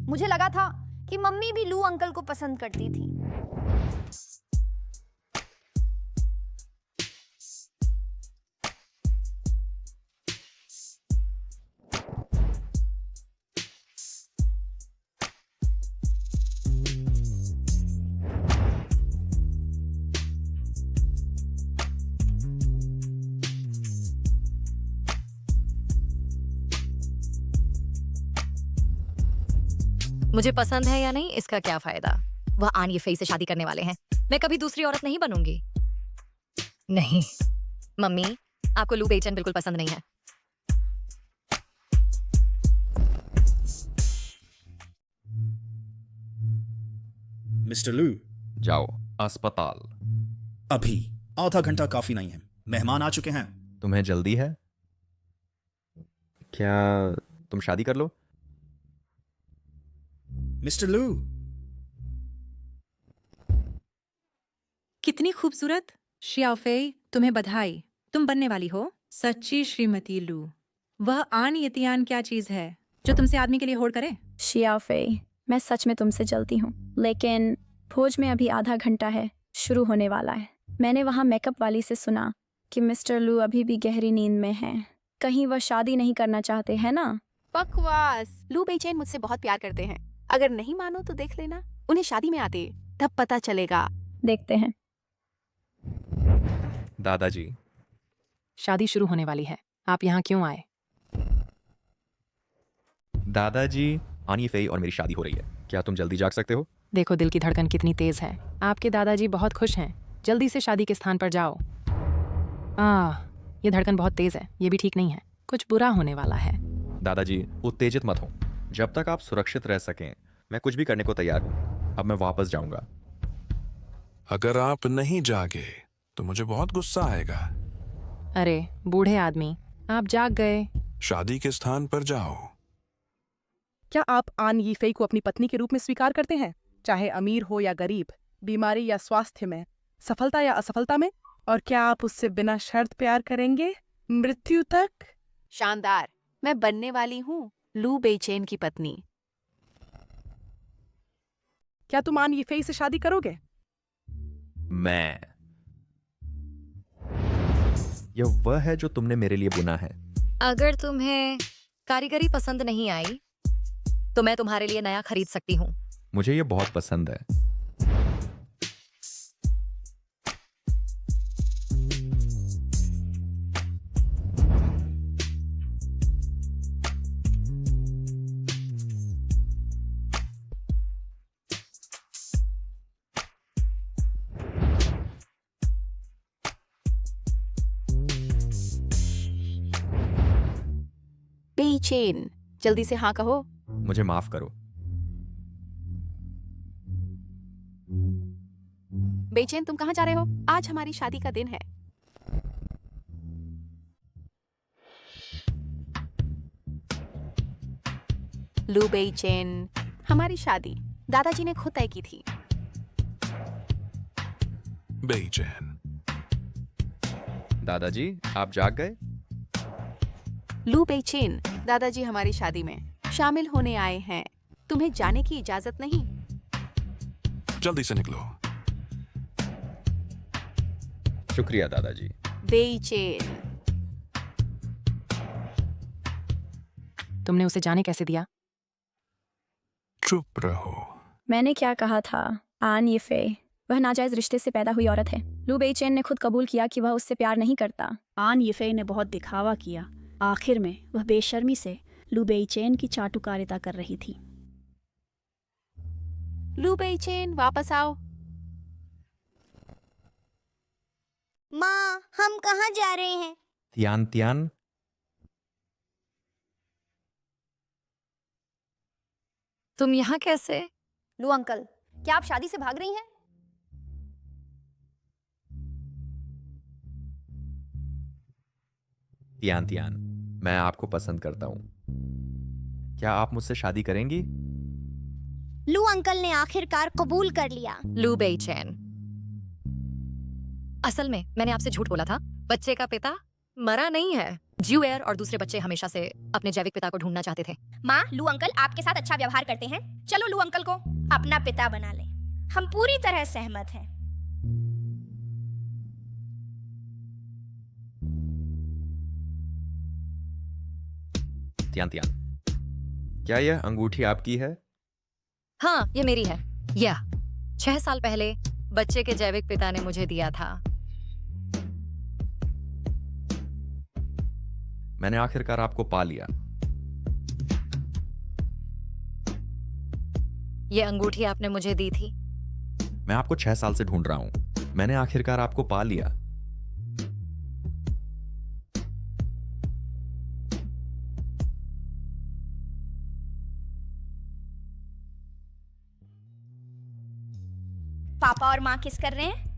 मुझे लगा था कि मम्मी भी लू अंकल को पसंद करती थी। मुझे पसंद है या नहीं इसका क्या फायदा। वह आन येफेई से शादी करने वाले हैं। मैं कभी दूसरी औरत नहीं बनूंगी। नहीं मम्मी, आपको लू बेइचेन बिल्कुल पसंद नहीं है। मिस्टर लू, जाओ अस्पताल। अभी आधा घंटा काफी नहीं है, मेहमान आ चुके हैं। तुम्हें जल्दी है क्या? तुम शादी कर लो। मिस्टर लू, कितनी खूबसूरत। शियाओफेई, तुम्हें बधाई, तुम बनने वाली हो सच्ची श्रीमती लू। वह आन येतियान क्या चीज है जो तुमसे आदमी के लिए होड़ करे? शियाफेई, मैं सच में तुमसे जलती हूँ, लेकिन भोज में अभी आधा घंटा है, शुरू होने वाला है। मैंने वहाँ मेकअप वाली से सुना कि मिस्टर लू अभी भी गहरी नींद में हैं। कहीं वह शादी नहीं करना चाहते हैं ना? बकवास। लू बेइचेन मुझसे बहुत प्यार करते हैं। अगर नहीं मानो तो देख लेना, उन्हें शादी में आते तब पता चलेगा। देखते हैं। दादाजी, शादी शुरू होने वाली है, आप यहाँ क्यों आए? दादाजी, आन येफेई और मेरी शादी हो रही है, क्या तुम जल्दी जाग सकते हो? देखो दिल की धड़कन कितनी तेज है। आपके दादाजी बहुत खुश हैं। जल्दी से शादी के स्थान पर जाओ। ये धड़कन बहुत तेज है, ये भी ठीक नहीं है, कुछ बुरा होने वाला है। दादाजी, उत्तेजित मत हो। जब तक आप सुरक्षित रह सकें मैं कुछ भी करने को तैयार हूँ। अब मैं वापस जाऊंगा। अगर आप नहीं जागे तो मुझे बहुत गुस्सा आएगा। अरे बूढ़े आदमी, आप जाग गए। शादी के स्थान पर जाओ। क्या आप आन यीफेई को अपनी पत्नी के रूप में स्वीकार करते हैं, चाहे अमीर हो या गरीब, बीमारी या स्वास्थ्य में, सफलता या असफलता में? और क्या आप उससे बिना शर्त प्यार करेंगे, मृत्यु तक? शानदार। मैं बनने वाली हूँ लू बेइचेन की पत्नी। क्या तुम आन यीफेई से शादी करोगे? मैं, यह वह है जो तुमने मेरे लिए बुना है। अगर तुम्हें कारीगरी पसंद नहीं आई तो मैं तुम्हारे लिए नया खरीद सकती हूँ। मुझे यह बहुत पसंद है। बेइचेन, जल्दी से हाँ कहो। मुझे माफ करो। बेइचेन, तुम कहाँ जा रहे हो? आज हमारी शादी का दिन है। लू बेइचेन, हमारी शादी दादाजी ने खुद तय की थी। बेइचेन, दादाजी, आप जाग गए? लू बेइचेन, दादाजी हमारी शादी में शामिल होने आए हैं। तुम्हें जाने की इजाजत नहीं। जल्दी से निकलो। शुक्रिया दादाजी। बेइचेन, तुमने उसे जाने कैसे दिया? चुप रहो। मैंने क्या कहा था? आन येफेई, वह नाजायज रिश्ते से पैदा हुई औरत है। लू बेइचेन ने खुद कबूल किया कि वह उससे प्यार नहीं करता। आन येफेई ने बहुत दिखावा किया। आखिर में वह बेशर्मी से लू बेइचेन की चाटुकारिता कर रही थी। लू बेइचेन, वापस आओ। माँ, हम कहाँ जा रहे हैं? तियान तियान, तुम यहाँ कैसे? लू अंकल, क्या आप शादी से भाग रही हैं? तियान तियान, मैं आपको पसंद करता हूँ। क्या आप मुझसे शादी करेंगी? लू अंकल ने आखिरकार कबूल कर लिया। लू बेइचेन, असल में मैंने आपसे झूठ बोला था। बच्चे का पिता मरा नहीं है। ज्यूएर और दूसरे बच्चे हमेशा से अपने जैविक पिता को ढूंढना चाहते थे। माँ, लू अंकल आपके साथ अच्छा व्यवहार करते हैं। चलो लू अंकल को अपना पिता बना ले। हम पूरी तरह सहमत हैं। तियान तियान, क्या यह अंगूठी आपकी है? हाँ, ये मेरी है। यह 6 साल पहले बच्चे के जैविक पिता ने मुझे दिया था। मैंने आखिरकार आपको पा लिया। ये अंगूठी आपने मुझे दी थी। मैं आपको 6 साल से ढूंढ रहा हूं। मैंने आखिरकार आपको पा लिया। पापा और माँ किस कर रहे हैं?